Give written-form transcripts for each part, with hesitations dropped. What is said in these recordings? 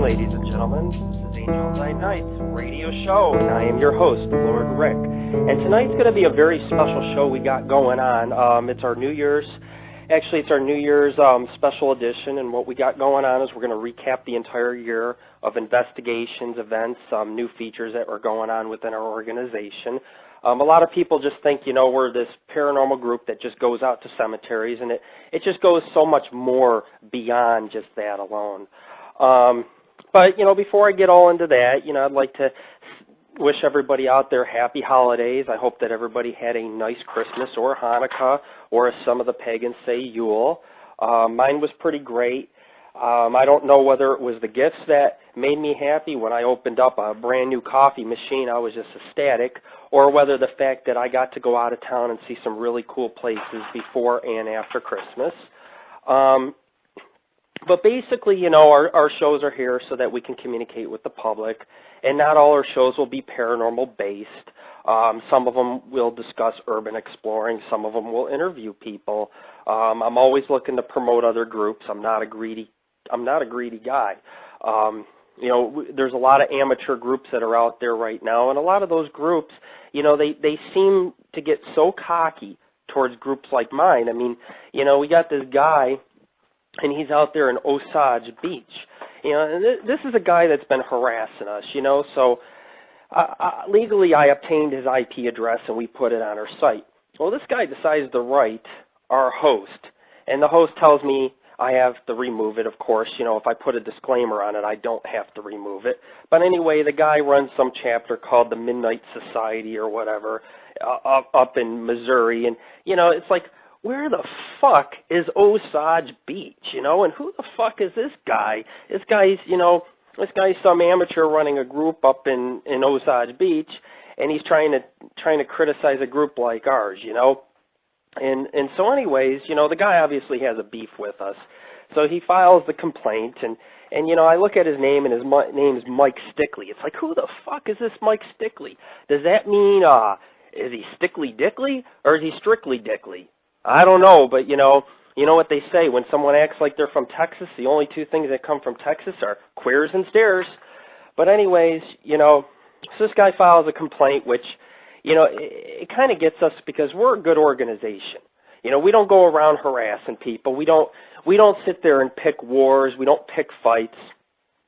Ladies and gentlemen, this is AngelOfThyNight radio show, and I am your host, Lord Rick. And tonight's going to be a very special show we got going on. It's our New Year's special edition, and what we got going on is we're going to recap the entire year of investigations, events, new features that were going on within our organization. A lot of people just think, we're this paranormal group that just goes out to cemeteries, and it just goes so much more beyond just that alone. But, before I get all into that, I'd like to wish everybody out there happy holidays. I hope that everybody had a nice Christmas or Hanukkah, or as some of the pagans say, Yule. Mine was pretty great. I don't know whether it was the gifts that made me happy when I opened up a brand new coffee machine. I was just ecstatic, or whether the fact that I got to go out of town and see some really cool places before and after Christmas. But basically, you know, our shows are here so that we can communicate with the public, and not all our shows will be paranormal based. Some of them will discuss urban exploring. Some of them will interview people. I'm always looking to promote other groups. I'm not a greedy guy. You know, there's a lot of amateur groups that are out there right now, and a lot of those groups, you know, they seem to get so cocky towards groups like mine. I mean, you know, we got this guy, and he's out there in Osage Beach. You know, and this is a guy that's been harassing us, you know, so legally I obtained his IP address and we put it on our site. Well, this guy decides to write our host, and the host tells me I have to remove it, of course. You know, if I put a disclaimer on it, I don't have to remove it. But anyway, the guy runs some chapter called the Midnight Society or whatever up in Missouri, and, you know, it's like, where the fuck is Osage Beach, you know, and who the fuck is this guy? This guy's some amateur running a group up in Osage Beach, and he's trying to criticize a group like ours, you know. And so anyways, you know, the guy obviously has a beef with us. So he files the complaint, and you know, I look at his name, and his name's Mike Stickley. It's like, who the fuck is this Mike Stickley? Does that mean, is he Stickly Dickly, or is he Strictly Dickly? I don't know, but you know what they say, when someone acts like they're from Texas, the only two things that come from Texas are queers and stairs. But anyways, you know, so this guy files a complaint, which, you know, it kind of gets us because we're a good organization. You know, we don't go around harassing people. We don't sit there and pick wars. We don't pick fights.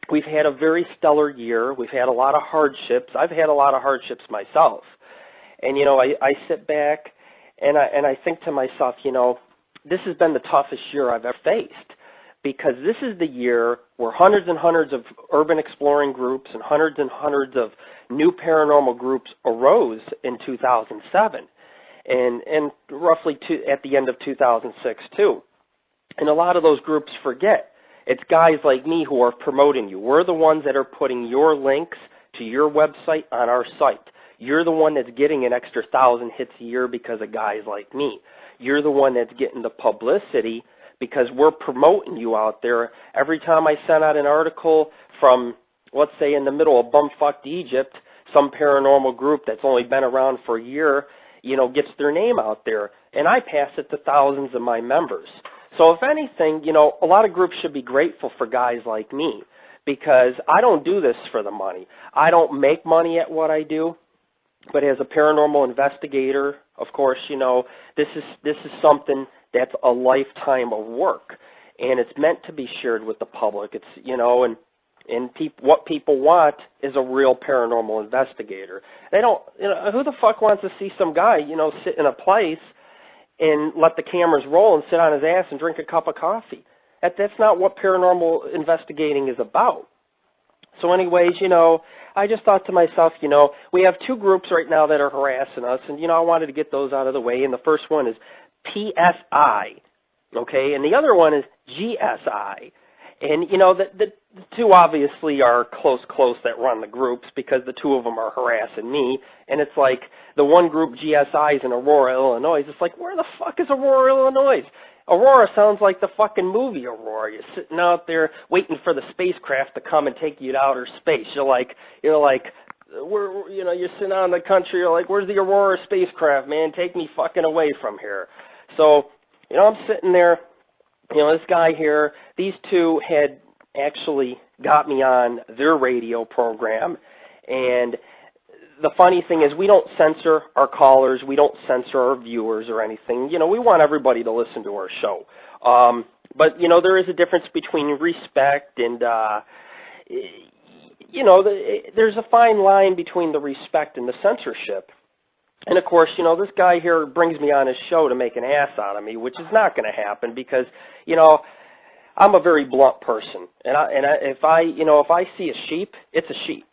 We've had a very stellar year. We've had a lot of hardships. I've had a lot of hardships myself. And, you know, I sit back and I think to myself, you know, this has been the toughest year I've ever faced, because this is the year where hundreds and hundreds of urban exploring groups and hundreds of new paranormal groups arose in 2007 and roughly at the end of 2006 too. And a lot of those groups forget. It's guys like me who are promoting you. We're the ones that are putting your links to your website on our site. You're the one that's getting an extra 1,000 hits a year because of guys like me. You're the one that's getting the publicity because we're promoting you out there. Every time I send out an article from, let's say, in the middle of bumfucked Egypt, some paranormal group that's only been around for a year, you know, gets their name out there, and I pass it to thousands of my members. So if anything, you know, a lot of groups should be grateful for guys like me, because I don't do this for the money. I don't make money at what I do. But as a paranormal investigator, of course, you know, this is something that's a lifetime of work, and it's meant to be shared with the public. It's, you know, and what people want is a real paranormal investigator. They don't, you know, who the fuck wants to see some guy, you know, sit in a place and let the cameras roll and sit on his ass and drink a cup of coffee? That's not what paranormal investigating is about. So anyways, you know, I just thought to myself, you know, we have two groups right now that are harassing us, and, you know, I wanted to get those out of the way. And the first one is PSI, okay, and the other one is GSI. And, you know, the two obviously are close that run the groups, because the two of them are harassing me. And it's like the one group, GSI, is in Aurora, Illinois. It's like, where the fuck is Aurora, Illinois? Aurora sounds like the fucking movie Aurora. You're sitting out there waiting for the spacecraft to come and take you to outer space. You're like, you know, you're sitting out in the country. You're like, where's the Aurora spacecraft, man? Take me fucking away from here. So, you know, I'm sitting there. You know, this guy here, these two had actually got me on their radio program, and the funny thing is, we don't censor our callers, we don't censor our viewers or anything. You know, we want everybody to listen to our show. But, you know, there is a difference between respect and, you know, there's a fine line between the respect and the censorship. And, of course, you know, this guy here brings me on his show to make an ass out of me, which is not going to happen because, you know, I'm a very blunt person. And if I see a sheep, it's a sheep.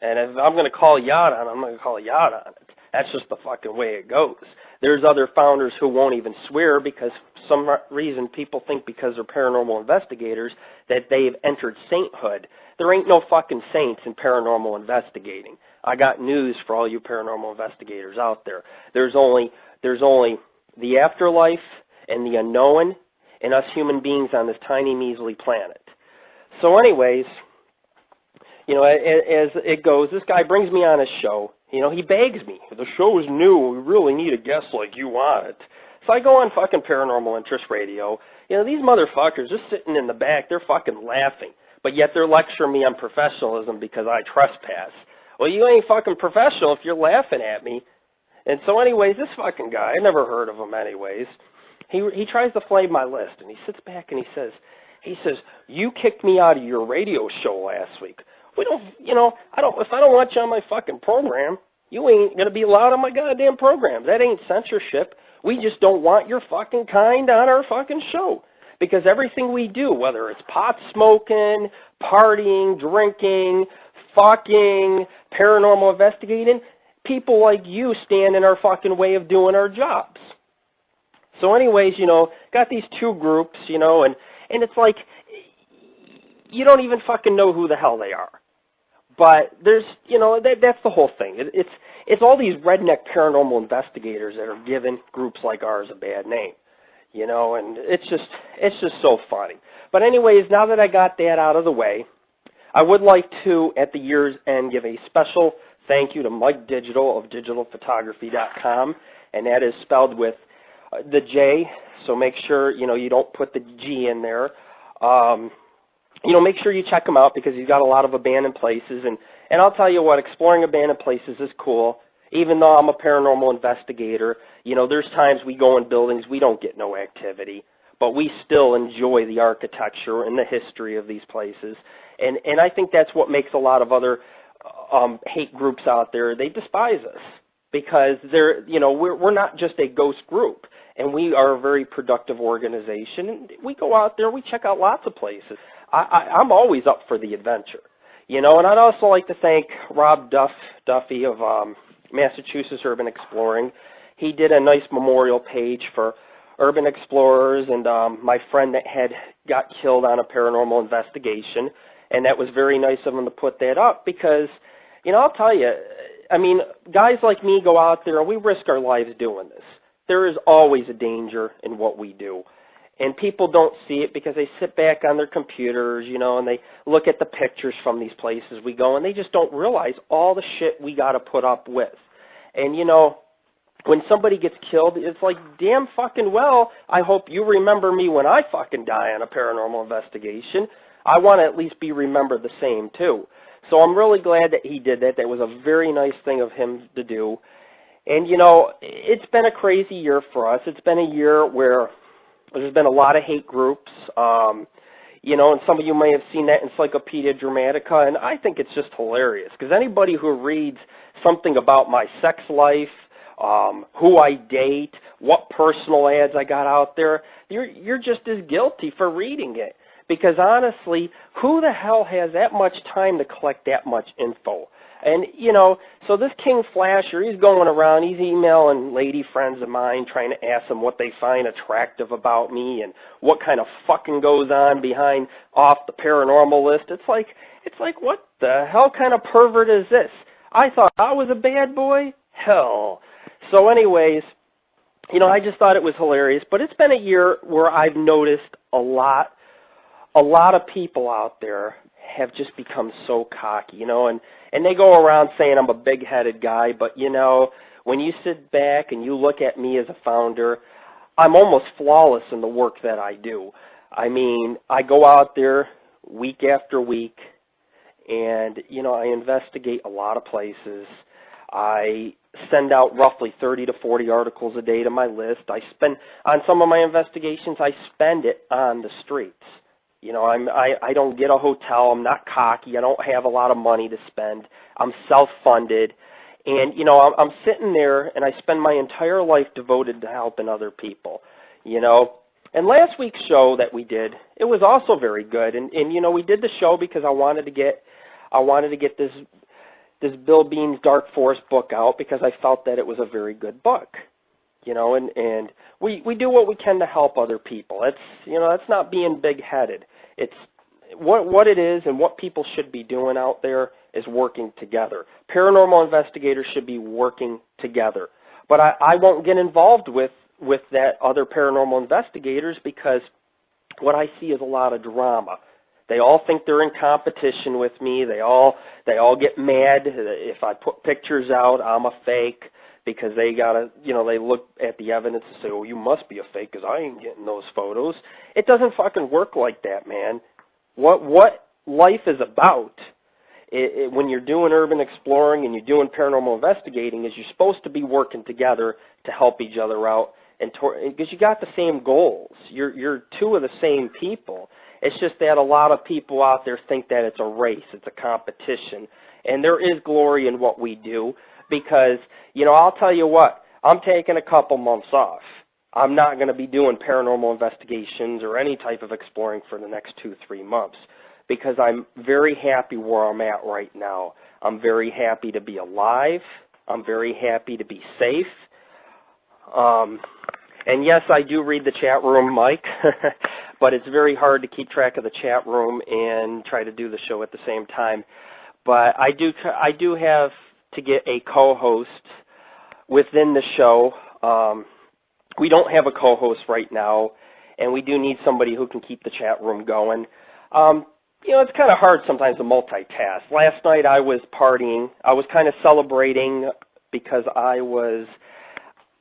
And if I'm going to call yacht on it, I'm going to call yacht on it. That's just the fucking way it goes. There's other founders who won't even swear because for some reason people think because they're paranormal investigators that they've entered sainthood. There ain't no fucking saints in paranormal investigating. I got news for all you paranormal investigators out there. There's only the afterlife and the unknown, and us human beings on this tiny, measly planet. So anyways, you know, as it goes, this guy brings me on his show. You know, he begs me. The show is new. We really need a guest like you on it. So I go on fucking Paranormal Interest Radio. You know, these motherfuckers just sitting in the back, they're fucking laughing. But yet they're lecturing me on professionalism because I trespass. Well, you ain't fucking professional if you're laughing at me. And so anyways, this fucking guy, I never heard of him anyways, he tries to flame my list, and he sits back and he says, you kicked me out of your radio show last week. We don't, you know, if I don't want you on my fucking program, you ain't going to be allowed on my goddamn program. That ain't censorship. We just don't want your fucking kind on our fucking show. Because everything we do, whether it's pot smoking, partying, drinking, fucking, paranormal investigating, people like you stand in our fucking way of doing our jobs. So anyways, you know, got these two groups, you know, and it's like, you don't even fucking know who the hell they are. But there's, you know, that's the whole thing. It's all these redneck paranormal investigators that are giving groups like ours a bad name, you know, and it's just so funny. But anyways, now that I got that out of the way, I would like to, at the year's end, give a special thank you to Mike Digital of digitalphotography.com, and that is spelled with the J, so make sure, you know, you don't put the G in there. You know, make sure you check him out because he's got a lot of abandoned places. And I'll tell you what, exploring abandoned places is cool. Even though I'm a paranormal investigator, you know, there's times we go in buildings, we don't get no activity. But we still enjoy the architecture and the history of these places. And I think that's what makes a lot of other hate groups out there, they despise us. Because they're, you know, we're not just a ghost group. And we are a very productive organization. And we go out there, we check out lots of places. I'm always up for the adventure, you know, and I'd also like to thank Rob Duffy of Massachusetts Urban Exploring. He did a nice memorial page for urban explorers and my friend that had got killed on a paranormal investigation, and that was very nice of him to put that up because, you know, I'll tell you, I mean, guys like me go out there and we risk our lives doing this. There is always a danger in what we do. And people don't see it because they sit back on their computers, you know, and they look at the pictures from these places we go, and they just don't realize all the shit we got to put up with. And, you know, when somebody gets killed, it's like, damn fucking well, I hope you remember me when I fucking die on a paranormal investigation. I want to at least be remembered the same, too. So I'm really glad that he did that. That was a very nice thing of him to do. And, you know, it's been a crazy year for us. It's been a year where there's been a lot of hate groups, you know, and some of you may have seen that Encyclopedia Dramatica, and I think it's just hilarious, because anybody who reads something about my sex life, who I date, what personal ads I got out there, you're just as guilty for reading it, because honestly, who the hell has that much time to collect that much info? And, you know, so this King Flasher, he's going around, he's emailing lady friends of mine trying to ask them what they find attractive about me and what kind of fucking goes on behind off the paranormal list. It's like, what the hell kind of pervert is this? I thought I was a bad boy? Hell. So anyways, you know, I just thought it was hilarious. But it's been a year where I've noticed a lot of people out there have just become so cocky, you know, and they go around saying I'm a big-headed guy, but, you know, when you sit back and you look at me as a founder, I'm almost flawless in the work that I do. I mean, I go out there week after week, and, you know, I investigate a lot of places. I send out roughly 30 to 40 articles a day to my list. On some of my investigations, I spend it on the streets. You know, I don't get a hotel. I'm not cocky. I don't have a lot of money to spend. I'm self-funded. And, you know, I'm sitting there, and I spend my entire life devoted to helping other people, you know. And last week's show that we did, it was also very good. And you know, we did the show because I wanted to get this Bill Bean's Dark Forest book out because I felt that it was a very good book. You know, and we do what we can to help other people. That's not being big-headed. It's what it is and what people should be doing out there is working together. Paranormal investigators should be working together. But I won't get involved with that other paranormal investigators because what I see is a lot of drama. They all think they're in competition with me. They all get mad if I put pictures out. I'm a fake because they gotta, they look at the evidence and say, "Oh, you must be a fake because I ain't getting those photos." It doesn't fucking work like that, man. What life is about, when you're doing urban exploring and you're doing paranormal investigating, is you're supposed to be working together to help each other out, and because you got the same goals. You're two of the same people. It's just that a lot of people out there think that it's a race, it's a competition. And there is glory in what we do because, I'll tell you what, I'm taking a couple months off. I'm not going to be doing paranormal investigations or any type of exploring for the next 2-3 months because I'm very happy where I'm at right now. I'm very happy to be alive. I'm very happy to be safe. And yes, I do read the chat room, Mike, but it's very hard to keep track of the chat room and try to do the show at the same time. But I do have to get a co-host within the show. We don't have a co-host right now, and we do need somebody who can keep the chat room going. It's kind of hard sometimes to multitask. Last night I was partying. I was kind of celebrating because I was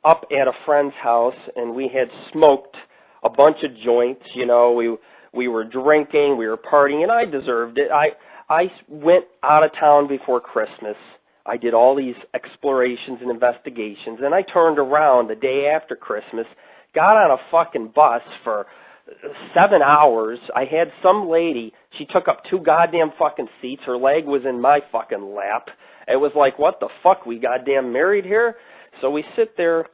up at a friend's house, and we had smoked a bunch of joints. We were drinking, we were partying, and I deserved it. I went out of town before Christmas. I did all these explorations and investigations, and I turned around the day after Christmas, got on a fucking bus for 7 hours. I had some lady, she took up 2 goddamn fucking seats. Her leg was in my fucking lap. It was like, what the fuck, we goddamn married here? So we sit there,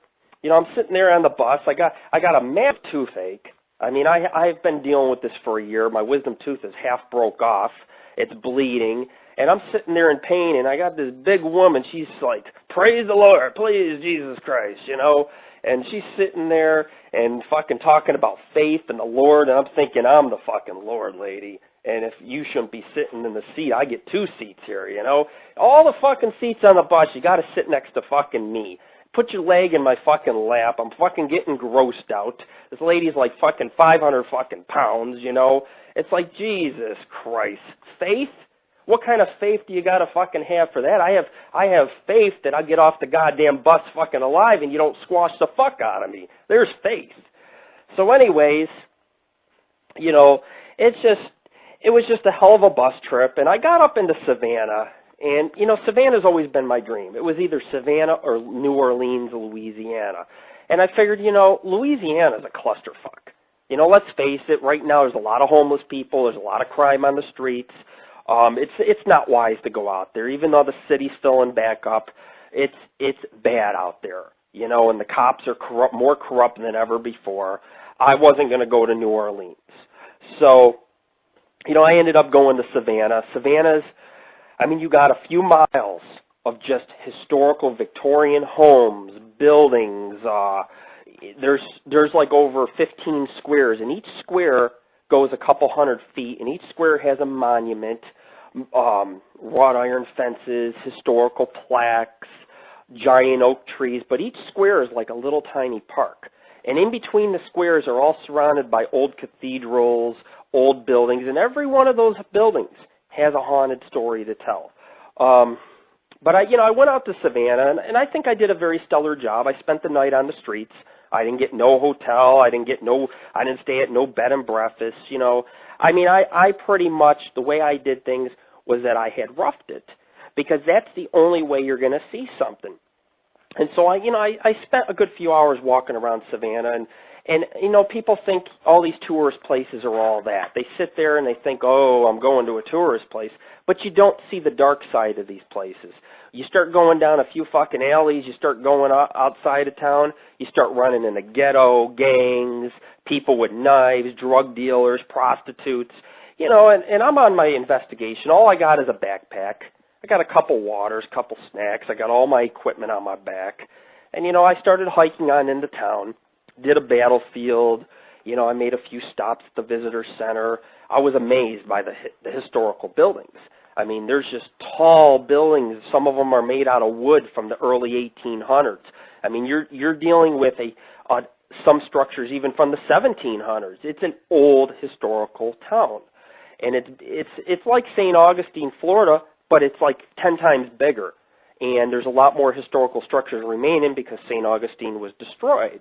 I'm sitting there on the bus. I got a massive toothache. I mean, I've been dealing with this for a year. My wisdom tooth is half broke off. It's bleeding. And I'm sitting there in pain, and I got this big woman. She's like, "Praise the Lord, please, Jesus Christ," And she's sitting there and fucking talking about faith and the Lord, and I'm thinking, I'm the fucking Lord, lady. And if you shouldn't be sitting in the seat, I get 2 seats here, All the fucking seats on the bus, you got to sit next to fucking me. Put your leg in my fucking lap. I'm fucking getting grossed out. This lady's like fucking 500 fucking pounds, It's like, Jesus Christ. Faith? What kind of faith do you got to fucking have for that? I have faith that I get off the goddamn bus fucking alive and you don't squash the fuck out of me. There's faith. So anyways, it was just a hell of a bus trip, and I got up into Savannah, and, Savannah's always been my dream. It was either Savannah or New Orleans, Louisiana. And I figured, Louisiana's a clusterfuck. Let's face it, right now there's a lot of homeless people, there's a lot of crime on the streets. It's not wise to go out there, even though the city's filling back up. It's bad out there, and the cops are more corrupt than ever before. I wasn't going to go to New Orleans. So, I ended up going to Savannah. Savannah's, you got a few miles of just historical Victorian homes, buildings. There's like over 15 squares, and each square goes a couple hundred feet, and each square has a monument, wrought iron fences, historical plaques, giant oak trees, but each square is like a little tiny park. And in between the squares are all surrounded by old cathedrals, old buildings, and every one of those buildings has a haunted story to tell. But I went out to Savannah, and I think I did a very stellar job. I spent the night on the streets. I didn't get no hotel. I didn't stay at no bed and breakfast. I pretty much, the way I did things was that I had roughed it, because that's the only way you're going to see something. And so I spent a good few hours walking around Savannah, and people think all these tourist places are all that. They sit there and they think, oh, I'm going to a tourist place, but you don't see the dark side of these places. You start going down a few fucking alleys, you start going outside of town, you start running into ghetto, gangs, people with knives, drug dealers, prostitutes, and I'm on my investigation. All I got is a backpack. I got a couple waters, couple snacks. I got all my equipment on my back. And, I started hiking on into town, did a battlefield. I made a few stops at the visitor center. I was amazed by the historical buildings. There's just tall buildings. Some of them are made out of wood from the early 1800s. You're dealing with some structures even from the 1700s. It's an old historical town, and it's like St. Augustine, Florida, but it's like 10 times bigger. And there's a lot more historical structures remaining because St. Augustine was destroyed.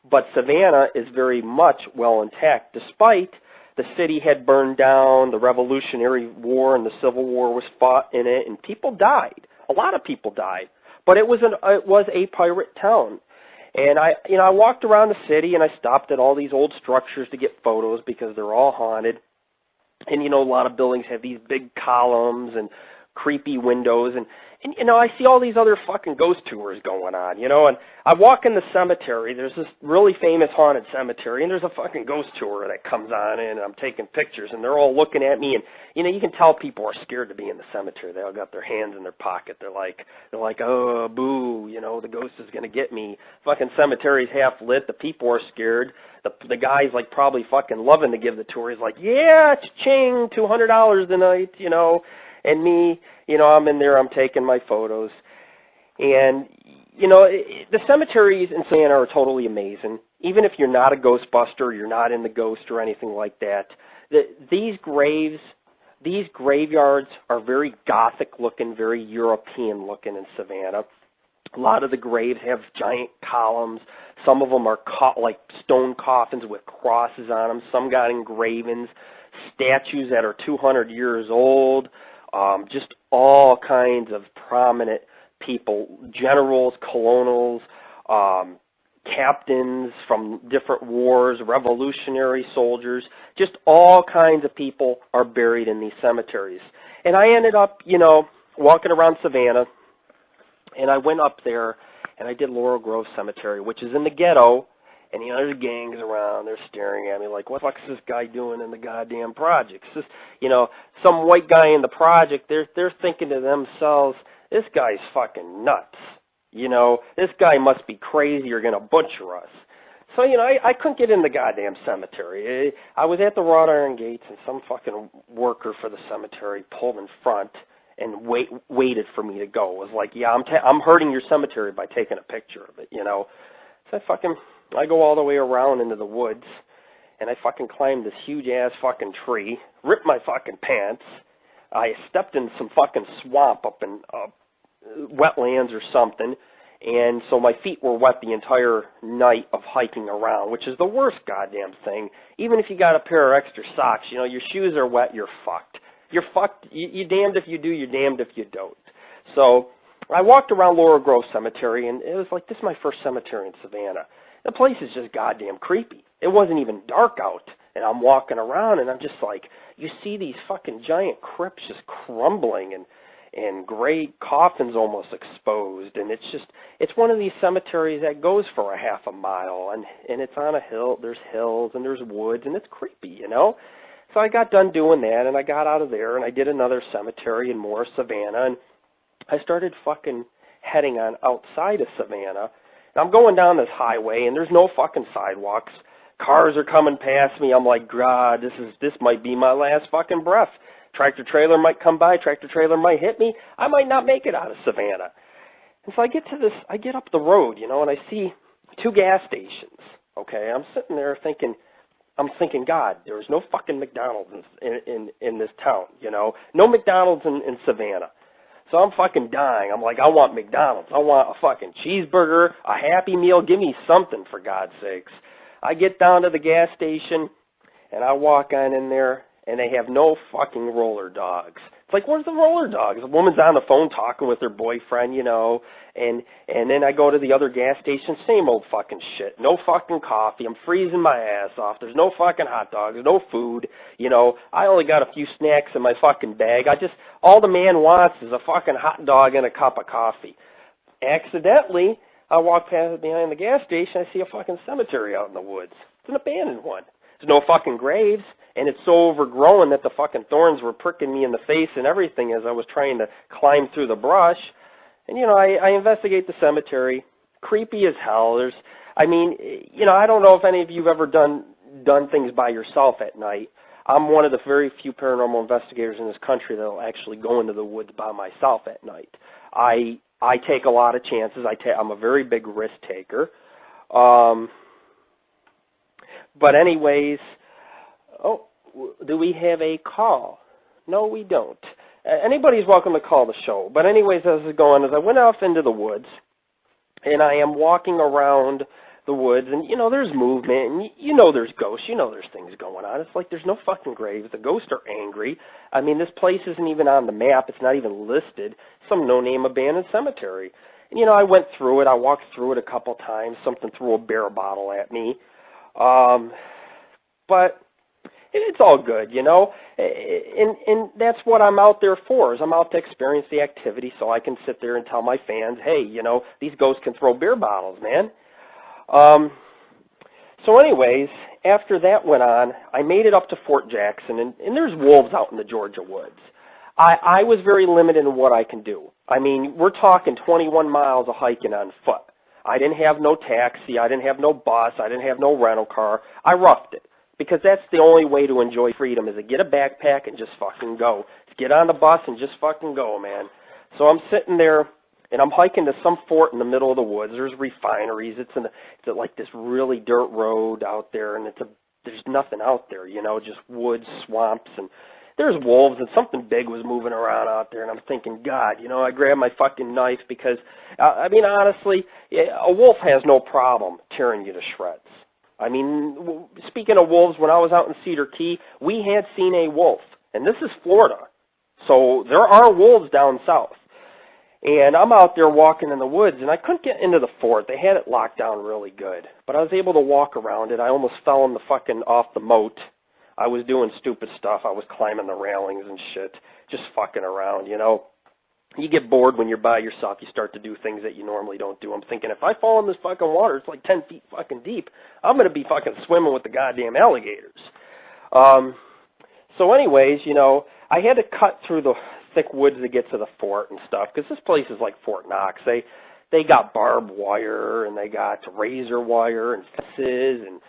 But Savannah is very much well intact, despite the city had burned down, the Revolutionary War and the Civil War was fought in it, and people died. A lot of people died. But it was a pirate town. And I walked around the city and I stopped at all these old structures to get photos because they're all haunted. And a lot of buildings have these big columns and creepy windows, and I see all these other fucking ghost tours going on, and I walk in the cemetery. There's this really famous haunted cemetery, and there's a fucking ghost tour that comes on in, and I'm taking pictures, and they're all looking at me, and you can tell people are scared to be in the cemetery. They all got their hands in their pocket. They're like, oh, boo, the ghost is gonna get me. Fucking cemetery's half lit. The people are scared. The guy's like probably fucking loving to give the tour. He's like, yeah, ching, $200 tonight, and me, I'm in there, I'm taking my photos. And, the cemeteries in Savannah are totally amazing. Even if you're not a Ghostbuster, you're not in the ghost or anything like that. These graveyards are very Gothic looking, very European looking in Savannah. A lot of the graves have giant columns. Some of them are like stone coffins with crosses on them. Some got engravings, statues that are 200 years old. Just all kinds of prominent people, generals, colonels, captains from different wars, revolutionary soldiers, just all kinds of people are buried in these cemeteries. And I ended up, walking around Savannah, and I went up there, and I did Laurel Grove Cemetery, which is in the ghetto, and there's gangs around. They're staring at me like, what the fuck is this guy doing in the goddamn projects? This, some white guy in the project, they're thinking to themselves, this guy's fucking nuts. This guy must be crazy or going to butcher us. So, I couldn't get in the goddamn cemetery. I was at the wrought iron gates, and some fucking worker for the cemetery pulled in front and waited for me to go. It was like, yeah, I'm hurting your cemetery by taking a picture of it, So I go all the way around into the woods, and I fucking climbed this huge-ass fucking tree, ripped my fucking pants. I stepped in some fucking swamp up in wetlands or something, and so my feet were wet the entire night of hiking around, which is the worst goddamn thing. Even if you got a pair of extra socks, your shoes are wet, you're fucked. You're fucked. You're damned if you do, you're damned if you don't. So I walked around Laurel Grove Cemetery, and it was like, this is my first cemetery in Savannah. The place is just goddamn creepy. It wasn't even dark out, and I'm walking around, and I'm just like, you see these fucking giant crypts just crumbling, and gray coffins almost exposed, and it's one of these cemeteries that goes for a half a mile, and it's on a hill. There's hills, and there's woods, and it's creepy, So I got done doing that, and I got out of there, and I did another cemetery in more Savannah, and I started fucking heading on outside of Savannah. And I'm going down this highway, and there's no fucking sidewalks. Cars are coming past me. I'm like, God, this might be my last fucking breath. Tractor trailer might come by. Tractor trailer might hit me. I might not make it out of Savannah. And so I get up the road, and I see two gas stations. Okay, I'm sitting there thinking, God, there's no fucking McDonald's in this town, no McDonald's in Savannah. So I'm fucking dying. I'm like, I want McDonald's. I want a fucking cheeseburger, a Happy Meal. Give me something, for God's sakes. I get down to the gas station, and I walk on in there, and they have no fucking roller dogs. It's like, where's the roller dogs? The woman's on the phone talking with her boyfriend, and then I go to the other gas station, same old fucking shit. No fucking coffee. I'm freezing my ass off. There's no fucking hot dogs, no food. I only got a few snacks in my fucking bag. All the man wants is a fucking hot dog and a cup of coffee. Accidentally, I walk past behind the gas station, I see a fucking cemetery out in the woods. It's an abandoned one. There's no fucking graves, and it's so overgrown that the fucking thorns were pricking me in the face and everything as I was trying to climb through the brush. And, I investigate the cemetery. Creepy as hell. I don't know if any of you have ever done things by yourself at night. I'm one of the very few paranormal investigators in this country that will actually go into the woods by myself at night. I take a lot of chances. I'm a very big risk taker. But anyways, oh, do we have a call? No, we don't. Anybody's welcome to call the show. But anyways, as it's going, as I went off into the woods, and I am walking around the woods, and, there's movement, and, there's ghosts, there's things going on. It's like there's no fucking graves. The ghosts are angry. I mean, this place isn't even on the map. It's not even listed. Some no-name abandoned cemetery. And, I went through it. I walked through it a couple times. Something threw a beer bottle at me. But it's all good, and that's what I'm out there for, is I'm out to experience the activity so I can sit there and tell my fans, hey, these ghosts can throw beer bottles, man. So anyways, after that went on, I made it up to Fort Jackson, and there's wolves out in the Georgia woods. I was very limited in what I can do. I mean, we're talking 21 miles of hiking on foot. I didn't have no taxi. I didn't have no bus. I didn't have no rental car. I roughed it, because that's the only way to enjoy freedom, is to get a backpack and just fucking go. To get on the bus and just fucking go, man. So I'm sitting there, and I'm hiking to some fort in the middle of the woods. There's refineries. It's like this really dirt road out there, and there's nothing out there, just woods, swamps, and there's wolves, and something big was moving around out there, and I'm thinking, God, I grabbed my fucking knife because, I mean, honestly, a wolf has no problem tearing you to shreds. I mean, speaking of wolves, when I was out in Cedar Key, we had seen a wolf, and this is Florida, so there are wolves down south. And I'm out there walking in the woods, and I couldn't get into the fort. They had it locked down really good, but I was able to walk around it. I almost fell in the fucking off the moat. I was doing stupid stuff. I was climbing the railings and shit, just fucking around, You get bored when you're by yourself. You start to do things that you normally don't do. I'm thinking, if I fall in this fucking water, it's like 10 feet fucking deep, I'm going to be fucking swimming with the goddamn alligators. So anyways, I had to cut through the thick woods to get to the fort and stuff, because this place is like Fort Knox. They got barbed wire, and they got razor wire and fences, and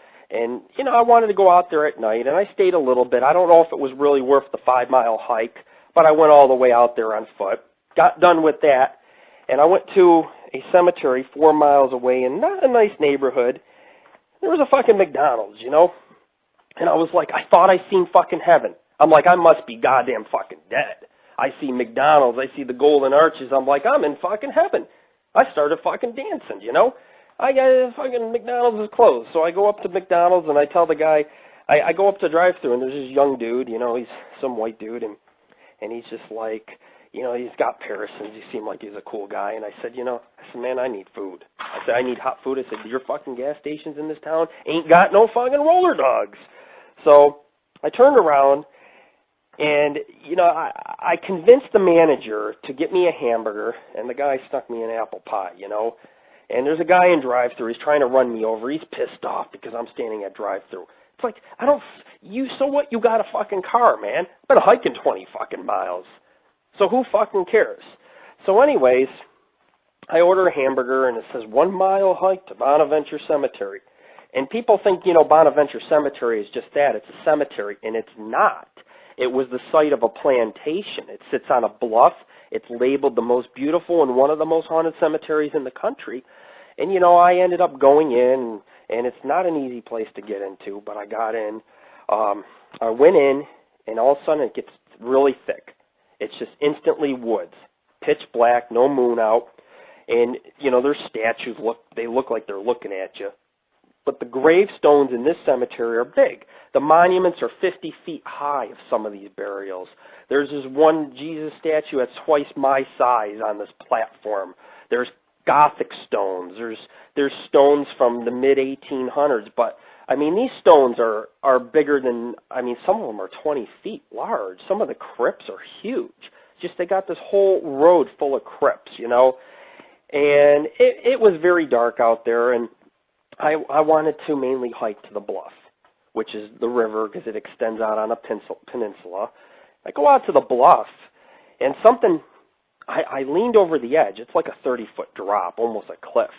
I wanted to go out there at night, and I stayed a little bit. I don't know if it was really worth the 5-mile hike, but I went all the way out there on foot. Got done with that, and I went to a cemetery 4 miles away in not a nice neighborhood. There was a fucking McDonald's, And I was like, I thought I seen fucking heaven. I'm like, I must be goddamn fucking dead. I see McDonald's, I see the golden arches. I'm like, I'm in fucking heaven. I started fucking dancing, I got fucking McDonald's is closed. So I go up to McDonald's, and I tell the guy, I go up to drive-thru, and there's this young dude, he's some white dude, and he's just like, he's got Parisons. He seemed like he's a cool guy. And I said, man, I need food. I said, I need hot food. I said, your fucking gas stations in this town ain't got no fucking roller dogs. So I turned around, and, I convinced the manager to get me a hamburger, and the guy snuck me an apple pie, And there's a guy in drive-thru. He's trying to run me over. He's pissed off because I'm standing at drive-thru. It's like, so what? You got a fucking car, man. I've been hiking 20 fucking miles. So who fucking cares? So anyways, I order a hamburger, and it says 1 mile hike to Bonaventure Cemetery. And people think, Bonaventure Cemetery is just that. It's a cemetery, and it's not. It was the site of a plantation. It sits on a bluff. It's labeled the most beautiful and one of the most haunted cemeteries in the country. And, I ended up going in, and it's not an easy place to get into, but I got in. I went in, and all of a sudden it gets really thick. It's just instantly woods, pitch black, no moon out, and, their statues look like they're looking at you. But the gravestones in this cemetery are big. The monuments are 50 feet high of some of these burials. There's this one Jesus statue that's twice my size on this platform. There's Gothic stones. There's stones from the mid-1800s. But, these stones are bigger than, some of them are 20 feet large. Some of the crypts are huge. Just they got this whole road full of crypts, And it was very dark out there, and I wanted to mainly hike to the bluff, which is the river because it extends out on a peninsula. I go out to the bluff, and I leaned over the edge. It's like a 30-foot drop, almost a cliff.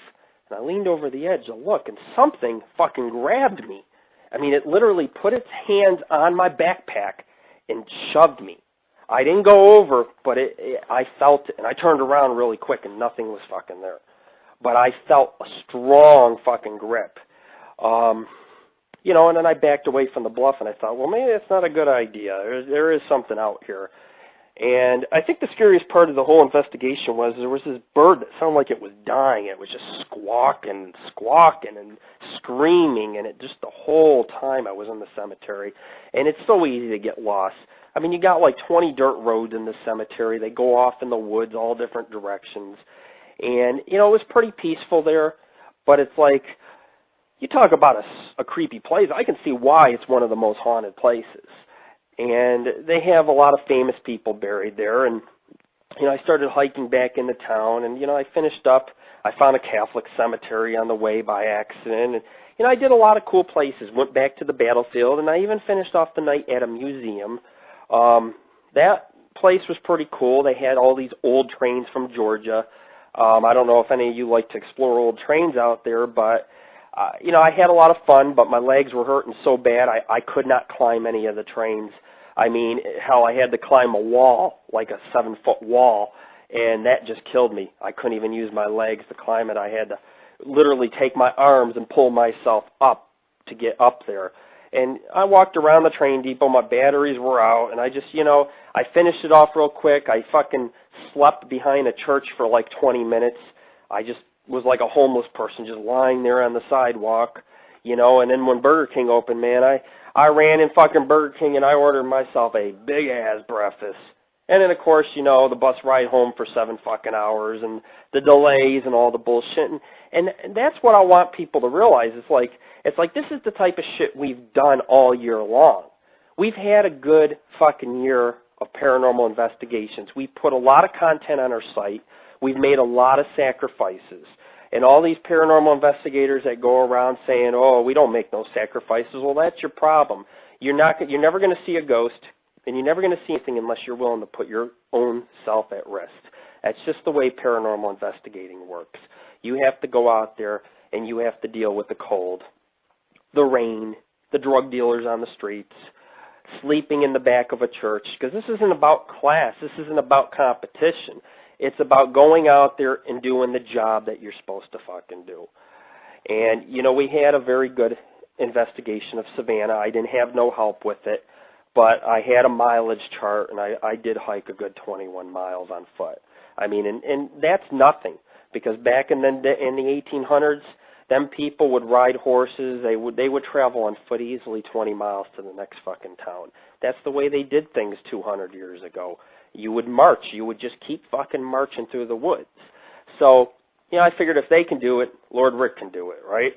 And I leaned over the edge to look, and something fucking grabbed me. It literally put its hands on my backpack and shoved me. I didn't go over, but I felt it, and I turned around really quick, and nothing was fucking there. But I felt a strong fucking grip. and then I backed away from the bluff, and I thought, well, maybe that's not a good idea. There is something out here. And I think the scariest part of the whole investigation was there was this bird that sounded like it was dying. It was just squawking and screaming, and it just the whole time I was in the cemetery. And it's so easy to get lost. I mean, you got like 20 dirt roads in the cemetery. They go off in the woods all different directions. And, it was pretty peaceful there, but it's like, you talk about a creepy place. I can see why it's one of the most haunted places. And they have a lot of famous people buried there. And, I started hiking back into town, and, I finished up. I found a Catholic cemetery on the way by accident. And, I did a lot of cool places. Went back to the battlefield, and I even finished off the night at a museum. That place was pretty cool. They had all these old trains from Georgia. I don't know if any of you like to explore old trains out there, but I had a lot of fun, but my legs were hurting so bad I could not climb any of the trains. I mean, hell, I had to climb a wall, like a 7-foot wall, and that just killed me. I couldn't even use my legs to climb it. I had to literally take my arms and pull myself up to get up there. And I walked around the train depot. My batteries were out, and I just, I finished it off real quick. I fucking slept behind a church for like 20 minutes. I just was like a homeless person just lying there on the sidewalk, and then when Burger King opened, man, I ran in fucking Burger King and I ordered myself a big-ass breakfast. And then, of course, the bus ride home for 7 fucking hours and the delays and all the bullshit. And that's what I want people to realize. It's like this is the type of shit we've done all year long. We've had a good fucking year of paranormal investigations. We put a lot of content on our site. We've made a lot of sacrifices. And all these paranormal investigators that go around saying, oh, we don't make no sacrifices, well, that's your problem. You're never going to see a ghost, and you're never going to see anything unless you're willing to put your own self at risk. That's just the way paranormal investigating works. You have to go out there, and you have to deal with the cold, the rain, the drug dealers on the streets, sleeping in the back of a church, because this isn't about class. This isn't about competition. It's about going out there and doing the job that you're supposed to fucking do. And, we had a very good investigation of Savannah. I didn't have no help with it, but I had a mileage chart, and I did hike a good 21 miles on foot. I mean, and that's nothing, because back in the 1800s, them people would ride horses. They would travel on foot easily 20 miles to the next fucking town. That's the way they did things 200 years ago. You would march. You would just keep fucking marching through the woods. So, I figured if they can do it, Lord Rick can do it, right?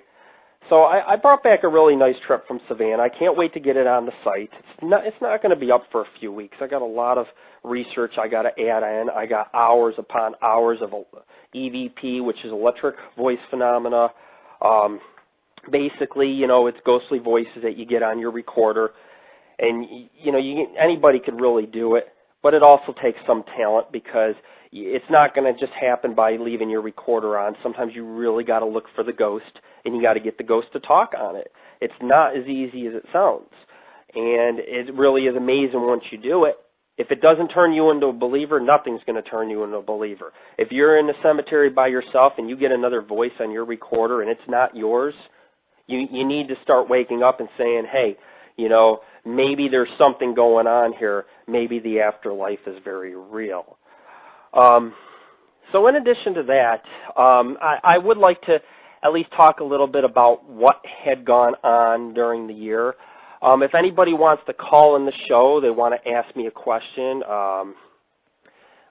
So I brought back a really nice trip from Savannah. I can't wait to get it on the site. It's not going to be up for a few weeks. I got a lot of research I got to add in. I got hours upon hours of EVP, which is electric voice phenomena. Basically, it's ghostly voices that you get on your recorder. And, anybody could really do it. But it also takes some talent, because it's not going to just happen by leaving your recorder on. Sometimes you really got to look for the ghost, and you got to get the ghost to talk on it. It's not as easy as it sounds. And it really is amazing once you do it. If it doesn't turn you into a believer, nothing's going to turn you into a believer. If you're in the cemetery by yourself and you get another voice on your recorder and it's not yours, you need to start waking up and saying, hey, maybe there's something going on here. Maybe the afterlife is very real. So in addition to that, I would like to at least talk a little bit about what had gone on during the year. If anybody wants to call in the show, they want to ask me a question,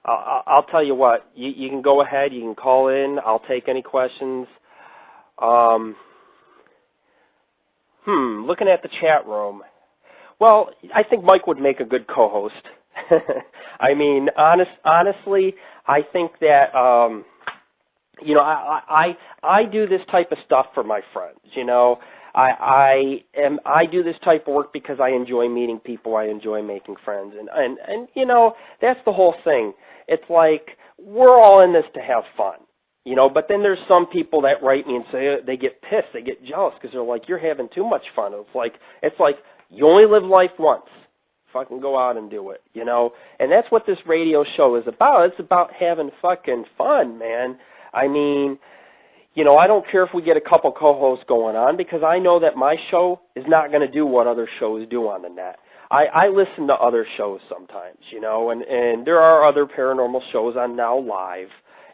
I'll tell you what, you can go ahead, you can call in, I'll take any questions. Looking at the chat room. Well, I think Mike would make a good co-host. I mean, honestly, I think that, I do this type of stuff for my friends, I do this type of work because I enjoy meeting people, I enjoy making friends, and that's the whole thing. It's like, we're all in this to have fun, but then there's some people that write me and say they get pissed, they get jealous, because they're like, you're having too much fun. It's like, you only live life once. Fucking go out and do it, And that's what this radio show is about. It's about having fucking fun, man. I mean, You know, I don't care if we get a couple co-hosts going on because I know that my show is not going to do what other shows do on the net. I listen to other shows sometimes, you know, and there are other paranormal shows on Now Live,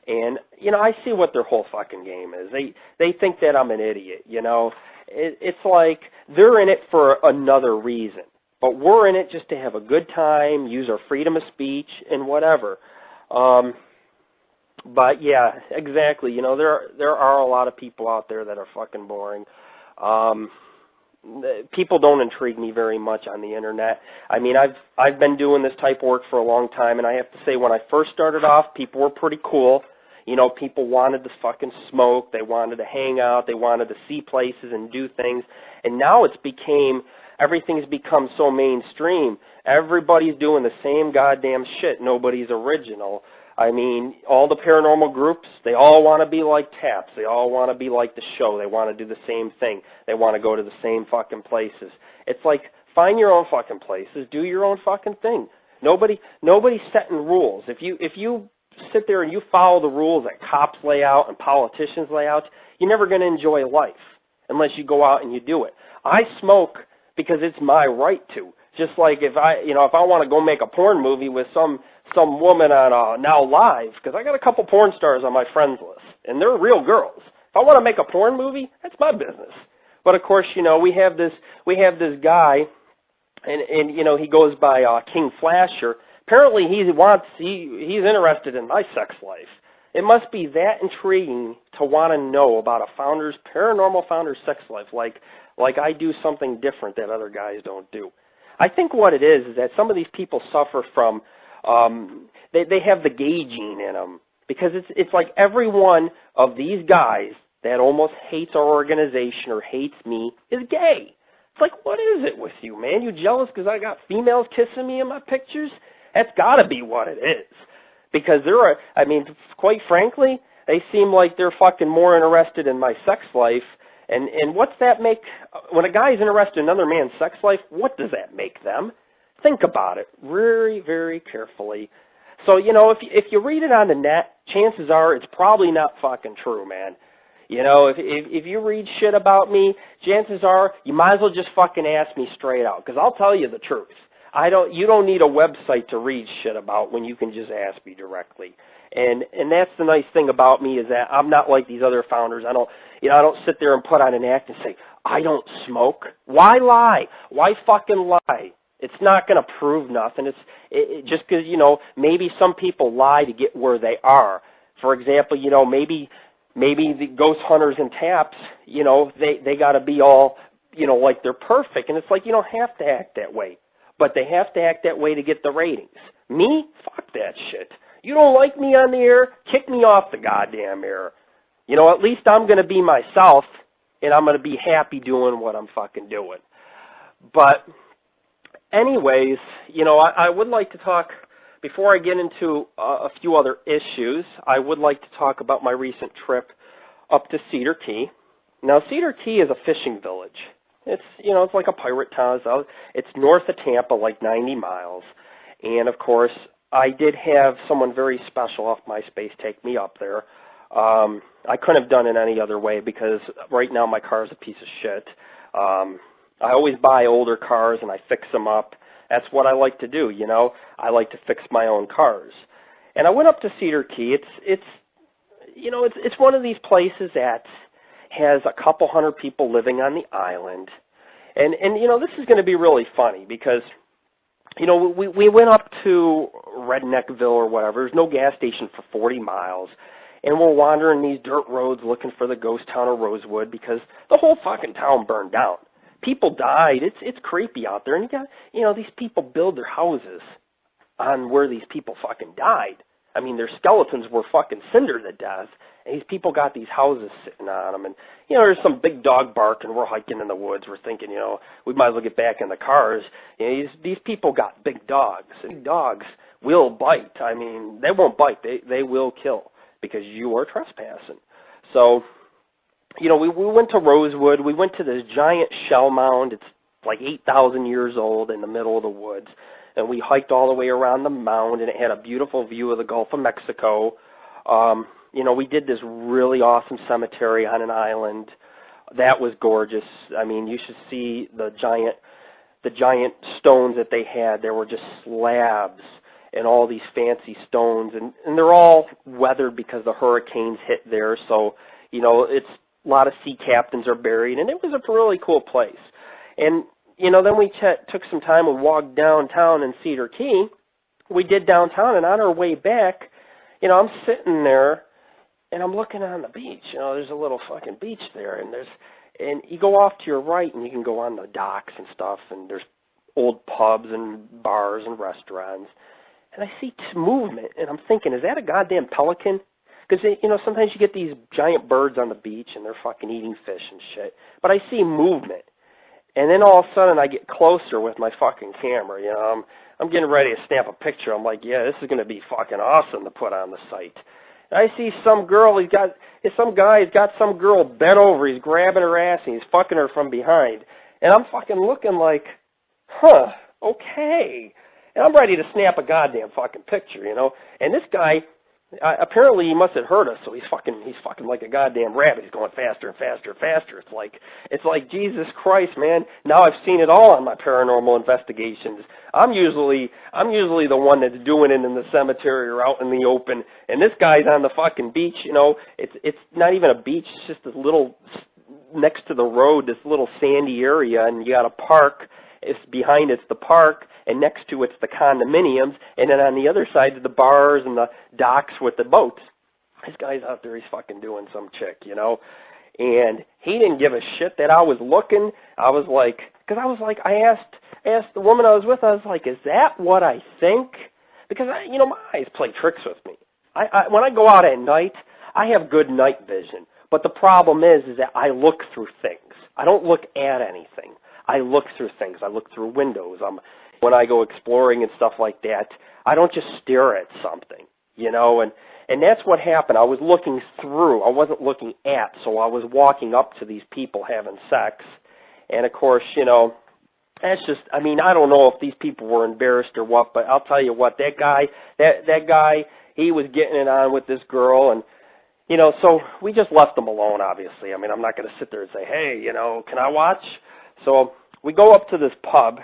and, you know, I see what their whole fucking game is. They think that I'm an idiot, you know. It's like they're in it for another reason, but we're in it just to have a good time, use our freedom of speech, and whatever. But yeah, exactly. You know, there are a lot of people out there that are fucking boring. People don't intrigue me very much on the internet. I mean, I've been doing this type of work for a long time, and I have to say, when I first started off, people were pretty cool. You know, people wanted to fucking smoke, they wanted to hang out, they wanted to see places and do things. And now everything's become so mainstream. Everybody's doing the same goddamn shit. Nobody's original. I mean, all the paranormal groups, they all want to be like TAPS. They all want to be like the show. They want to do the same thing. They want to go to the same fucking places. It's like, find your own fucking places. Do your own fucking thing. Nobody's setting rules. If you sit there and you follow the rules that cops lay out and politicians lay out, you're never going to enjoy life unless you go out and you do it. I smoke because it's my right to. Just like if I want to go make a porn movie with some woman on Now Live, because I got a couple porn stars on my friends list, and they're real girls. If I want to make a porn movie, that's my business. But of course, you know, we have this guy, and you know, he goes by King Flasher. Apparently, he's interested in my sex life. It must be that intriguing to want to know about a paranormal founder's sex life, like I do something different that other guys don't do. I think what it is that some of these people suffer from, they have the gay gene in them, because it's like every one of these guys that almost hates our organization or hates me is gay. It's like, what is it with you, man? You jealous because I got females kissing me in my pictures? That's got to be what it is. Because quite frankly, they seem like they're fucking more interested in my sex life. And what's that make? When a guy's interested in another man's sex life, what does that make them? Think about it very, very carefully. So, you know, if you read it on the net, chances are it's probably not fucking true, man. You know, if you read shit about me, chances are you might as well just fucking ask me straight out, because I'll tell you the truth. You don't need a website to read shit about when you can just ask me directly. And that's the nice thing about me, is that I'm not like these other founders. I don't sit there and put on an act and say, I don't smoke. Why lie? Why fucking lie? It's not going to prove nothing. It's just because, you know, maybe some people lie to get where they are. For example, you know, maybe the ghost hunters and TAPS, you know, they got to be all, you know, like they're perfect. And it's like, you don't have to act that way. But they have to act that way to get the ratings. Me? Fuck that shit. You don't like me on the air? Kick me off the goddamn air. You know, at least I'm going to be myself, and I'm going to be happy doing what I'm fucking doing. But anyways, you know, I would like to talk, before I get into a few other issues, I would like to talk about my recent trip up to Cedar Key. Now, Cedar Key is a fishing village. It's, you know, it's like a pirate town. It's north of Tampa, like 90 miles. And, of course, I did have someone very special off MySpace take me up there. I couldn't have done it any other way, because right now my car is a piece of shit. I always buy older cars and I fix them up. That's what I like to do, you know. I like to fix my own cars. And I went up to Cedar Key. It's you know, it's one of these places that has a couple hundred people living on the island. And you know, this is going to be really funny because, you know, we went up to Redneckville or whatever. There's no gas station for 40 miles. And we're wandering these dirt roads looking for the ghost town of Rosewood, because the whole fucking town burned down. People died. It's creepy out there. And you got, you know, these people build their houses on where these people fucking died. I mean, their skeletons were fucking cindered to death, and these people got these houses sitting on them. And, you know, there's some big dog bark, and we're hiking in the woods. We're thinking, you know, we might as well get back in the cars. You know, these people got big dogs. And dogs will bite. I mean, they won't bite. They will kill, because you are trespassing. So, you know, we went to Rosewood. We went to this giant shell mound. It's like 8,000 years old in the middle of the woods. And we hiked all the way around the mound, and it had a beautiful view of the Gulf of Mexico. we did this really awesome cemetery on an island. That was gorgeous. I mean, you should see the giant stones that they had. There were just slabs and all these fancy stones, and they're all weathered because the hurricanes hit there. So, it's a lot of sea captains are buried, and it was a really cool place. And, then we took some time and walked downtown in Cedar Key. We did downtown, and on our way back, I'm sitting there, and I'm looking on the beach. There's a little fucking beach there, and you go off to your right, and you can go on the docks and stuff, and there's old pubs and bars and restaurants. And I see movement, and I'm thinking, is that a goddamn pelican? Because, sometimes you get these giant birds on the beach, and they're fucking eating fish and shit. But I see movement. And then all of a sudden, I get closer with my fucking camera. I'm getting ready to snap a picture. I'm like, yeah, this is going to be fucking awesome to put on the site. And I see some girl, he's got some girl bent over. He's grabbing her ass, and he's fucking her from behind. And I'm fucking looking like, okay. And I'm ready to snap a goddamn fucking picture, And this guy, apparently he must have heard us, so he's fucking like a goddamn rabbit. He's going faster and faster and faster. It's like Jesus Christ, man. Now I've seen it all on my paranormal investigations. I'm usually the one that's doing it in the cemetery or out in the open, and this guy's on the fucking beach. It's not even a beach. It's just this little next to the road, this little sandy area, and you got a park. It's behind it's the park, and next to it's the condominiums, and then on the other side is the bars and the docks with the boats. This guy's out there, he's fucking doing some chick, and he didn't give a shit that I was looking. I I asked the woman I was with, I was like, is that what I think? Because, my eyes play tricks with me. When I go out at night, I have good night vision, but the problem is that I look through things. I don't look at anything. I look through things. I look through windows. When I go exploring and stuff like that, I don't just stare at something, and that's what happened. I was looking through. I wasn't looking at, so I was walking up to these people having sex, and of course, that's just, I don't know if these people were embarrassed or what, but I'll tell you what, that guy, he was getting it on with this girl, and so we just left them alone, obviously. I'm not going to sit there and say, hey, can I watch? So we go up to this pub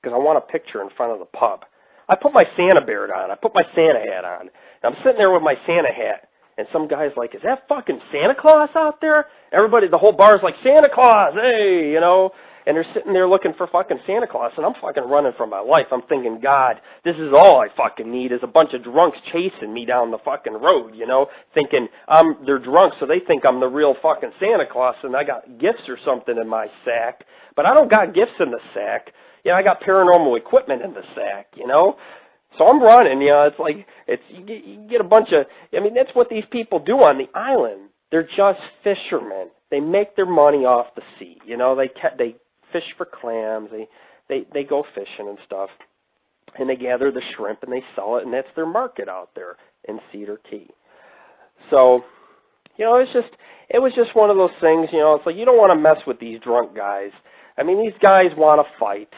because I want a picture in front of the pub. I put my Santa beard on. I put my Santa hat on. And I'm sitting there with my Santa hat, and some guy's like, is that fucking Santa Claus out there? Everybody, the whole bar's like, Santa Claus, hey, and they're sitting there looking for fucking Santa Claus, and I'm fucking running for my life. I'm thinking, God, this is all I fucking need is a bunch of drunks chasing me down the fucking road, thinking they're drunk, so they think I'm the real fucking Santa Claus, and I got gifts or something in my sack, but I don't got gifts in the sack. I got paranormal equipment in the sack, So I'm running, it's like, you get a bunch of, that's what these people do on the island. They're just fishermen. They make their money off the sea, they fish for clams, they go fishing and stuff, and they gather the shrimp and they sell it, and that's their market out there in Cedar Key. So, it was just one of those things, it's like you don't want to mess with these drunk guys. These guys want to fight.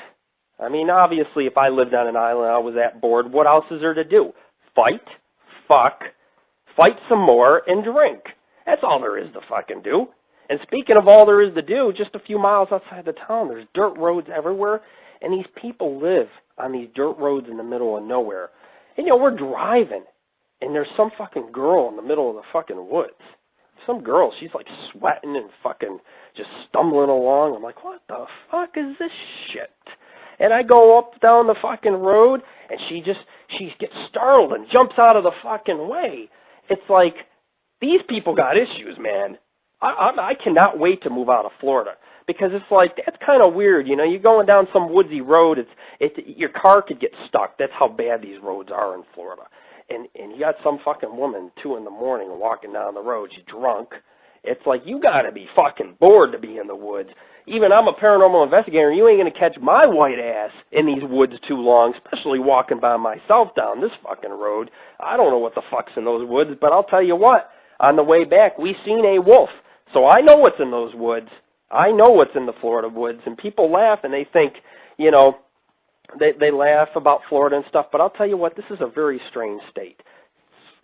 Obviously, if I lived on an island, I was that bored, what else is there to do? Fight, fuck, fight some more, and drink. That's all there is to fucking do. And speaking of all there is to do, just a few miles outside the town, there's dirt roads everywhere, and these people live on these dirt roads in the middle of nowhere. And, we're driving, and there's some fucking girl in the middle of the fucking woods. Some girl, she's like sweating and fucking just stumbling along. I'm like, what the fuck is this shit? And I go up down the fucking road, and she gets startled and jumps out of the fucking way. It's like, these people got issues, man. I cannot wait to move out of Florida, because it's like, that's kind of weird, you're going down some woodsy road, your car could get stuck. That's how bad these roads are in Florida. And you got some fucking woman 2 a.m. walking down the road, she's drunk. It's like, you gotta be fucking bored to be in the woods. Even I'm a paranormal investigator, and you ain't gonna catch my white ass in these woods too long, especially walking by myself down this fucking road. I don't know what the fuck's in those woods, but I'll tell you what, on the way back, we seen a wolf. So I know what's in those woods. I know what's in the Florida woods, and people laugh, and they think, they laugh about Florida and stuff, but I'll tell you what, this is a very strange state.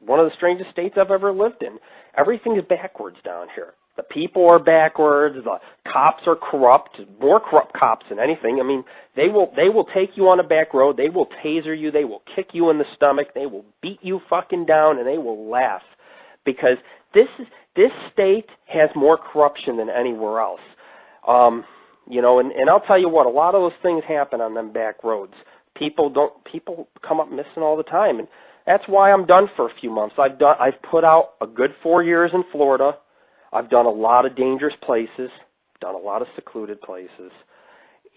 one of the strangest states I've ever lived in. Everything is backwards down here. The people are backwards. The cops are corrupt, more corrupt cops than anything. I mean, they will take you on a back road. They will taser you. They will kick you in the stomach. They will beat you fucking down, and they will laugh because this state has more corruption than anywhere else. And I'll tell you what, a lot of those things happen on them back roads. People come up missing all the time, and that's why I'm done for a few months. I've put out a good 4 years in Florida. I've done a lot of dangerous places, done a lot of secluded places,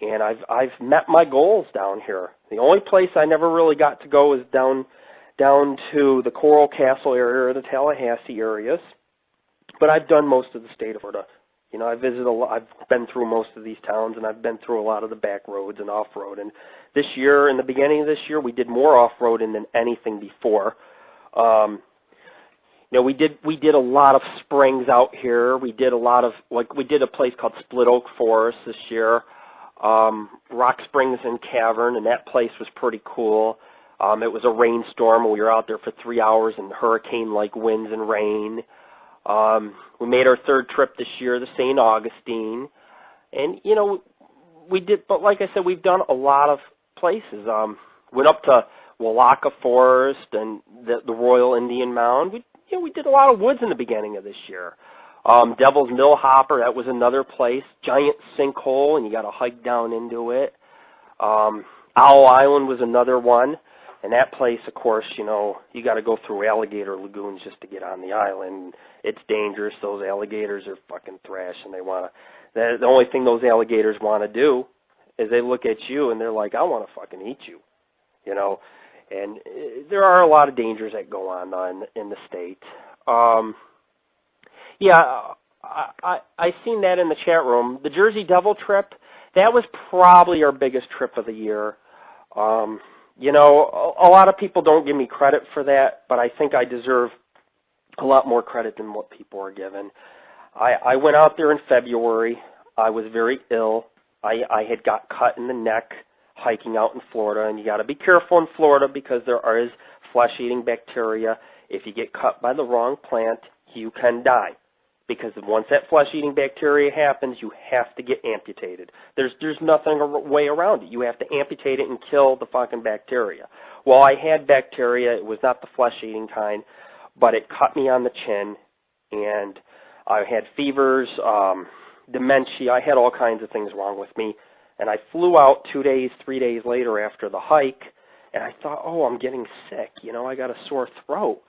and I've met my goals down here. The only place I never really got to go is down to the Coral Castle area or the Tallahassee areas, but I've done most of the state of Florida. I've been through most of these towns, and I've been through a lot of the back roads and off-road. And this year, in the beginning of this year, we did more off-roading than anything before. We did a lot of springs out here. We did we did a place called Split Oak Forest this year, Rock Springs and Cavern, and that place was pretty cool. It was a rainstorm, and we were out there for 3 hours in hurricane-like winds and rain. We made our third trip this year to St. Augustine, and but like I said, we've done a lot of places. Went up to Walaka Forest and the Royal Indian Mound. We did a lot of woods in the beginning of this year. Devil's Mill Hopper, that was another place. Giant sinkhole, and you got to hike down into it. Owl Island was another one. And that place, of course, you got to go through alligator lagoons just to get on the island. It's dangerous. Those alligators are fucking thrash, and the only thing those alligators want to do is they look at you and they're like, I want to fucking eat you, And there are a lot of dangers that go on in the state. I seen that in the chat room. The Jersey Devil trip, that was probably our biggest trip of the year. A lot of people don't give me credit for that, but I think I deserve a lot more credit than what people are given. I went out there in February. I was very ill. I had got cut in the neck hiking out in Florida, and you got to be careful in Florida because there is flesh-eating bacteria. If you get cut by the wrong plant, you can die. Because once that flesh-eating bacteria happens, you have to get amputated. There's nothing way around it. You have to amputate it and kill the fucking bacteria. Well, I had bacteria. It was not the flesh-eating kind, but it cut me on the chin, and I had fevers, dementia. I had all kinds of things wrong with me, and I flew out 2 days, 3 days later after the hike, and I thought, I'm getting sick. I got a sore throat.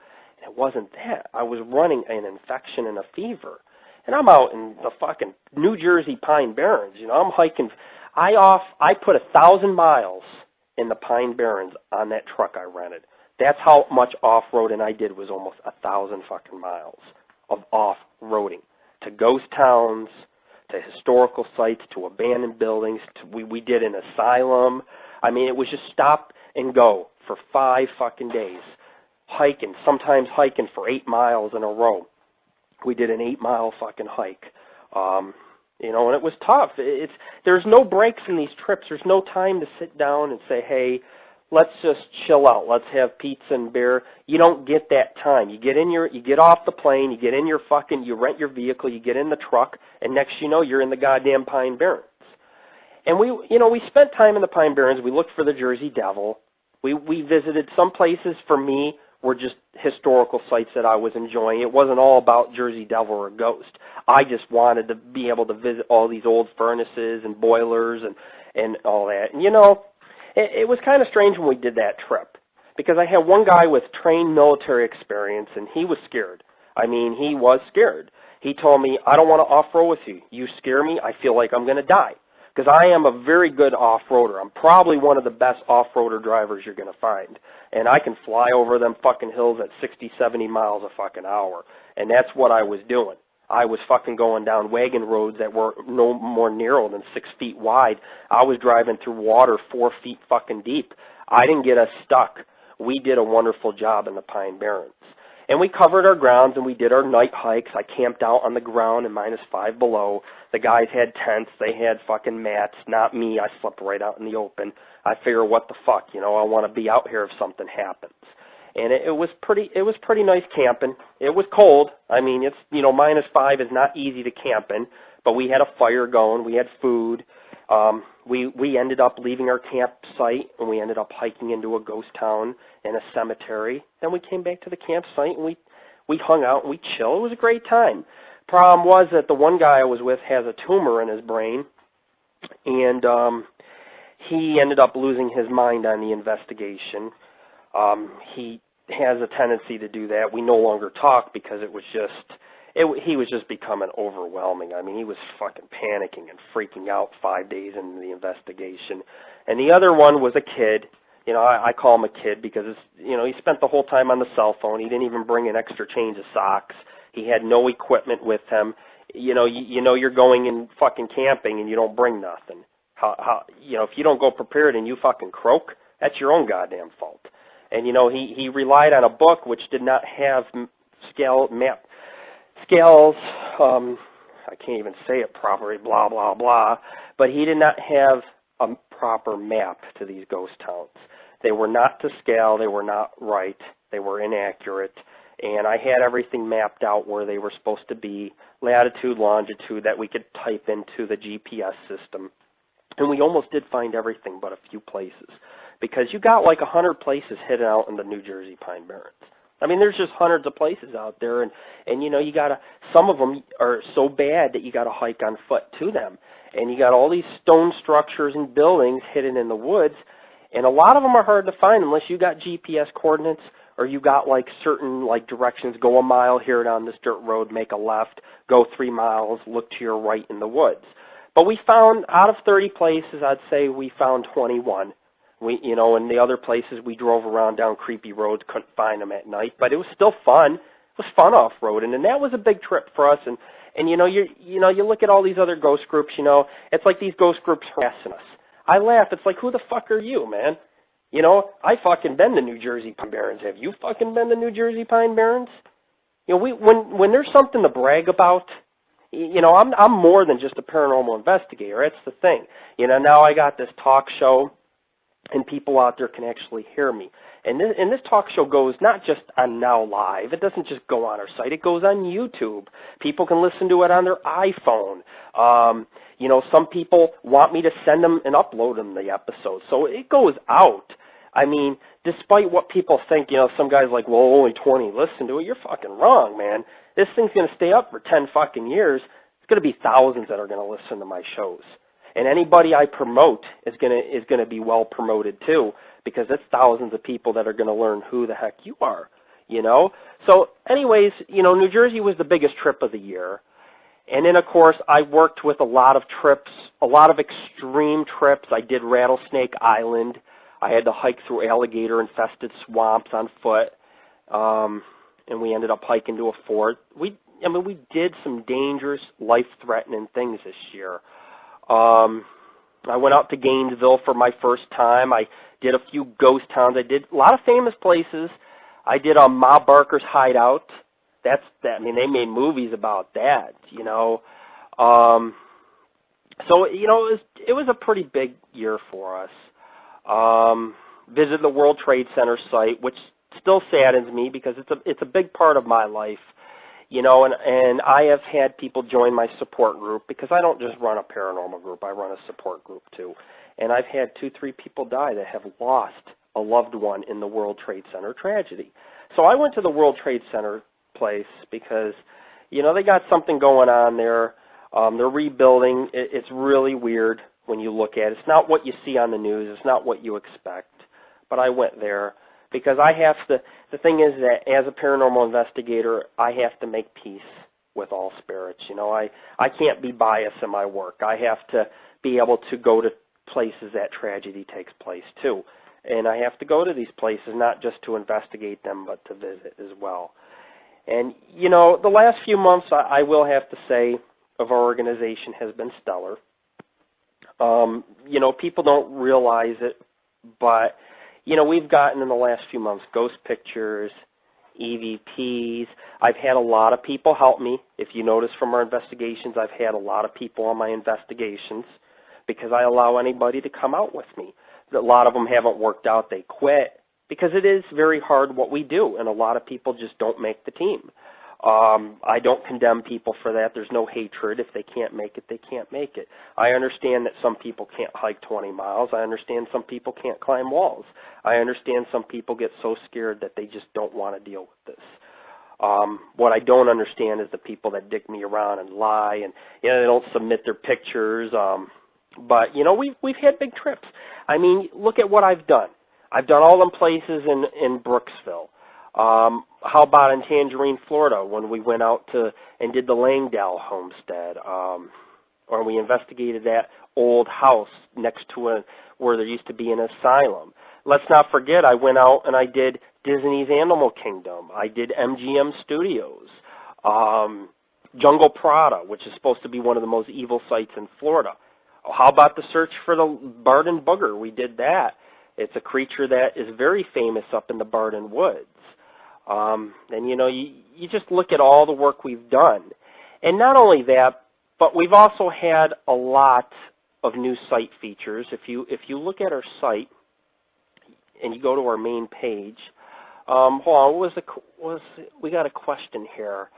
It wasn't that. I was running an infection and a fever. And I'm out in the fucking New Jersey Pine Barrens. I'm hiking. I put 1,000 miles in the Pine Barrens on that truck I rented. That's how much off-roading I did, was almost 1,000 fucking miles of off-roading. To ghost towns, to historical sites, to abandoned buildings. We did an asylum. I mean, it was just stop and go for 5 fucking days. Sometimes hiking for 8 miles in a row. We did an 8-mile fucking hike. And it was tough. There's no breaks in these trips. There's no time to sit down and say, hey, let's just chill out. Let's have pizza and beer. You don't get that time. You get off the plane, you rent your vehicle, you get in the truck, and next you know, you're in the goddamn Pine Barrens. And we spent time in the Pine Barrens. We looked for the Jersey Devil. We visited some places. For me, were just historical sites that I was enjoying. It wasn't all about Jersey Devil or Ghost. I just wanted to be able to visit all these old furnaces and boilers and all that. And it was kind of strange when we did that trip, because I had one guy with trained military experience, and he was scared. I mean, he was scared. He told me, I don't want to off-road with you. You scare me. I feel like I'm going to die. Because I am a very good off-roader. I'm probably one of the best off-roader drivers you're going to find. And I can fly over them fucking hills at 60, 70 miles a fucking hour. And that's what I was doing. I was fucking going down wagon roads that were no more narrow than 6 feet wide. I was driving through water 4 feet fucking deep. I didn't get us stuck. We did a wonderful job in the Pine Barrens. And we covered our grounds, and we did our night hikes. I camped out on the ground in -5 below. The guys had tents. They had fucking mats. Not me. I slept right out in the open. I figure, what the fuck, I want to be out here if something happens. and it was pretty nice camping. It was cold. I mean, it's, you know, -5 is not easy to camp in, but we had a fire going. We had food. We ended up leaving our campsite, and we ended up hiking into a ghost town and a cemetery. Then we came back to the campsite, and we hung out and we chilled. It was a great time. Problem was that the one guy I was with has a tumor in his brain, and he ended up losing his mind on the investigation. He has a tendency to do that. We no longer talk because it was just, he was just becoming overwhelming. I mean, he was fucking panicking and freaking out 5 days into the investigation. And the other one was a kid. You know, I call him a kid because, it's, you know, he spent the whole time on the cell phone. He didn't even bring an extra change of socks. He had no equipment with him. You know, you're going and fucking camping and you don't bring nothing. You know, if you don't go prepared and you fucking croak, that's your own goddamn fault. And, you know, he relied on a book which did not have scales, I can't even say it properly, blah, blah, blah, but he did not have a proper map to these ghost towns. They were not to scale, they were not right, they were inaccurate, and I had everything mapped out where they were supposed to be, latitude, longitude, that we could type into the GPS system. And we almost did find everything but a few places, because you got like 100 places hidden out in the New Jersey Pine Barrens. I mean, there's just hundreds of places out there, and you know, you gotta, some of them are so bad that you gotta hike on foot to them. And you got all these stone structures and buildings hidden in the woods, and a lot of them are hard to find unless you got GPS coordinates, or you got like certain like directions, go a mile here down this dirt road, make a left, go 3 miles, look to your right in the woods. But we found, out of 30 places, I'd say we found 21. We, you know, and the other places we drove around down creepy roads, couldn't find them at night, but it was still fun. It was fun off-roading, and that was a big trip for us. And you know, you look at all these other ghost groups, you know, it's like these ghost groups harassing us. I laugh. It's like, who the fuck are you, man? You know, I fucking been to New Jersey Pine Barrens. Have you fucking been to New Jersey Pine Barrens? You know, when there's something to brag about, you know, I'm more than just a paranormal investigator. That's the thing. You know, now I got this talk show, and people out there can actually hear me. And this talk show goes not just on Now Live. It doesn't just go on our site. It goes on YouTube. People can listen to it on their iPhone. You know, some people want me to send them and upload them the episodes. So it goes out. I mean, despite what people think, you know, some guys like, well, only 20 listen to it. You're fucking wrong, man. This thing's going to stay up for 10 fucking years. It's going to be thousands that are going to listen to my shows. And anybody I promote is going to be well promoted too, because it's thousands of people that are going to learn who the heck you are, you know? So anyways, you know, New Jersey was the biggest trip of the year. And then, of course, I worked with a lot of trips, a lot of extreme trips. I did Rattlesnake Island. I had to hike through alligator-infested swamps on foot, and we ended up hiking to a fort. We did some dangerous, life-threatening things this year. I went out to Gainesville for my first time. I did a few ghost towns. I did a lot of famous places. I did Ma Barker's Hideout. I mean, they made movies about that, you know. So, you know, it was a pretty big year for us. Visited the World Trade Center site, which still saddens me because it's a big part of my life. You know, and I have had people join my support group because I don't just run a paranormal group. I run a support group too. And I've had 2-3 people die that have lost a loved one in the World Trade Center tragedy. So I went to the World Trade Center place because, you know, they got something going on there. They're rebuilding. It's really weird when you look at it. It's not what you see on the news. It's not what you expect. But I went there because I have to. The thing is that as a paranormal investigator, I have to make peace with all spirits. You know, I can't be biased in my work. I have to be able to go to places that tragedy takes place too. And I have to go to these places not just to investigate them, but to visit as well. And, you know, the last few months, I will have to say, of our organization has been stellar. You know, people don't realize it, but, you know, we've gotten in the last few months ghost pictures, EVPs. I've had a lot of people help me. If you notice from our investigations, I've had a lot of people on my investigations because I allow anybody to come out with me. A lot of them haven't worked out. They quit. because it is very hard what we do, and a lot of people just don't make the team. I don't condemn people for that. There's no hatred. If they can't make it, they can't make it. I understand that some people can't hike 20 miles. I understand some people can't climb walls. I understand some people get so scared that they just don't want to deal with this. What I don't understand is the people that dick me around and lie, and they don't submit their pictures. But we've had big trips. I mean, look at what I've done. I've done all them places in Brooksville. How about in Tangerine, Florida, when we went out and did the Langdale homestead, or we investigated that old house next to where there used to be an asylum. Let's not forget, I went out and I did Disney's Animal Kingdom. I did MGM Studios, Jungle Prada, which is supposed to be one of the most evil sites in Florida. How about the search for the Barden Booger? We did that. It's a creature that is very famous up in the Barden Woods. And you just look at all the work we've done. And not only that, but we've also had a lot of new site features. If you look at our site and you go to our main page, hold on, we got a question here.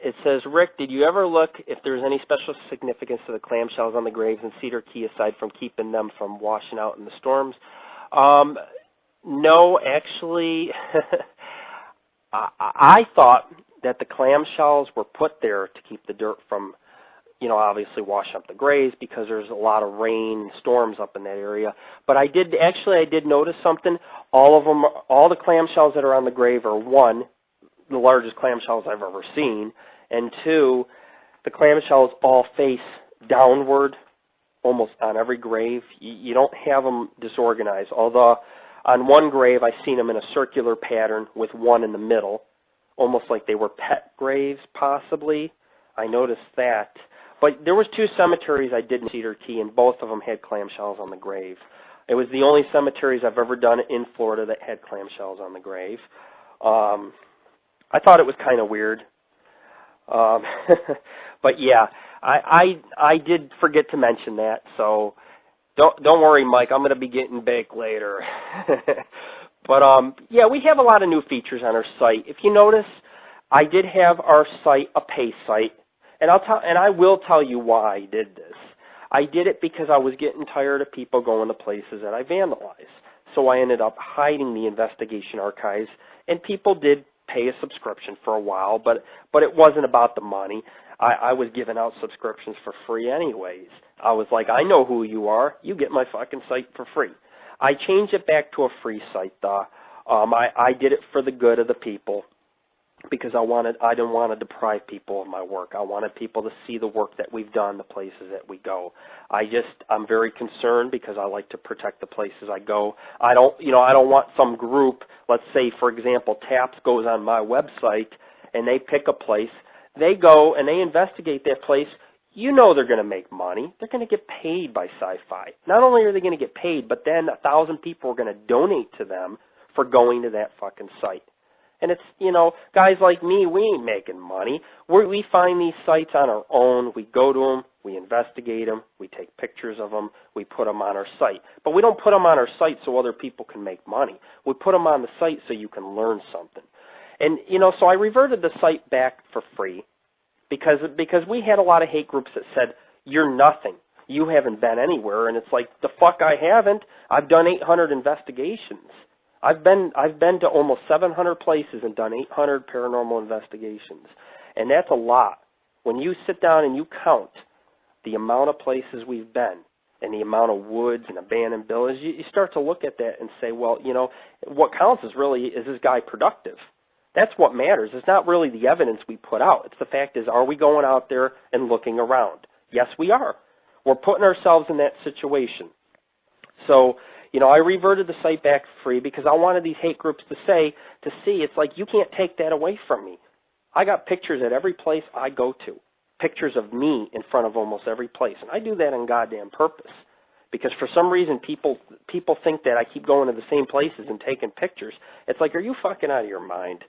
It says, Rick, did you ever look if there's any special significance to the clamshells on the graves in Cedar Key aside from keeping them from washing out in the storms? No, actually, I thought that the clamshells were put there to keep the dirt from, obviously washing up the graves because there's a lot of rain and storms up in that area. But I did notice something. All the clamshells that are on the grave are, one, the largest clamshells I've ever seen, and two, the clamshells all face downward almost on every grave. You don't have them disorganized, although on one grave I seen them in a circular pattern with one in the middle, almost like they were pet graves possibly. I noticed that. But there was two cemeteries I did in Cedar Key, and both of them had clamshells on the grave. It was the only cemeteries I've ever done in Florida that had clamshells on the grave. I thought it was kind of weird. But yeah, I did forget to mention that, so don't worry, Mike, I'm going to be getting baked later. But yeah, we have a lot of new features on our site. If you notice, I did have our site a pay site, and I will tell you why I did this. I did it because I was getting tired of people going to places that I vandalized. So I ended up hiding the investigation archives, and people did pay a subscription for a while, but it wasn't about the money. I was giving out subscriptions for free anyways. I was like, I know who you are. You get my fucking site for free. I changed it back to a free site, though. I did it for the good of the people because I didn't want to deprive people of my work. I wanted people to see the work that we've done, the places that we go. I'm very concerned because I like to protect the places I go. I don't want some group, let's say, for example, TAPS goes on my website and they pick a place. They go and they investigate that place. They're going to make money. They're going to get paid by Sci-Fi. Not only are they going to get paid, but then 1,000 people are going to donate to them for going to that fucking site. And it's, guys like me, we ain't making money. We find these sites on our own. We go to them. We investigate them. We take pictures of them. We put them on our site. But we don't put them on our site so other people can make money. We put them on the site so you can learn something. And, so I reverted the site back for free because we had a lot of hate groups that said, you're nothing. You haven't been anywhere. And it's like, the fuck I haven't. I've done 800 investigations. I've been to almost 700 places and done 800 paranormal investigations. And that's a lot. When you sit down and you count the amount of places we've been and the amount of woods and abandoned buildings, you start to look at that and say, well, what counts is this guy productive? That's what matters. It's not really the evidence we put out. It's the fact is, are we going out there and looking around? Yes, we are. We're putting ourselves in that situation. So, I reverted the site back free because I wanted these hate groups to see, it's like, you can't take that away from me. I got pictures at every place I go to, pictures of me in front of almost every place. And I do that on goddamn purpose because for some reason people think that I keep going to the same places and taking pictures. It's like, are you fucking out of your mind?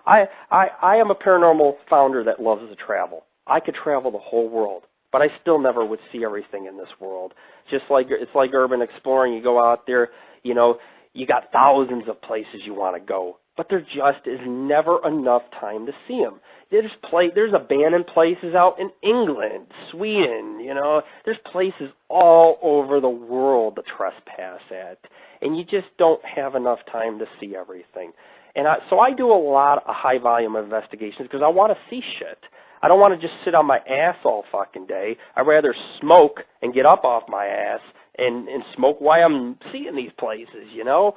I am a paranormal founder that loves to travel. I could travel the whole world. but I still never would see everything in this world. Just like it's like urban exploring. You go out there, you know, you got thousands of places you want to go, but there just is never enough time to see them. There's abandoned places out in England, Sweden, you know. There's places all over the world to trespass at, and you just don't have enough time to see everything. And so I do a lot of high volume investigations because I want to see shit. I don't want to just sit on my ass all fucking day. I'd rather smoke and get up off my ass and smoke while I'm seeing these places, you know.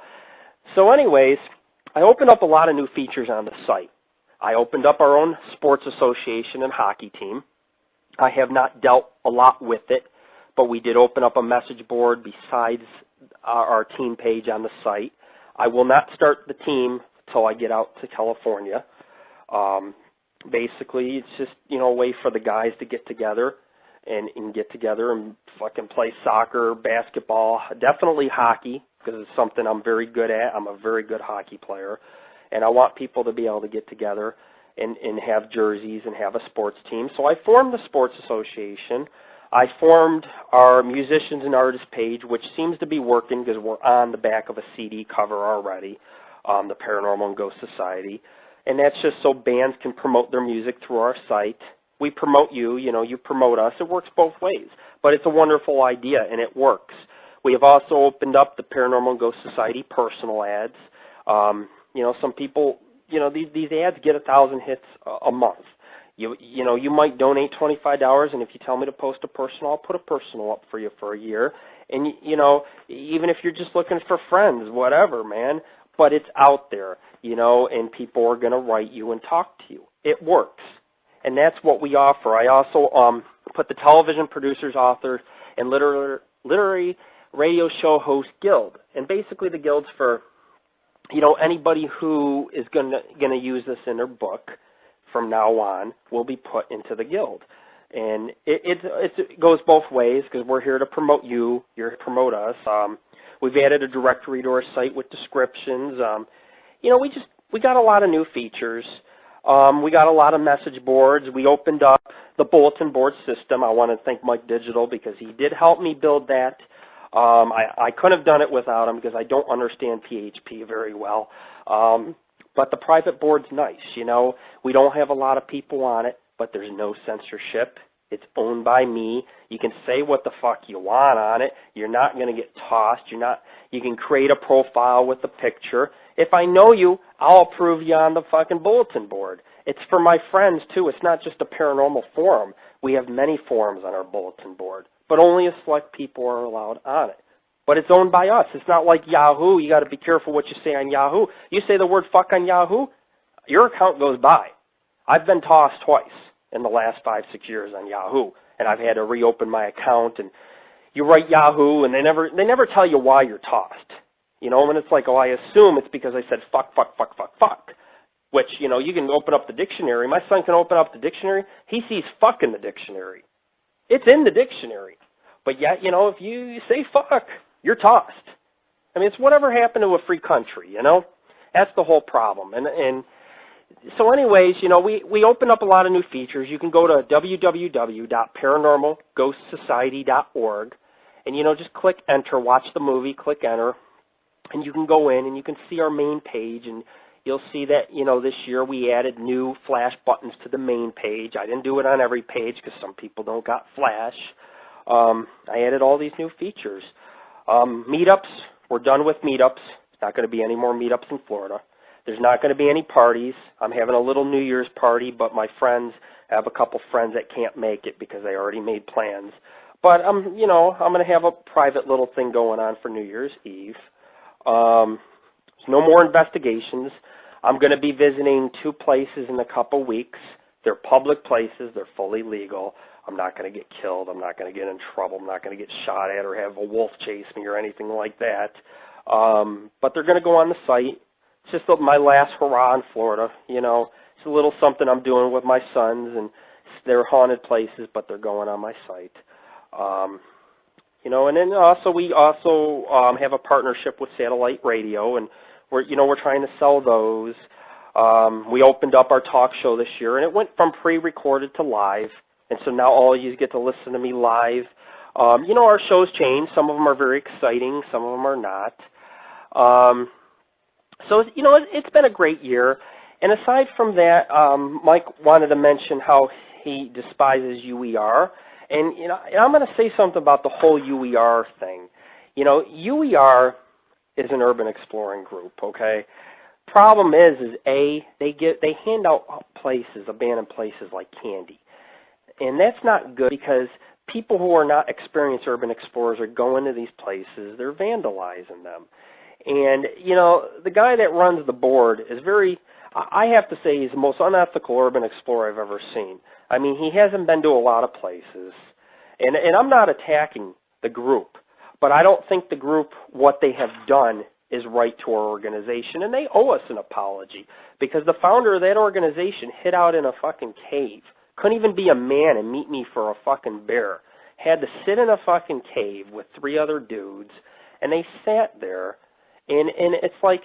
So anyways, I opened up a lot of new features on the site. I opened up our own sports association and hockey team. I have not dealt a lot with it, but we did open up a message board besides our team page on the site. I will not start the team till I get out to California. Basically, it's just, you know, a way for the guys to get together and get together and fucking play soccer, basketball, definitely hockey, because it's something I'm very good at. I'm a very good hockey player. And I want people to be able to get together and have jerseys and have a sports team. So I formed the Sports Association. I formed our musicians and artists page, which seems to be working because we're on the back of a CD cover already, the Paranormal and Ghost Society. And that's just so bands can promote their music through our site. We promote you, you know, you promote us. It works both ways. But it's a wonderful idea, and it works. We have also opened up the Paranormal and Ghost Society personal ads. You know, some people, you know, these ads get 1,000 hits a month. You know, you might donate $25, and if you tell me to post a personal, I'll put a personal up for you for a year. And, you know, even if you're just looking for friends, whatever, man, but it's out there, you know, and people are going to write you and talk to you. It works, and that's what we offer. I also put the Television Producers, Authors, and Literary Radio Show Host Guild, and basically the guild's for, you know, anybody who is going to use this in their book from now on will be put into the guild. And it goes both ways because we're here to promote you, you're here to promote us. We've added a directory to our site with descriptions. You know, we got a lot of new features. We got a lot of message boards. We opened up the bulletin board system. I want to thank Mike Digital because he did help me build that. I couldn't have done it without him because I don't understand PHP very well. But the private board's nice, you know. We don't have a lot of people on it, but there's no censorship. It's owned by me. You can say what the fuck you want on it. You're not going to get tossed. You can create a profile with a picture. If I know you, I'll approve you on the fucking bulletin board. It's for my friends, too. It's not just a paranormal forum. We have many forums on our bulletin board, but only a select people are allowed on it. But it's owned by us. It's not like Yahoo. You got to be careful what you say on Yahoo. You say the word fuck on Yahoo, your account goes by. I've been tossed twice in the last 5-6 years on Yahoo, and I've had to reopen my account. And you write Yahoo, and they never tell you why you're tossed. You know, and it's like, oh, I assume it's because I said fuck, fuck, fuck, fuck, fuck. Which, you know, you can open up the dictionary. My son can open up the dictionary. He sees fuck in the dictionary. It's in the dictionary. But yet, you know, if you say fuck, you're tossed. I mean, it's whatever happened to a free country, you know? That's the whole problem. And so anyways, you know, we open up a lot of new features. You can go to www.paranormalghostsociety.org and, you know, just click enter, watch the movie, click enter, and you can go in and you can see our main page, and you'll see that, you know, this year we added new flash buttons to the main page. I didn't do it on every page because some people don't got flash. I added all these new features. Meetups, we're done with meetups. It's not going to be any more meetups in Florida. There's not going to be any parties. I'm having a little New Year's party, but my friends, I have a couple friends that can't make it because they already made plans. But, you know, I'm going to have a private little thing going on for New Year's Eve. There's no more investigations. I'm going to be visiting 2 places in a couple weeks. They're public places. They're fully legal. I'm not going to get killed. I'm not going to get in trouble. I'm not going to get shot at or have a wolf chase me or anything like that. But they're going to go on the site. It's just my last hurrah in Florida. You know, it's a little something I'm doing with my sons, and they're haunted places, but they're going on my site. You know, and then we also have a partnership with satellite radio, and we're trying to sell those. We opened up our talk show this year, and it went from pre-recorded to live. And so now all you get to listen to me live. You know, our shows change. Some of them are very exciting. Some of them are not. So, you know, it's been a great year. And aside from that, Mike wanted to mention how he despises UER. And, you know, I'm going to say something about the whole UER thing. You know, UER is an urban exploring group, okay? Problem is they hand out places, abandoned places like candy. And that's not good because people who are not experienced urban explorers are going to these places, they're vandalizing them. And, you know, the guy that runs the board is I have to say he's the most unethical urban explorer I've ever seen. I mean, he hasn't been to a lot of places. And I'm not attacking the group, but I don't think the group, what they have done is right to our organization, and they owe us an apology because the founder of that organization hid out in a fucking cave. Couldn't even be a man and meet me for a fucking bear. Had to sit in a fucking cave with 3 other dudes, and they sat there, and it's like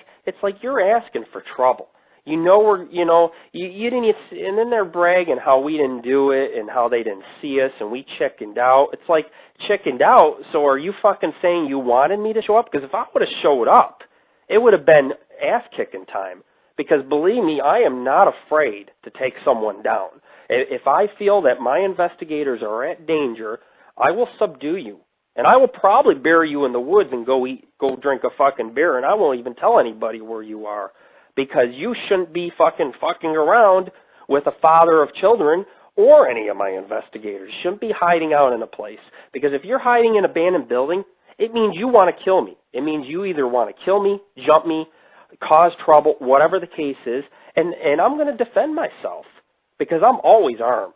you're asking for trouble. You know you didn't, and then they're bragging how we didn't do it and how they didn't see us and we chickened out. It's like chickened out. So are you fucking saying you wanted me to show up? Because if I would have showed up, it would have been ass kicking time. Because believe me, I am not afraid to take someone down. If I feel that my investigators are at danger, I will subdue you. And I will probably bury you in the woods and go drink a fucking beer, and I won't even tell anybody where you are. Because you shouldn't be fucking around with a father of children or any of my investigators. You shouldn't be hiding out in a place. Because if you're hiding in an abandoned building, it means you want to kill me. It means you either want to kill me, jump me, cause trouble, whatever the case is, and I'm going to defend myself. Because I'm always armed.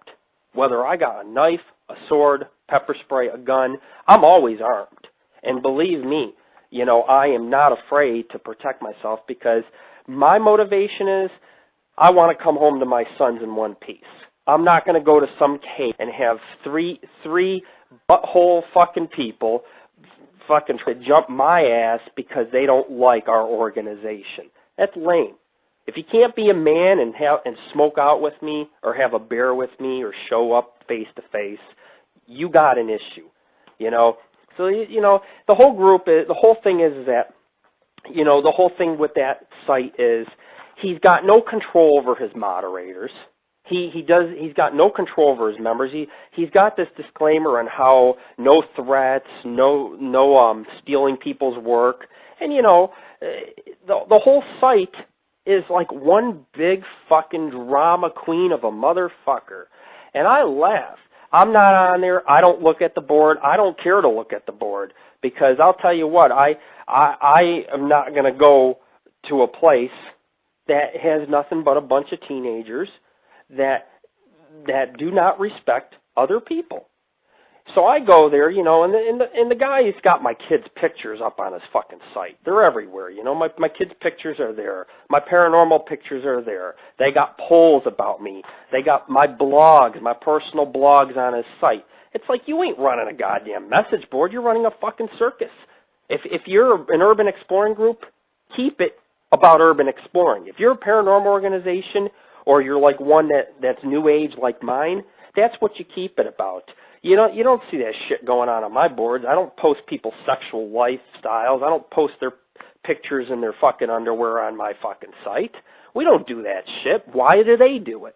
Whether I got a knife, a sword, pepper spray, a gun, I'm always armed. And believe me, you know, I am not afraid to protect myself because my motivation is I want to come home to my sons in one piece. I'm not going to go to some cave and have three butthole fucking people fucking try to jump my ass because they don't like our organization. That's lame. If you can't be a man and smoke out with me or have a beer with me or show up face to face, you got an issue, you know. So, you know, the whole thing is that, you know, the whole thing with that site is he's got no control over his moderators. He's got no control over his members. He's got this disclaimer on how no threats, no stealing people's work, and you know, the whole site is like one big fucking drama queen of a motherfucker. And I laugh. I'm not on there. I don't look at the board. I don't care to look at the board because I'll tell you what, I am not going to go to a place that has nothing but a bunch of teenagers that do not respect other people. So I go there, you know, and the guy's got my kids' pictures up on his fucking site. They're everywhere, you know. My kids' pictures are there. My paranormal pictures are there. They got polls about me. They got my blogs, my personal blogs on his site. It's like you ain't running a goddamn message board. You're running a fucking circus. If you're an urban exploring group, keep it about urban exploring. If you're a paranormal organization or you're like one that's new age like mine, that's what you keep it about. You don't see that shit going on my boards. I don't post people's sexual lifestyles. I don't post their pictures in their fucking underwear on my fucking site. We don't do that shit. Why do they do it?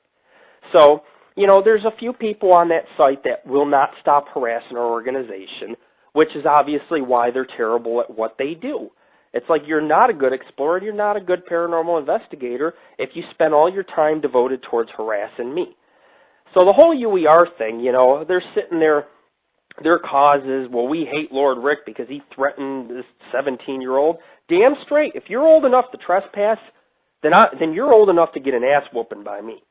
So, you know, there's a few people on that site that will not stop harassing our organization, which is obviously why they're terrible at what they do. It's like you're not a good explorer, you're not a good paranormal investigator if you spend all your time devoted towards harassing me. So the whole UER thing, you know, they're sitting there, their cause is, well, we hate Lord Rick because he threatened this 17-year-old. Damn straight, if you're old enough to trespass, then you're old enough to get an ass whooping by me.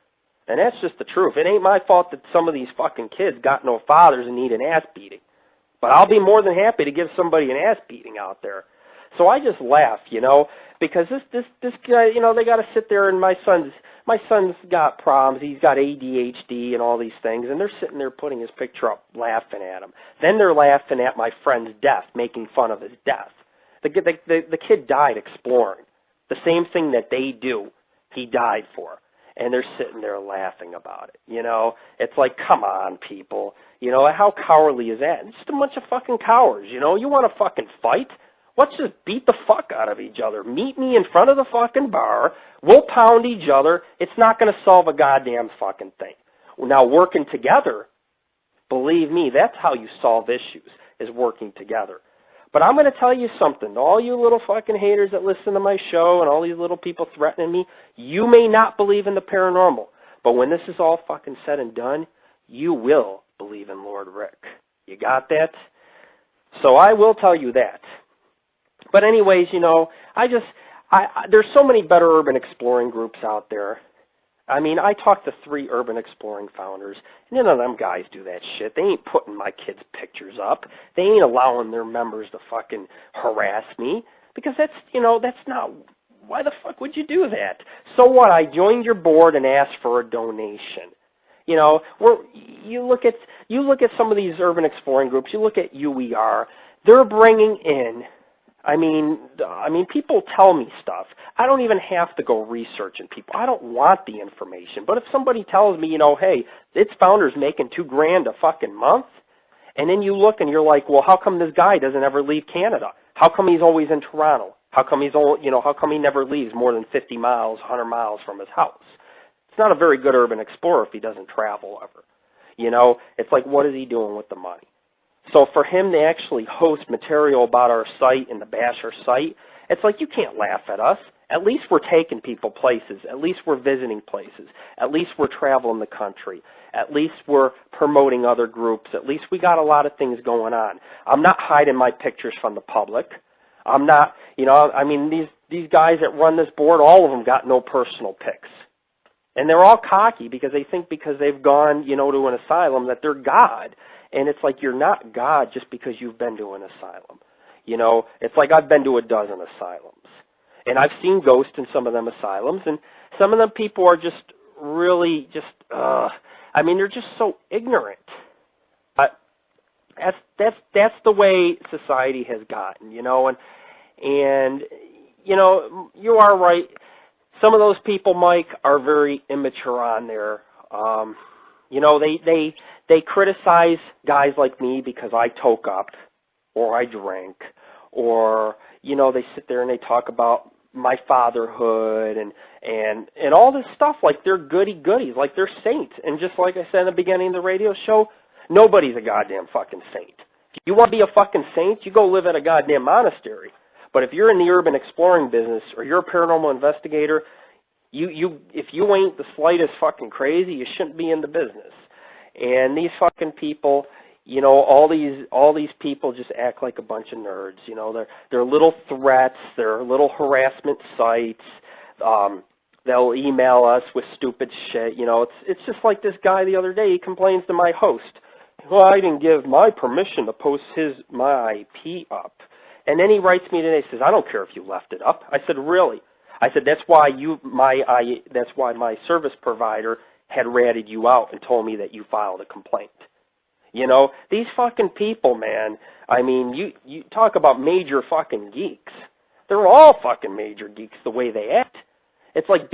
And that's just the truth. It ain't my fault that some of these fucking kids got no fathers and need an ass beating. But I'll be more than happy to give somebody an ass beating out there. So I just laugh, you know, because this guy, you know, they got to sit there, and my son's got problems. He's got ADHD and all these things, and they're sitting there putting his picture up, laughing at him. Then they're laughing at my friend's death, making fun of his death. The kid died exploring. The same thing that they do, he died for. and they're sitting there laughing about it. You know, it's like, come on, people. You know, how cowardly is that? It's just a bunch of fucking cowards. You know, you want to fucking fight? Let's just beat the fuck out of each other. Meet me in front of the fucking bar. We'll pound each other. It's not going to solve a goddamn fucking thing. Now, working together, believe me, that's how you solve issues, is working together. But I'm going to tell you something. All you little fucking haters that listen to my show and all these little people threatening me, you may not believe in the paranormal. But when this is all fucking said and done, you will believe in Lord Rick. You got that? So I will tell you that. But anyways, you know, there's so many better urban exploring groups out there. I mean, I talked to 3 urban exploring founders, and none of them guys do that shit. They ain't putting my kids' pictures up. They ain't allowing their members to fucking harass me, because that's, you know, that's not, why the fuck would you do that? So what, I joined your board and asked for a donation. You know, you look at some of these urban exploring groups, you look at UER, they're bringing in, I mean, people tell me stuff. I don't even have to go researching people. I don't want the information. But if somebody tells me, you know, hey, its founder's making $2,000 a fucking month, and then you look and you're like, well, how come this guy doesn't ever leave Canada? How come he's always in Toronto? How come how come he never leaves more than 50 miles, 100 miles from his house? It's not a very good urban explorer if he doesn't travel ever. You know, it's like, what is he doing with the money? So for him to actually host material about our site and to bash our site, it's like, you can't laugh at us. At least we're taking people places. At least we're visiting places. At least we're traveling the country. At least we're promoting other groups. At least we got a lot of things going on. I'm not hiding my pictures from the public. I'm not, you know, I mean, these guys that run this board, all of them got no personal pics. And they're all cocky because they think because they've gone, you know, to an asylum that they're God. And it's like, you're not God just because you've been to an asylum. You know, it's like I've been to a dozen asylums. And I've seen ghosts in some of them asylums. And some of them people are just really just, I mean, they're just so ignorant. That's the way society has gotten, you know. And you know, you are right. Some of those people, Mike, are very immature on there. You know, they criticize guys like me because I toke up or I drank, or, you know, they sit there and they talk about my fatherhood and all this stuff like they're goody-goodies, like they're saints. And just like I said in the beginning of the radio show, nobody's a goddamn fucking saint. If you want to be a fucking saint, you go live at a goddamn monastery. But if you're in the urban exploring business or you're a paranormal investigator, if you ain't the slightest fucking crazy, you shouldn't be in the business. And these fucking people, you know, all these people just act like a bunch of nerds. You know, they're little threats, they're little harassment sites. They'll email us with stupid shit. You know, it's just like this guy the other day. He complains to my host, well, I didn't give my permission to post my IP up. And then he writes me today, says, I don't care if you left it up. I said, really? I said, that's why my service provider had ratted you out and told me that you filed a complaint. You know, these fucking people, man, I mean, you talk about major fucking geeks. They're all fucking major geeks the way they act. It's like,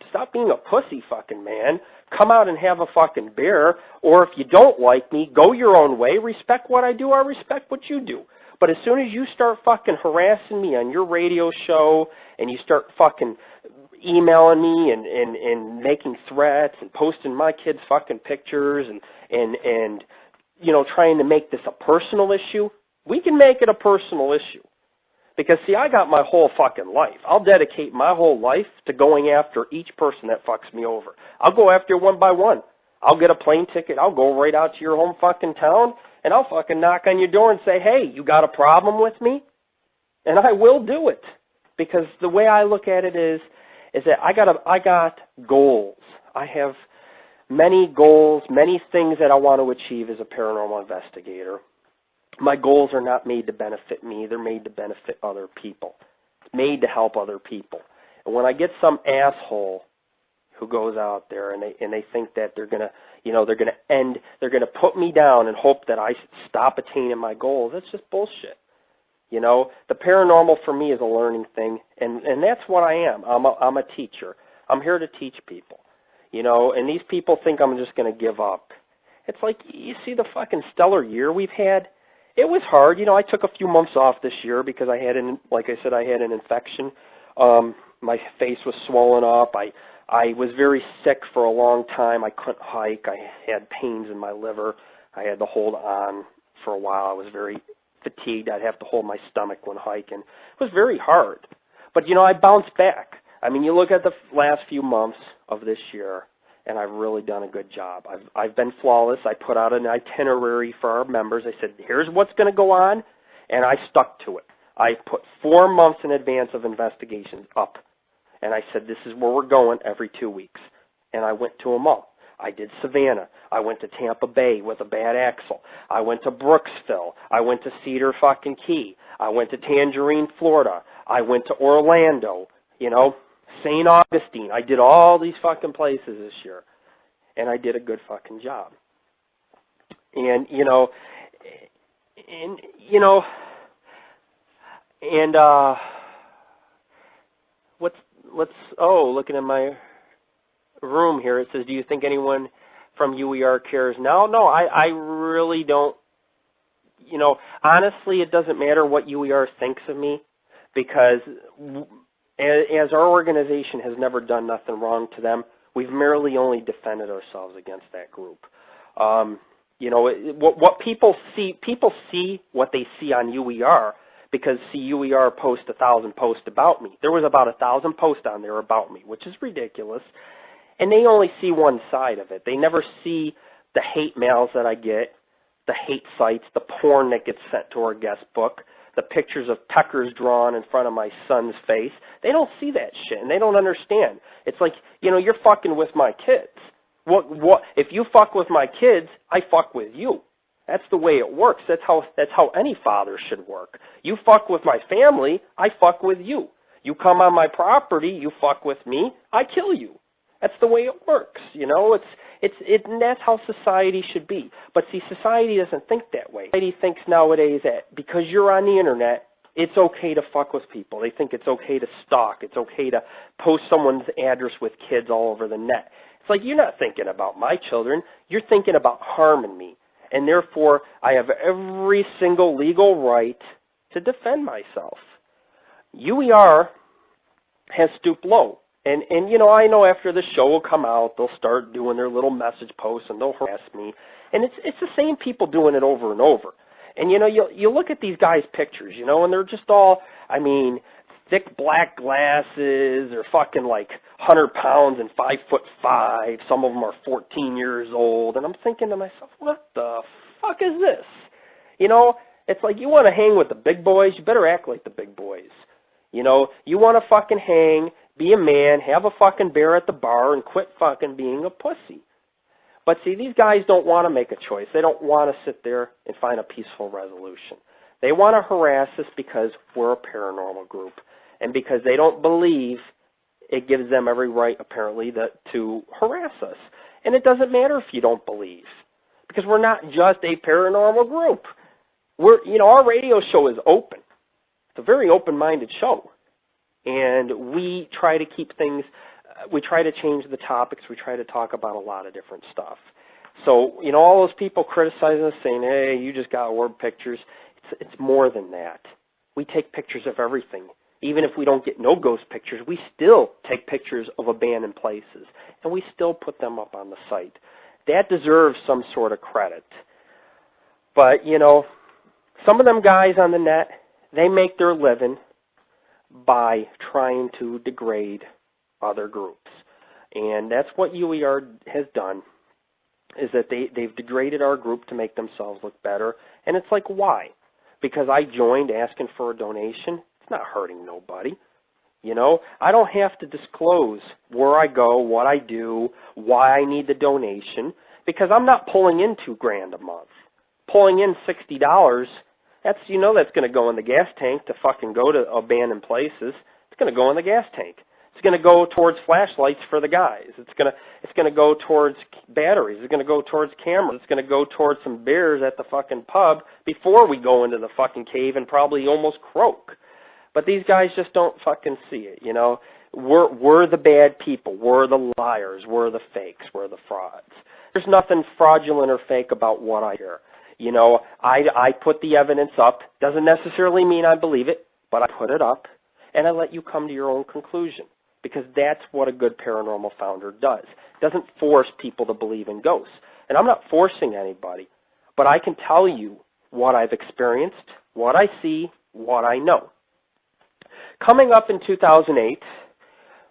stop being a pussy fucking man. Come out and have a fucking beer. Or if you don't like me, go your own way. Respect what I do. I respect what you do. But as soon as you start fucking harassing me on your radio show and you start fucking emailing me and making threats and posting my kids' fucking pictures and you know, trying to make this a personal issue, we can make it a personal issue. Because, see, I got my whole fucking life. I'll dedicate my whole life to going after each person that fucks me over. I'll go after one by one. I'll get a plane ticket. I'll go right out to your home fucking town, and I'll fucking knock on your door and say, hey, you got a problem with me? And I will do it. Because the way I look at it is that I got goals. I have many goals, many things that I want to achieve as a paranormal investigator. My goals are not made to benefit me. They're made to benefit other people. It's made to help other people. And when I get some asshole who goes out there and they think that they're gonna put me down and hope that I stop attaining my goals, that's just bullshit. You know, the paranormal for me is a learning thing, and that's what I am. I'm a teacher. I'm here to teach people, you know, and these people think I'm just going to give up. It's like, you see the fucking stellar year we've had? It was hard. You know, I took a few months off this year because I had like I said, I had an infection. My face was swollen up. I was very sick for a long time. I couldn't hike. I had pains in my liver. I had to hold on for a while. I was very fatigued. I'd have to hold my stomach when hiking. It was very hard. But, you know, I bounced back. I mean, you look at the last few months of this year, and I've really done a good job. I've been flawless. I put out an itinerary for our members. I said, here's what's going to go on, and I stuck to it. I put 4 months in advance of investigations up, and I said, this is where we're going every 2 weeks. And I went to them all. I did Savannah. I went to Tampa Bay with a bad axle. I went to Brooksville. I went to Cedar fucking Key. I went to Tangerine, Florida. I went to Orlando, you know, St. Augustine. I did all these fucking places this year, and I did a good fucking job. And, you know, looking at my room here, it says, do you think anyone from UER cares? No, I really don't. You know, honestly, it doesn't matter what UER thinks of me, because as our organization has never done nothing wrong to them, we've merely only defended ourselves against that group. You know, what people see what they see on UER, because UER posts 1,000 posts about me. There was about 1,000 posts on there about me, which is ridiculous. And they only see one side of it. They never see the hate mails that I get, the hate sites, the porn that gets sent to our guest book, the pictures of peckers drawn in front of my son's face. They don't see that shit, and they don't understand. It's like, you know, you're fucking with my kids. What? If you fuck with my kids, I fuck with you. That's the way it works. That's how any father should work. You fuck with my family, I fuck with you. You come on my property, you fuck with me, I kill you. That's the way it works, you know. And that's how society should be. But see, society doesn't think that way. Society thinks nowadays that because you're on the internet, it's okay to fuck with people. They think it's okay to stalk. It's okay to post someone's address with kids all over the net. It's like, you're not thinking about my children. You're thinking about harming me. And therefore, I have every single legal right to defend myself. UER has stooped low. And you know, I know after the show will come out, they'll start doing their little message posts and they'll harass me. And it's the same people doing it over and over. And, you know, you look at these guys' pictures, you know, and they're just all, I mean, thick black glasses. They're fucking like 100 pounds and 5'5". Some of them are 14 years old. And I'm thinking to myself, what the fuck is this? You know, it's like, you want to hang with the big boys, you better act like the big boys. You know, you want to fucking hang, be a man, have a fucking beer at the bar, and quit fucking being a pussy. But see, these guys don't want to make a choice. They don't want to sit there and find a peaceful resolution. They want to harass us because we're a paranormal group, and because they don't believe it gives them every right, apparently, to harass us. And it doesn't matter if you don't believe, because we're not just a paranormal group. You know, our radio show is open. It's a very open-minded show. And we try to keep things, we try to change the topics, we try to talk about a lot of different stuff. So, you know, all those people criticizing us, saying, hey, you just got word pictures, it's more than that. We take pictures of everything. Even if we don't get no ghost pictures, we still take pictures of abandoned places, and we still put them up on the site. That deserves some sort of credit. But, you know, some of them guys on the net, they make their living by trying to degrade other groups. And that's what UER has done, is that they've degraded our group to make themselves look better. And it's like, why? Because I joined asking for a donation? It's not hurting nobody. You know, I don't have to disclose where I go, what I do, why I need the donation, because I'm not pulling in $2,000 a month. Pulling in $60, that's, you know, that's going to go in the gas tank to fucking go to abandoned places. It's going to go in the gas tank. It's going to go towards flashlights for the guys. It's going to go towards batteries. It's going to go towards cameras. It's going to go towards some beers at the fucking pub before we go into the fucking cave and probably almost croak. But these guys just don't fucking see it, you know. We're the bad people. We're the liars. We're the fakes. We're the frauds. There's nothing fraudulent or fake about what I hear. You know, I put the evidence up. Doesn't necessarily mean I believe it, but I put it up, and I let you come to your own conclusion, because that's what a good paranormal founder does. Doesn't force people to believe in ghosts. And I'm not forcing anybody, but I can tell you what I've experienced, what I see, what I know. Coming up in 2008,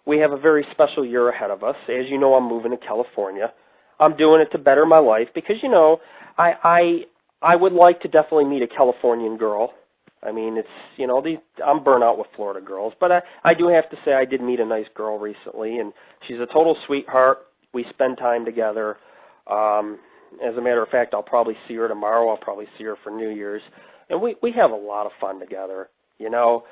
we have a very special year ahead of us. As you know, I'm moving to California. I'm doing it to better my life because, you know, I would like to definitely meet a Californian girl. I mean, it's, you know, I'm burnt out with Florida girls, but I do have to say I did meet a nice girl recently, and she's a total sweetheart. We spend time together. As a matter of fact, I'll probably see her tomorrow. I'll probably see her for New Year's, and we have a lot of fun together, you know.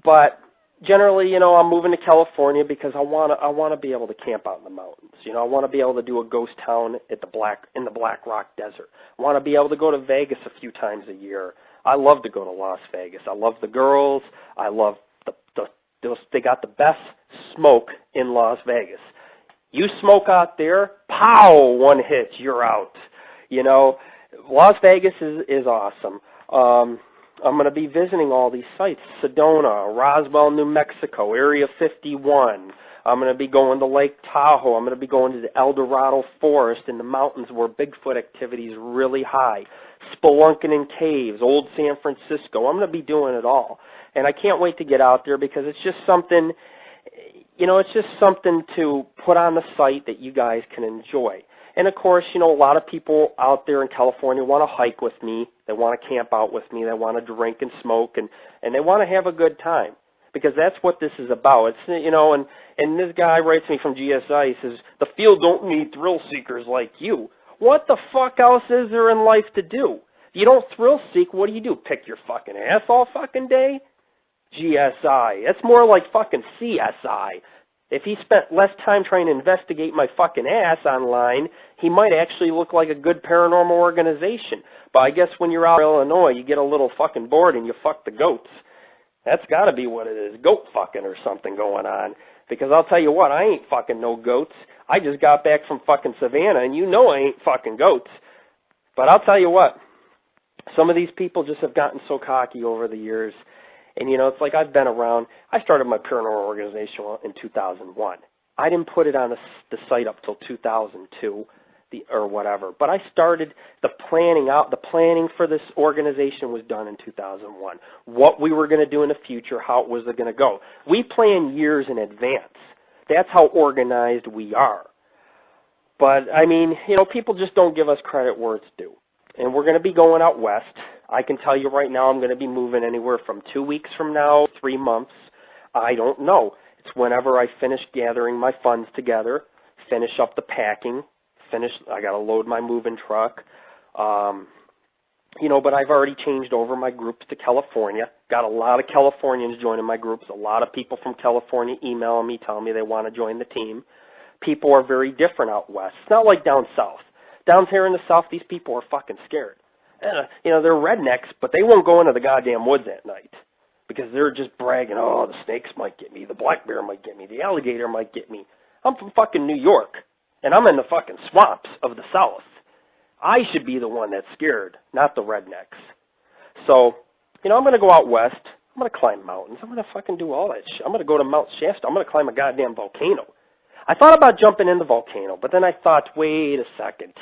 But generally, you know, I'm moving to California because I want to be able to camp out in the mountains. You know, I want to be able to do a ghost town in the Black Rock Desert. I want to be able to go to Vegas a few times a year. I love to go to Las Vegas. I love the girls. I love they got the best smoke in Las Vegas. You smoke out there, pow, one hit, you're out. You know, Las Vegas is awesome. I'm going to be visiting all these sites: Sedona, Roswell, New Mexico, Area 51. I'm going to be going to Lake Tahoe. I'm going to be going to the El Dorado Forest in the mountains where Bigfoot activity is really high. Spelunking in caves, old San Francisco. I'm going to be doing it all. And I can't wait to get out there because it's just something, you know, it's just something to put on the site that you guys can enjoy. And, of course, you know, a lot of people out there in California want to hike with me. They want to camp out with me. They want to drink and smoke, and they want to have a good time, because that's what this is about. It's, you know, and this guy writes me from GSI. He says, the field don't need thrill seekers like you. What the fuck else is there in life to do? If you don't thrill seek, what do? Pick your fucking ass all fucking day? GSI. That's more like fucking CSI. If he spent less time trying to investigate my fucking ass online, he might actually look like a good paranormal organization. But I guess when you're out in Illinois, you get a little fucking bored and you fuck the goats. That's got to be what it is, goat fucking or something going on. Because I'll tell you what, I ain't fucking no goats. I just got back from fucking Savannah, and you know I ain't fucking goats. But I'll tell you what, some of these people just have gotten so cocky over the years. And, you know, it's like I've been around. I started my paranormal organization in 2001. I didn't put it on the site up till 2002 or whatever. But I started the planning for this organization was done in 2001. What we were going to do in the future, how it was going to go. We plan years in advance. That's how organized we are. But, I mean, you know, people just don't give us credit where it's due. And we're going to be going out west. I can tell you right now I'm going to be moving anywhere from 2 weeks from now, 3 months. I don't know. It's whenever I finish gathering my funds together, finish up the packing, I got to load my moving truck. You know, but I've already changed over my groups to California. Got a lot of Californians joining my groups. A lot of people from California emailing me, telling me they want to join the team. People are very different out west. It's not like down south. Down here in the south, these people are fucking scared. You know, they're rednecks, but they won't go into the goddamn woods at night because they're just bragging, oh, the snakes might get me, the black bear might get me, the alligator might get me. I'm from fucking New York, and I'm in the fucking swamps of the south. I should be the one that's scared, not the rednecks. So, you know, I'm going to go out west. I'm going to climb mountains. I'm going to fucking do all that shit. I'm going to go to Mount Shasta. I'm going to climb a goddamn volcano. I thought about jumping in the volcano, but then I thought, wait a second.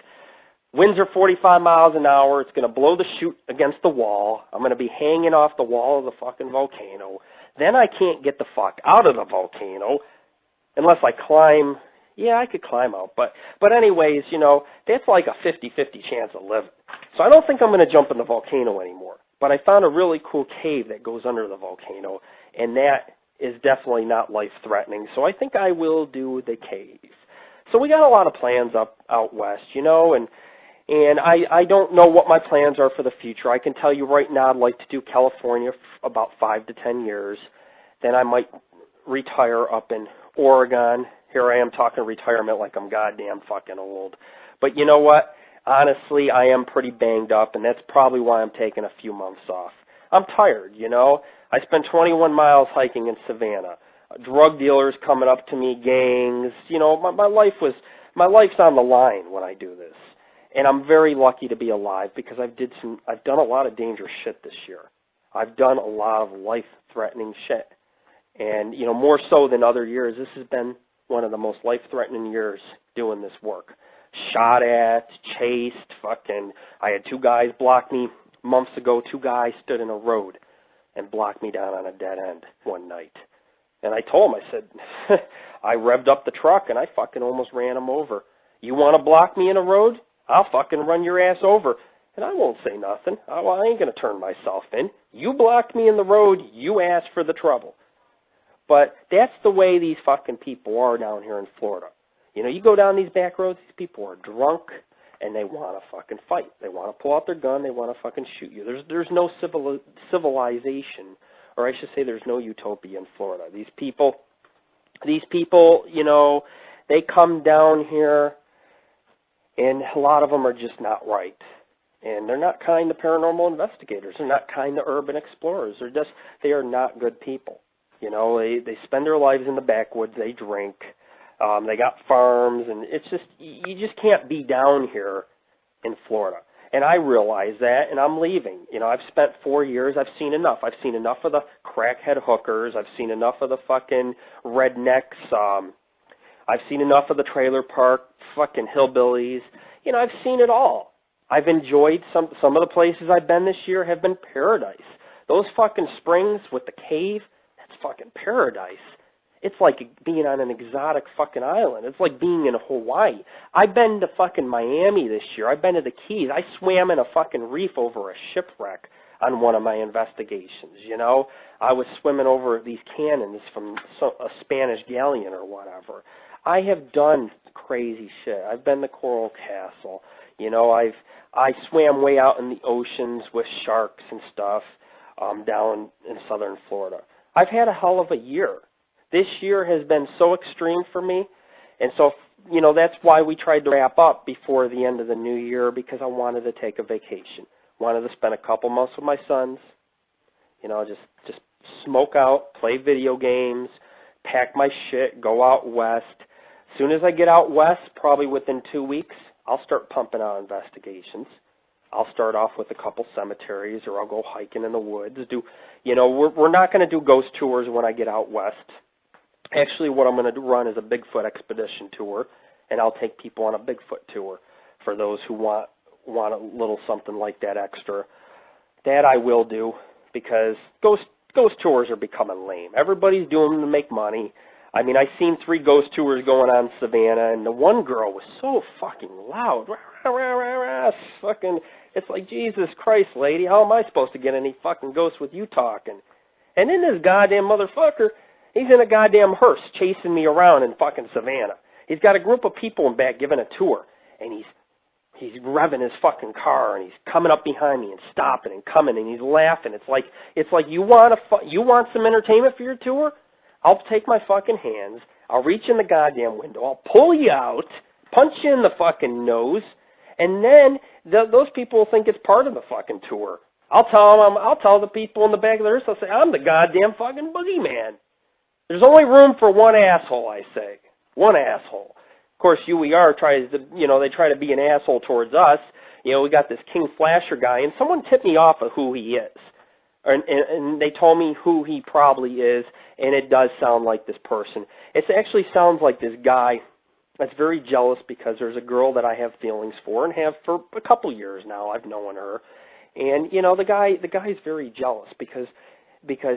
Winds are 45 miles an hour. It's going to blow the chute against the wall. I'm going to be hanging off the wall of the fucking volcano. Then I can't get the fuck out of the volcano unless I climb. Yeah, I could climb out. But anyways, you know, that's like a 50-50 chance of living. So I don't think I'm going to jump in the volcano anymore. But I found a really cool cave that goes under the volcano, and that is definitely not life-threatening. So I think I will do the cave. So we got a lot of plans out west, you know, and I don't know what my plans are for the future. I can tell you right now I'd like to do California for about 5 to 10 years. Then I might retire up in Oregon. Here I am talking retirement like I'm goddamn fucking old. But you know what? Honestly, I am pretty banged up, and that's probably why I'm taking a few months off. I'm tired, you know. I spent 21 miles hiking in Savannah. Drug dealers coming up to me, gangs. You know, my life's on the line when I do this. And I'm very lucky to be alive because I've done a lot of dangerous shit this year. I've done a lot of life-threatening shit. And, you know, more so than other years, this has been one of the most life-threatening years doing this work. Shot at, chased, I had 2 guys block me months ago. 2 guys stood in a road and blocked me down on a dead end one night. And I told him, I said, I revved up the truck and I fucking almost ran him over. You want to block me in a road? I'll fucking run your ass over. And I won't say nothing. I ain't going to turn myself in. You blocked me in the road, you asked for the trouble. But that's the way these fucking people are down here in Florida. You know, you go down these back roads, these people are drunk, and they want to fucking fight. They want to pull out their gun, they want to fucking shoot you. There's no civilization, or I should say there's no utopia in Florida. These people, you know, they come down here, and a lot of them are just not right. And they're not kind to paranormal investigators. They're not kind to urban explorers. They are not good people. You know, they spend their lives in the backwoods. They drink. They got farms, and it's just, you just can't be down here in Florida. And I realize that, and I'm leaving. You know, I've spent 4 years. I've seen enough. I've seen enough of the crackhead hookers. I've seen enough of the fucking rednecks. I've seen enough of the trailer park fucking hillbillies. You know, I've seen it all. I've enjoyed some of the places I've been this year have been paradise. Those fucking springs with the cave, that's fucking paradise. It's like being on an exotic fucking island. It's like being in Hawaii. I've been to fucking Miami this year. I've been to the Keys. I swam in a fucking reef over a shipwreck on one of my investigations, you know. I was swimming over these cannons from a Spanish galleon or whatever. I have done crazy shit. I've been to Coral Castle. You know, I swam way out in the oceans with sharks and stuff down in southern Florida. I've had a hell of a year. This year has been so extreme for me, and so, you know, that's why we tried to wrap up before the end of the new year, because I wanted to take a vacation. Wanted to spend a couple months with my sons, you know, just smoke out, play video games, pack my shit, go out west. As soon as I get out west, probably within 2 weeks, I'll start pumping out investigations. I'll start off with a couple cemeteries, or I'll go hiking in the woods. You know, we're not going to do ghost tours when I get out west. Actually, what I'm going to run is a Bigfoot expedition tour, and I'll take people on a Bigfoot tour for those who want a little something like that extra. That I will do, because ghost tours are becoming lame. Everybody's doing them to make money. I mean, I've seen 3 ghost tours going on in Savannah, and the one girl was so fucking loud. Fucking, it's like, Jesus Christ, lady, how am I supposed to get any fucking ghosts with you talking? And then this goddamn motherfucker, he's in a goddamn hearse chasing me around in fucking Savannah. He's got a group of people in back giving a tour, and he's revving his fucking car, and he's coming up behind me and stopping and coming, and he's laughing. It's like you want some entertainment for your tour? I'll take my fucking hands, I'll reach in the goddamn window, I'll pull you out, punch you in the fucking nose, and then those people will think it's part of the fucking tour. I'll tell the people in the back of the hearse, I'll say, I'm the goddamn fucking boogeyman. There's only room for one asshole, I say. One asshole. Of course, UER tries to, you know, they try to be an asshole towards us. You know, we got this King Flasher guy, and someone tipped me off of who he is. And they told me who he probably is, and it does sound like this person. It actually sounds like this guy that's very jealous because there's a girl that I have feelings for and have for a couple years now. I've known her. And, you know, the guy's very jealous because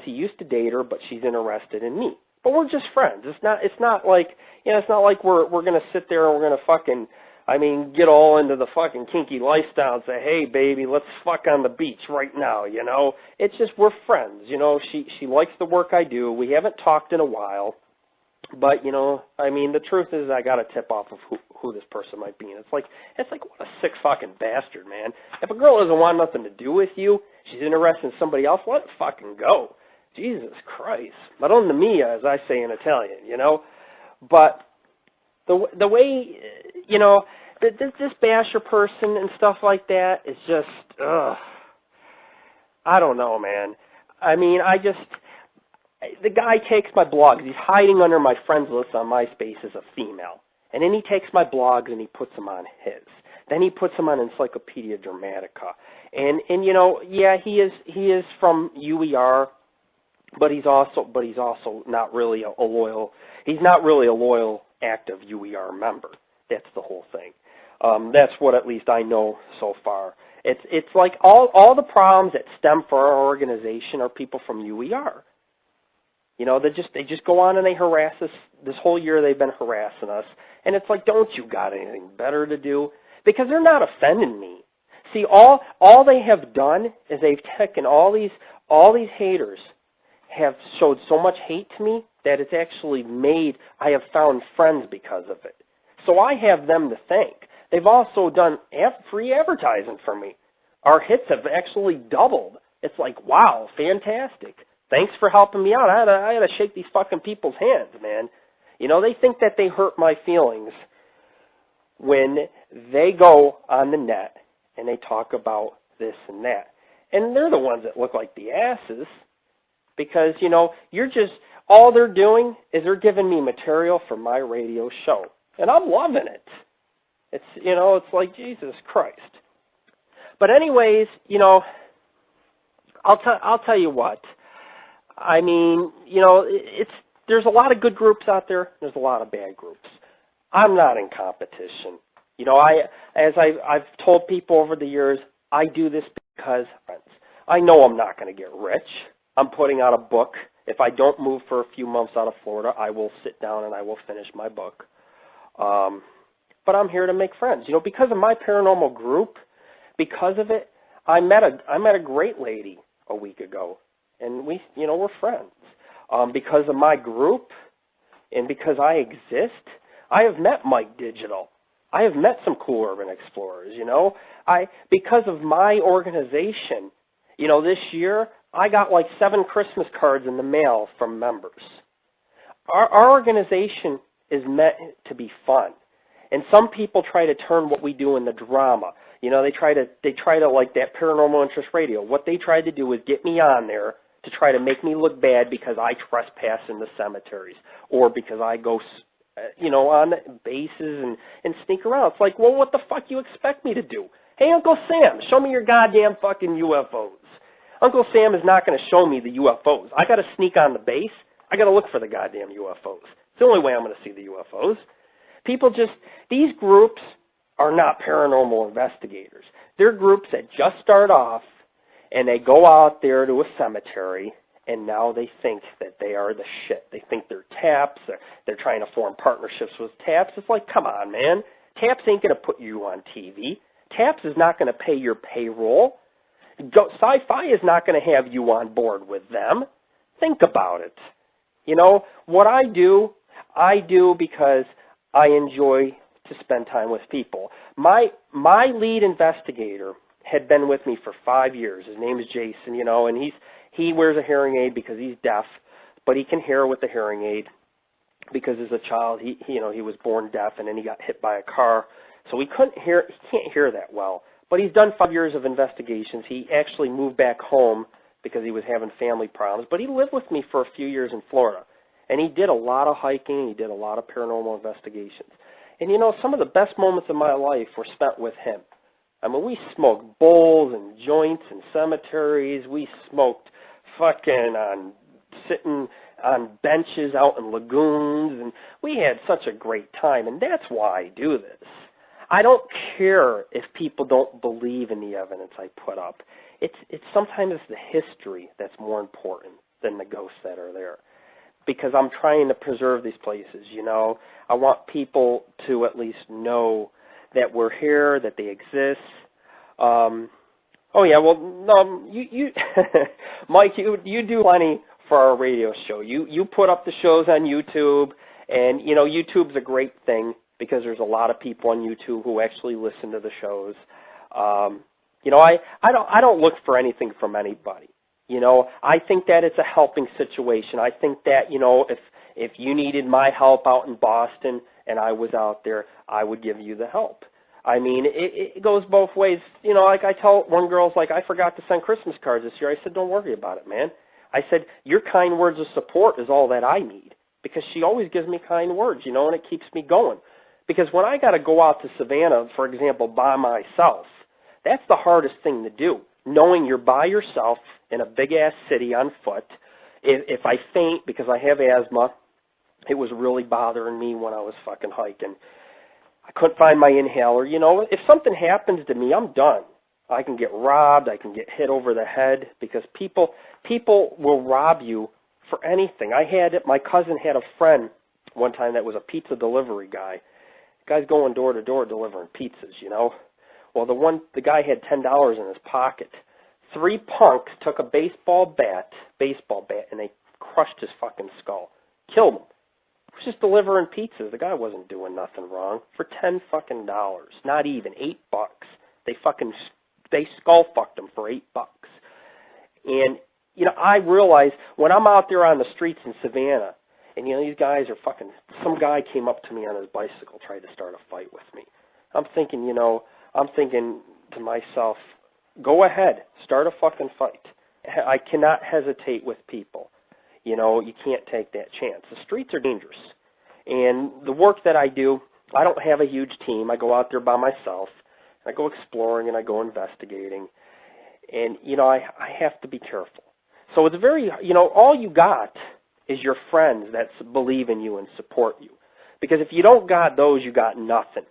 he used to date her, but she's interested in me. But we're just friends. It's not like, you know, it's not like we're going to sit there and we're going to fucking, I mean, get all into the fucking kinky lifestyle and say, hey, baby, let's fuck on the beach right now, you know. It's just we're friends, you know. She likes the work I do. We haven't talked in a while. But, you know, I mean, the truth is I got a tip off of who this person might be. And it's like, what a sick fucking bastard, man. If a girl doesn't want nothing to do with you, she's interested in somebody else, let it fucking go. Jesus Christ. Madonna mia, as I say in Italian, you know. But the way, you know, this basher person and stuff like that is just, ugh. I don't know, man. I mean, the guy takes my blogs. He's hiding under my friends list on MySpace as a female. And then he takes my blogs and he puts them on his. Then he puts them on Encyclopedia Dramatica. And you know, yeah, he is from UER, but he's also not really a loyal. He's not really a loyal active UER member. That's the whole thing. That's what at least I know so far. It's like all the problems that stem from our organization are people from UER. You know, they just go on and they harass us. This whole year they've been harassing us, and it's like, don't you got anything better to do? Because they're not offending me. See, all they have done is they've taken all these haters have showed so much hate to me that it's actually made I have found friends because of it. So I have them to thank. They've also done free advertising for me. Our hits have actually doubled. It's like, wow, fantastic. Thanks for helping me out. I had to shake these fucking people's hands, man. You know, they think that they hurt my feelings when they go on the net and they talk about this and that. And they're the ones that look like the asses because, you know, all they're doing is they're giving me material for my radio show. And I'm loving it. It's, you know, it's like, Jesus Christ. But anyways, you know, I'll tell you what. I mean, you know, there's a lot of good groups out there. There's a lot of bad groups. I'm not in competition. You know, as I've told people over the years, I do this because friends. I know I'm not going to get rich. I'm putting out a book. If I don't move for a few months out of Florida, I will sit down and I will finish my book. But I'm here to make friends. You know, because of my paranormal group, because of it, I met a great lady a week ago. And we're friends. Because of my group and because I exist, I have met Mike Digital. I have met some cool urban explorers, you know. Because of my organization, you know, this year, I got like 7 Christmas cards in the mail from members. Our organization is meant to be fun. And some people try to turn what we do into drama. You know, they try to like that Paranormal Interest Radio. What they tried to do is get me on there to try to make me look bad because I trespass in the cemeteries or because I go, you know, on bases and sneak around. It's like, well, what the fuck you expect me to do? Hey, Uncle Sam, show me your goddamn fucking UFOs. Uncle Sam is not going to show me the UFOs. I got to sneak on the base. I got to look for the goddamn UFOs. It's the only way I'm going to see the UFOs. These groups are not paranormal investigators. They're groups that just start off and they go out there to a cemetery and now they think that they are the shit. They think they're TAPS. They're trying to form partnerships with TAPS. It's like, come on, man. TAPS ain't going to put you on TV. TAPS is not going to pay your payroll. Sci-Fi is not going to have you on board with them. Think about it. You know, what I do because I enjoy to spend time with people. My lead investigator had been with me for 5 years. His name is Jason, you know, and he wears a hearing aid because he's deaf, but he can hear with the hearing aid because as a child he was born deaf and then he got hit by a car, so he can't hear that well. But he's done 5 years of investigations. He actually moved back home because he was having family problems, but he lived with me for a few years in Florida. And he did a lot of hiking. He did a lot of paranormal investigations. And, you know, some of the best moments of my life were spent with him. I mean, we smoked bowls and joints in cemeteries. We smoked sitting on benches out in lagoons. And we had such a great time. And that's why I do this. I don't care if people don't believe in the evidence I put up. It's sometimes the history that's more important than the ghosts that are there. Because I'm trying to preserve these places, you know. I want people to at least know that we're here, that they exist. You Mike, you do plenty for our radio show. You put up the shows on YouTube, and, you know, YouTube's a great thing because there's a lot of people on YouTube who actually listen to the shows. You know, I don't look for anything from anybody. You know, I think that it's a helping situation. I think that, you know, if you needed my help out in Boston and I was out there, I would give you the help. I mean, it goes both ways. You know, like I tell one girl's like, I forgot to send Christmas cards this year. I said, don't worry about it, man. I said, your kind words of support is all that I need, because she always gives me kind words, you know, and it keeps me going. Because when I got to go out to Savannah, for example, by myself, that's the hardest thing to do, knowing you're by yourself in a big-ass city on foot. If I faint because I have asthma, it was really bothering me when I was fucking hiking. I couldn't find my inhaler. You know, if something happens to me, I'm done. I can get robbed. I can get hit over the head, because people will rob you for anything. My cousin had a friend one time that was a pizza delivery guy. The guy's going door to door delivering pizzas, you know. Well, the guy had $10 in his pocket. 3 punks took a baseball bat, and they crushed his fucking skull, killed him. He was just delivering pizzas. The guy wasn't doing nothing wrong. For $10 fucking dollars, not even $8. They skull fucked him for $8. And you know, I realize when I'm out there on the streets in Savannah, and you know these guys are fucking. Some guy came up to me on his bicycle, tried to start a fight with me. I'm thinking to myself, go ahead, start a fucking fight. I cannot hesitate with people. You know, you can't take that chance. The streets are dangerous. And the work that I do, I don't have a huge team. I go out there by myself. I go exploring and I go investigating. And, you know, I have to be careful. So it's very, you know, all you got is your friends that believe in you and support you. Because if you don't got those, you got nothing.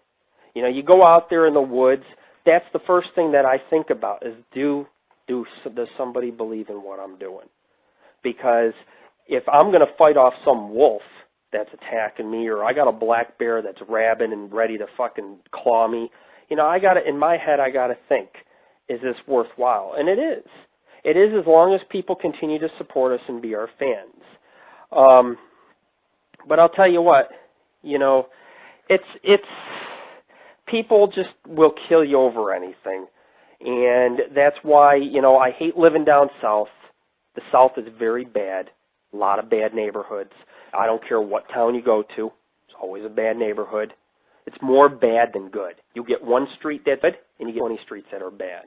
You know, you go out there in the woods, that's the first thing that I think about is does somebody believe in what I'm doing? Because if I'm going to fight off some wolf that's attacking me, or I got a black bear that's rabid and ready to fucking claw me, you know, in my head I got to think, is this worthwhile? And it is. It is, as long as people continue to support us and be our fans. But I'll tell you what, you know, it's people just will kill you over anything. And that's why, you know, I hate living down south. The South is very bad. A lot of bad neighborhoods. I don't care what town you go to. It's always a bad neighborhood. It's more bad than good. You get one street that's good, and you get 20 streets that are bad.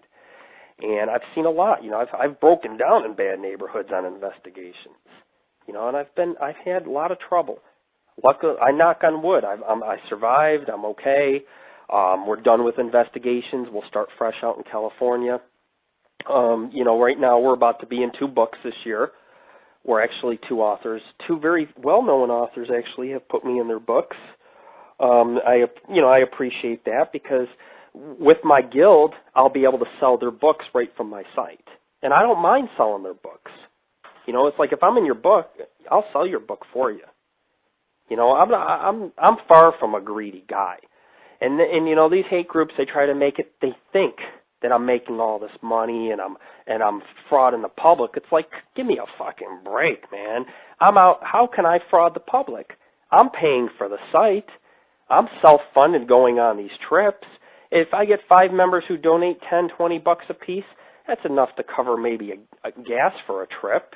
And I've seen a lot. You know, I've broken down in bad neighborhoods on investigations. You know, and I've had a lot of trouble. Luckily, I knock on wood. I survived. I'm okay. We're done with investigations. We'll start fresh out in California. You know, right now we're about to be in 2 books this year. We're actually 2 authors. 2 very well-known authors actually have put me in their books. I appreciate that, because with my guild, I'll be able to sell their books right from my site. And I don't mind selling their books. You know, it's like if I'm in your book, I'll sell your book for you. You know, I'm far from a greedy guy. And you know, these hate groups, they try to make it, they think that I'm making all this money and I'm frauding the public. It's like, give me a fucking break, man. I'm out. How can I fraud the public? I'm paying for the site. I'm self-funded going on these trips. If I get 5 members who donate $10, $20 a piece, that's enough to cover maybe a gas for a trip.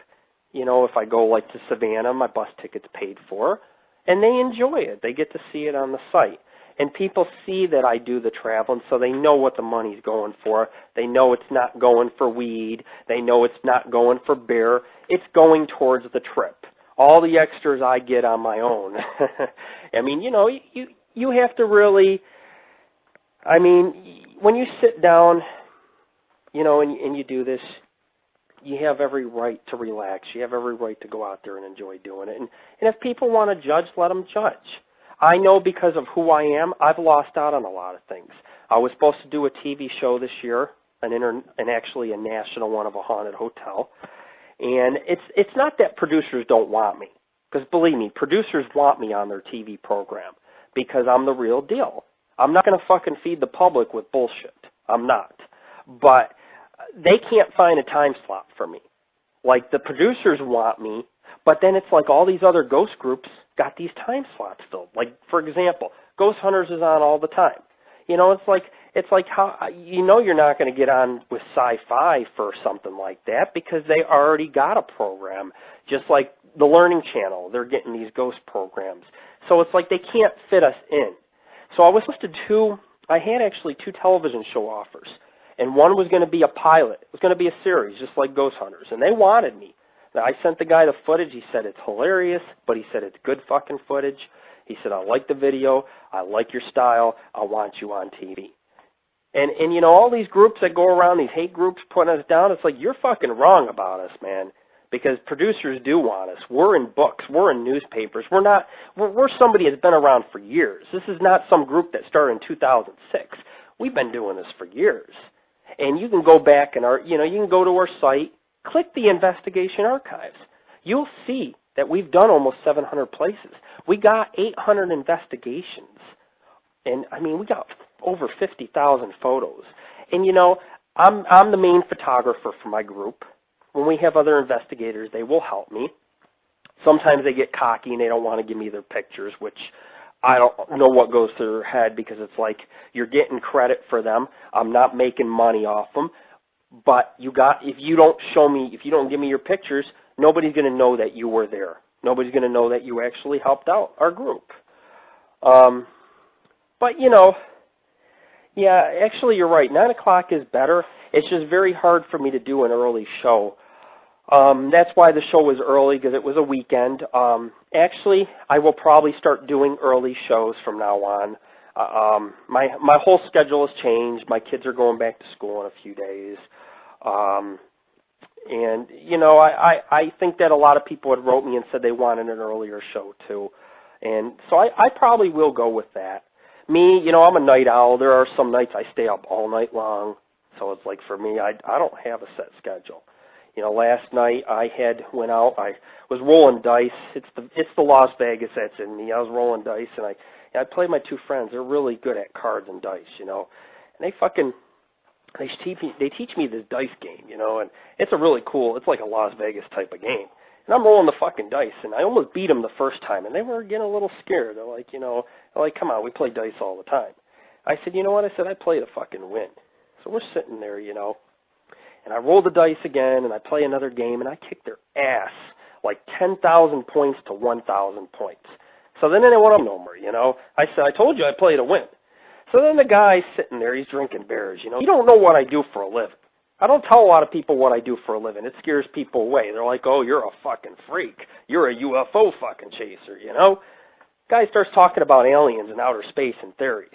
You know, if I go like to Savannah, my bus ticket's paid for, and they enjoy it. They get to see it on the site. And people see that I do the traveling, so they know what the money's going for. They know it's not going for weed. They know it's not going for beer. It's going towards the trip. All the extras I get on my own. I mean, you know, you have to really, I mean, when you sit down, you know, and you do this, you have every right to relax. You have every right to go out there and enjoy doing it. And if people want to judge, let them judge. I know because of who I am, I've lost out on a lot of things. I was supposed to do a TV show this year, actually a national one of a haunted hotel. And it's not that producers don't want me, because believe me, producers want me on their TV program because I'm the real deal. I'm not going to fucking feed the public with bullshit. I'm not. But they can't find a time slot for me. Like, the producers want me, but then it's like all these other ghost groups got these time slots filled. Like, for example, Ghost Hunters is on all the time. You know, it's like how, you know, you're not going to get on with Sci-Fi for something like that because they already got a program. Just like the Learning Channel, they're getting these ghost programs. So it's like they can't fit us in. So I was supposed to do I had actually 2 television show offers, and one was going to be a pilot. It was going to be a series, just like Ghost Hunters, and they wanted me. Now, I sent the guy the footage. He said it's hilarious, but he said it's good fucking footage. He said, I like the video. I like your style. I want you on TV. And you know, all these groups that go around, these hate groups putting us down, it's like, you're fucking wrong about us, man. Because producers do want us. We're in books. We're in newspapers. We're somebody that's been around for years. This is not some group that started in 2006. We've been doing this for years. And you can go back and you can go to our site, click the investigation archives. You'll see that we've done almost 700 places. We got 800 investigations. And I mean, we got over 50,000 photos. And you know, I'm the main photographer for my group. When we have other investigators, they will help me. Sometimes they get cocky and they don't want to give me their pictures, which I don't know what goes through their head, because it's like, you're getting credit for them. I'm not making money off them. But if you don't give me your pictures, nobody's going to know that you were there. Nobody's going to know that you actually helped out our group. But you know, yeah, actually you're right. 9 o'clock is better. It's just very hard for me to do an early show. That's why the show was early, because it was a weekend. Actually, I will probably start doing early shows from now on. My whole schedule has changed. My kids are going back to school in a few days. And, you know, I think that a lot of people had wrote me and said they wanted an earlier show, too. And so I probably will go with that. Me, you know, I'm a night owl. There are some nights I stay up all night long. So it's like, for me, I don't have a set schedule. You know, last night I went out. I was rolling dice. It's the Las Vegas that's in me. I was rolling dice, and I played my 2 friends. They're really good at cards and dice, you know. And they teach me this dice game, you know, and it's a really cool. It's like a Las Vegas type of game. And I'm rolling the fucking dice, and I almost beat them the first time, and they were getting a little scared. They're like, come on, we play dice all the time. I said, you know what? I said, I play to fucking win. So we're sitting there, you know, and I roll the dice again, and I play another game, and I kick their ass, like 10,000 points to 1,000 points. So then they didn't want to no more, you know. I said, I told you I play to win. So then the guy's sitting there, he's drinking beers, you know. You don't know what I do for a living. I don't tell a lot of people what I do for a living. It scares people away. They're like, oh, you're a fucking freak. You're a UFO fucking chaser, you know. Guy starts talking about aliens and outer space and theories.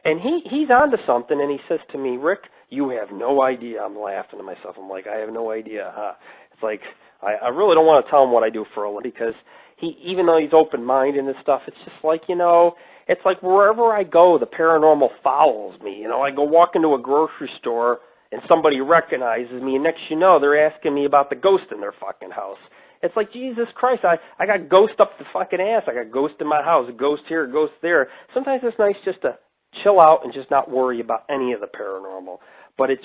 And he's onto something, and he says to me, Rick, you have no idea. I'm laughing to myself. I'm like, I have no idea, huh? It's like, I really don't want to tell him what I do for a living, because even though he's open-minded and stuff, it's just like, you know, it's like wherever I go, the paranormal follows me. You know, I go walk into a grocery store, and somebody recognizes me, and next you know, they're asking me about the ghost in their fucking house. It's like, Jesus Christ, I got ghost up the fucking ass. I got ghost in my house, a ghost here, a ghost there. Sometimes it's nice just to chill out and just not worry about any of the paranormal. But it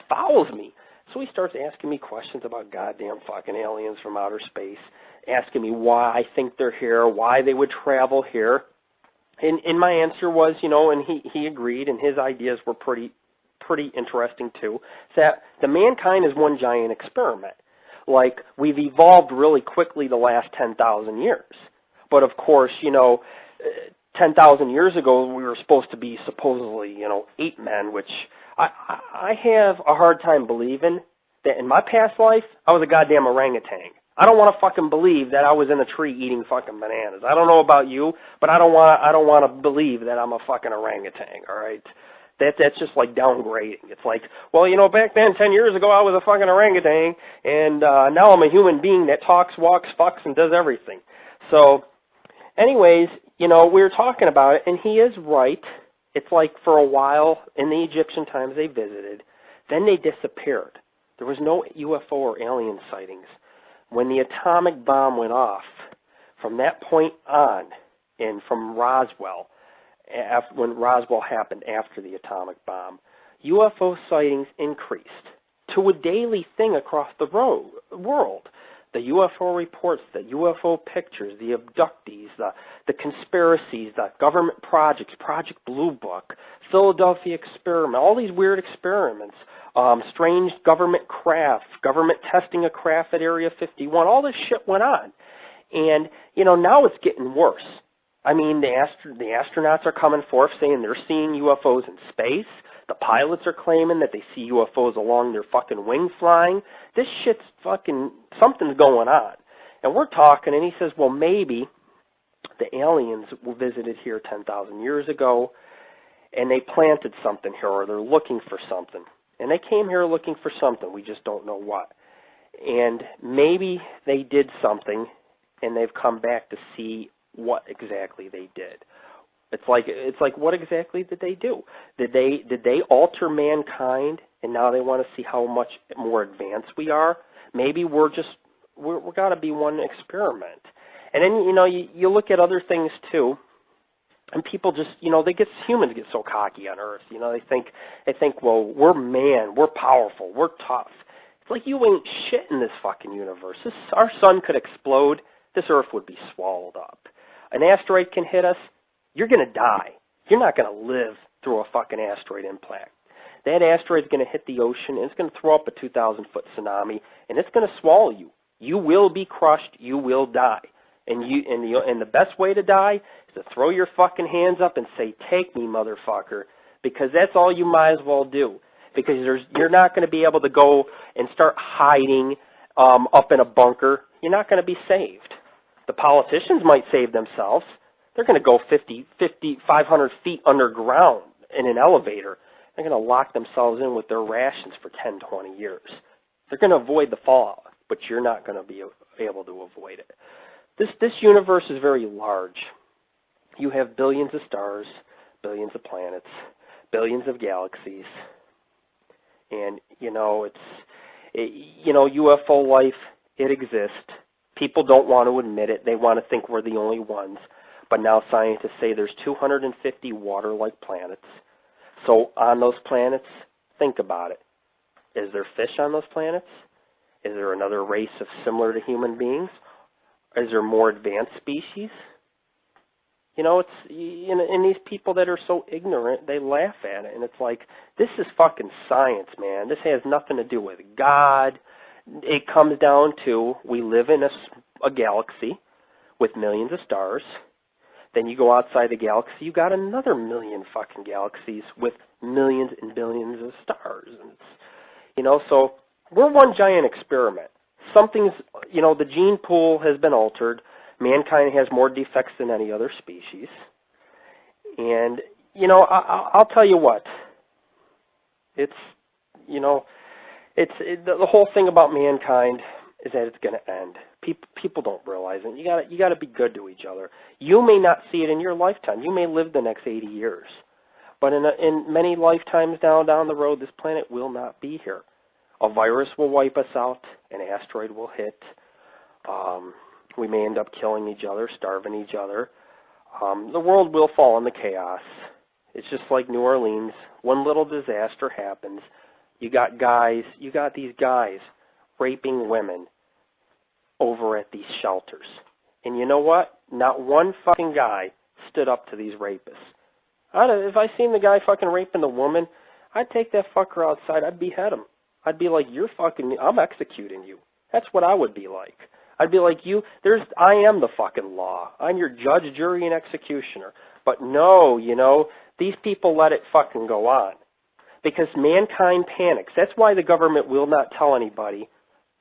follows me. So he starts asking me questions about goddamn fucking aliens from outer space, asking me why I think they're here, why they would travel here. And my answer was, you know, and he agreed, and his ideas were pretty interesting too, that the mankind is one giant experiment. Like, we've evolved really quickly the last 10,000 years. But of course, you know, 10,000 years ago, we were supposed to be supposedly, you know, ape men, which I have a hard time believing that in my past life, I was a goddamn orangutan. I don't want to fucking believe that I was in a tree eating fucking bananas. I don't know about you, but I don't want to believe that I'm a fucking orangutan, all right? That's just like downgrading. It's like, well, you know, back then, 10 years ago, I was a fucking orangutan, and now I'm a human being that talks, walks, fucks, and does everything. So, anyways, you know, we were talking about it, and he is right. It's like for a while, in the Egyptian times, they visited. Then they disappeared. There was no UFO or alien sightings. When the atomic bomb went off, from that point on, and from Roswell, when Roswell happened after the atomic bomb, UFO sightings increased to a daily thing across the world. The UFO reports, the UFO pictures, the abductees, the conspiracies, the government projects, Project Blue Book, Philadelphia experiment, all these weird experiments, strange government craft, government testing a craft at Area 51, all this shit went on. And, you know, now it's getting worse. I mean, the astronauts are coming forth saying they're seeing UFOs in space. The pilots are claiming that they see UFOs along their fucking wing flying. This shit's fucking, something's going on. And we're talking, and he says, well, maybe the aliens visited here 10,000 years ago, and they planted something here, or they're looking for something. And they came here looking for something. We just don't know what. And maybe they did something, and they've come back to see what exactly they did. It's like what exactly did they do? Did they alter mankind, and now they want to see how much more advanced we are? Maybe we're got to be one experiment. And then you look at other things too, and people just humans get so cocky on Earth. They think well, we're we're powerful, we're tough. It's like, you ain't shit in this fucking universe. Our sun could explode. This Earth would be swallowed up. An asteroid can hit us. You're going to die. You're not going to live through a fucking asteroid impact. That asteroid's going to hit the ocean, and it's going to throw up a 2,000-foot tsunami, and it's going to swallow you. You will be crushed. You will die. And the best way to die is to throw your fucking hands up and say, take me, motherfucker, because that's all you might as well do. Because you're not going to be able to go and start hiding up in a bunker. You're not going to be saved. The politicians might save themselves. They're going to go 500 feet underground in an elevator. They're going to lock themselves in with their rations for 10, 20 years. They're going to avoid the fallout, but you're not going to be able to avoid it. This universe is very large. You have billions of stars, billions of planets, billions of galaxies, and UFO life, it exists. People don't want to admit it. They want to think we're the only ones. But now scientists say there's 250 water-like planets. So on those planets, think about it. Is there fish on those planets? Is there another race similar to human beings? Is there more advanced species? And these people that are so ignorant, they laugh at it. And it's like, this is fucking science, man. This has nothing to do with God. It comes down to, we live in a galaxy with millions of stars. Then you go outside the galaxy, you got another million fucking galaxies with millions and billions of stars. And so we're one giant experiment. Something's, the gene pool has been altered. Mankind has more defects than any other species. And, I'll tell you what. The whole thing about mankind is that it's going to end. People don't realize it. You got to be good to each other. You may not see it in your lifetime. You may live the next 80 years. But in many lifetimes down the road, this planet will not be here. A virus will wipe us out. An asteroid will hit. We may end up killing each other, starving each other. The world will fall into chaos. It's just like New Orleans. One little disaster happens. You got these guys raping women over at these shelters. And you know what? Not one fucking guy stood up to these rapists. If I seen the guy fucking raping the woman, I'd take that fucker outside. I'd behead him. I'd be like, I'm executing you. That's what I would be like. I'd be like, I am the fucking law. I'm your judge, jury, and executioner. But no, these people let it fucking go on. Because mankind panics. That's why the government will not tell anybody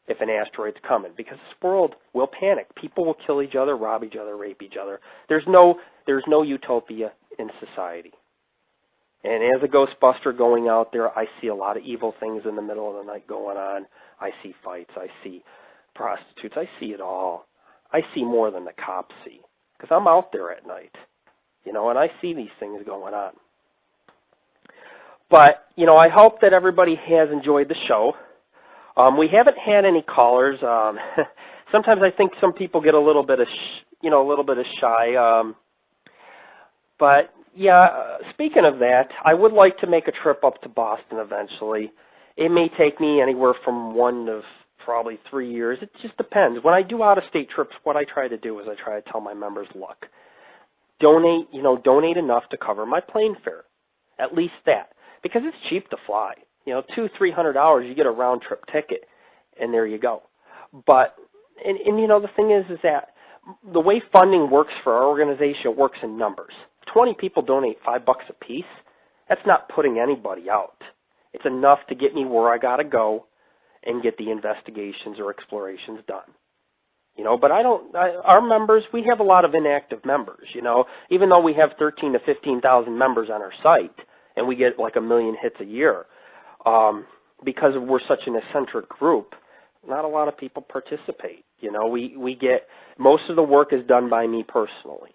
if an asteroid's coming. Because this world will panic. People will kill each other, rob each other, rape each other. There's no utopia in society. And as a Ghostbuster going out there, I see a lot of evil things in the middle of the night going on. I see fights. I see prostitutes. I see it all. I see more than the cops see. Because I'm out there at night. And I see these things going on. But, I hope that everybody has enjoyed the show. We haven't had any callers. Sometimes I think some people get a little bit of shy. But yeah, speaking of that, I would like to make a trip up to Boston eventually. It may take me anywhere from 1 to probably 3 years. It just depends. When I do out-of-state trips, what I try to do is I try to tell my members, look, donate enough to cover my plane fare. At least that. Because it's cheap to fly. $200-300, you get a round-trip ticket, and there you go. But, and the thing is that the way funding works for our organization works in numbers. If 20 people donate $5 a piece, that's not putting anybody out. It's enough to get me where I got to go and get the investigations or explorations done. But our members, we have a lot of inactive members, even though we have 13 to 15,000 members on our site and we get like 1 million hits a year, because we're such an eccentric group, not a lot of people participate. We get, most of the work is done by me personally,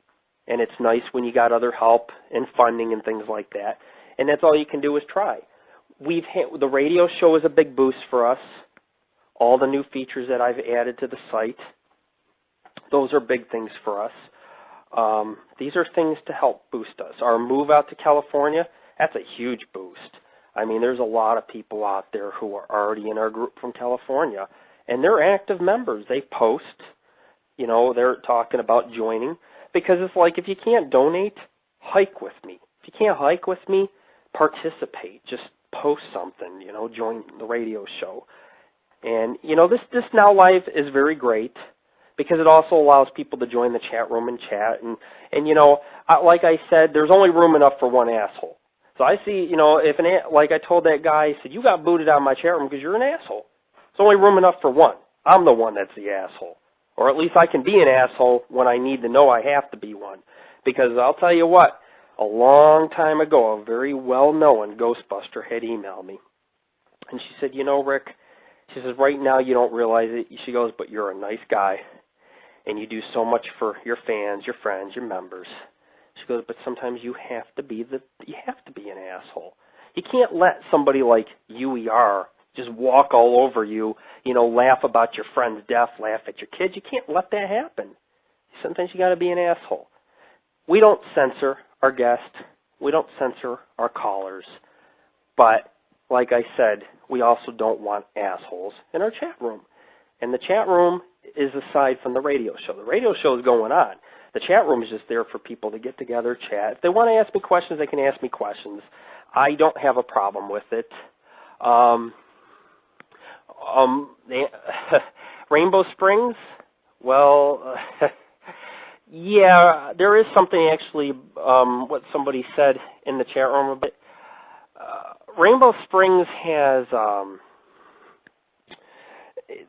and it's nice when you got other help and funding and things like that, and that's all you can do is try. The radio show is a big boost for us. All the new features that I've added to the site, those are big things for us. These are things to help boost us. Our move out to California, that's a huge boost. I mean, there's a lot of people out there who are already in our group from California, and they're active members. They post, they're talking about joining, because it's like, if you can't donate, hike with me. If you can't hike with me, participate. Just post something, join the radio show. And, this Now Live is very great, because it also allows people to join the chat room and chat. And like I said, there's only room enough for one asshole. So I see, like I told that guy, I said, you got booted out of my chat room because you're an asshole. It's only room enough for one. I'm the one that's the asshole. Or at least I can be an asshole when I need to know I have to be one. Because I'll tell you what, a long time ago, a very well-known Ghostbuster had emailed me. And she said, Rick, she says, right now you don't realize it. She goes, but you're a nice guy. And you do so much for your fans, your friends, your members. She goes, but sometimes you have to be an asshole. You can't let somebody like UER just walk all over you, laugh about your friend's death, laugh at your kids. You can't let that happen. Sometimes you got to be an asshole. We don't censor our guests. We don't censor our callers. But like I said, we also don't want assholes in our chat room. And the chat room is aside from the radio show. The radio show is going on. The chat room is just there for people to get together, chat. If they want to ask me questions, they can ask me questions. I don't have a problem with it. Rainbow Springs, well, yeah, there is something actually, what somebody said in the chat room a bit. Rainbow Springs has,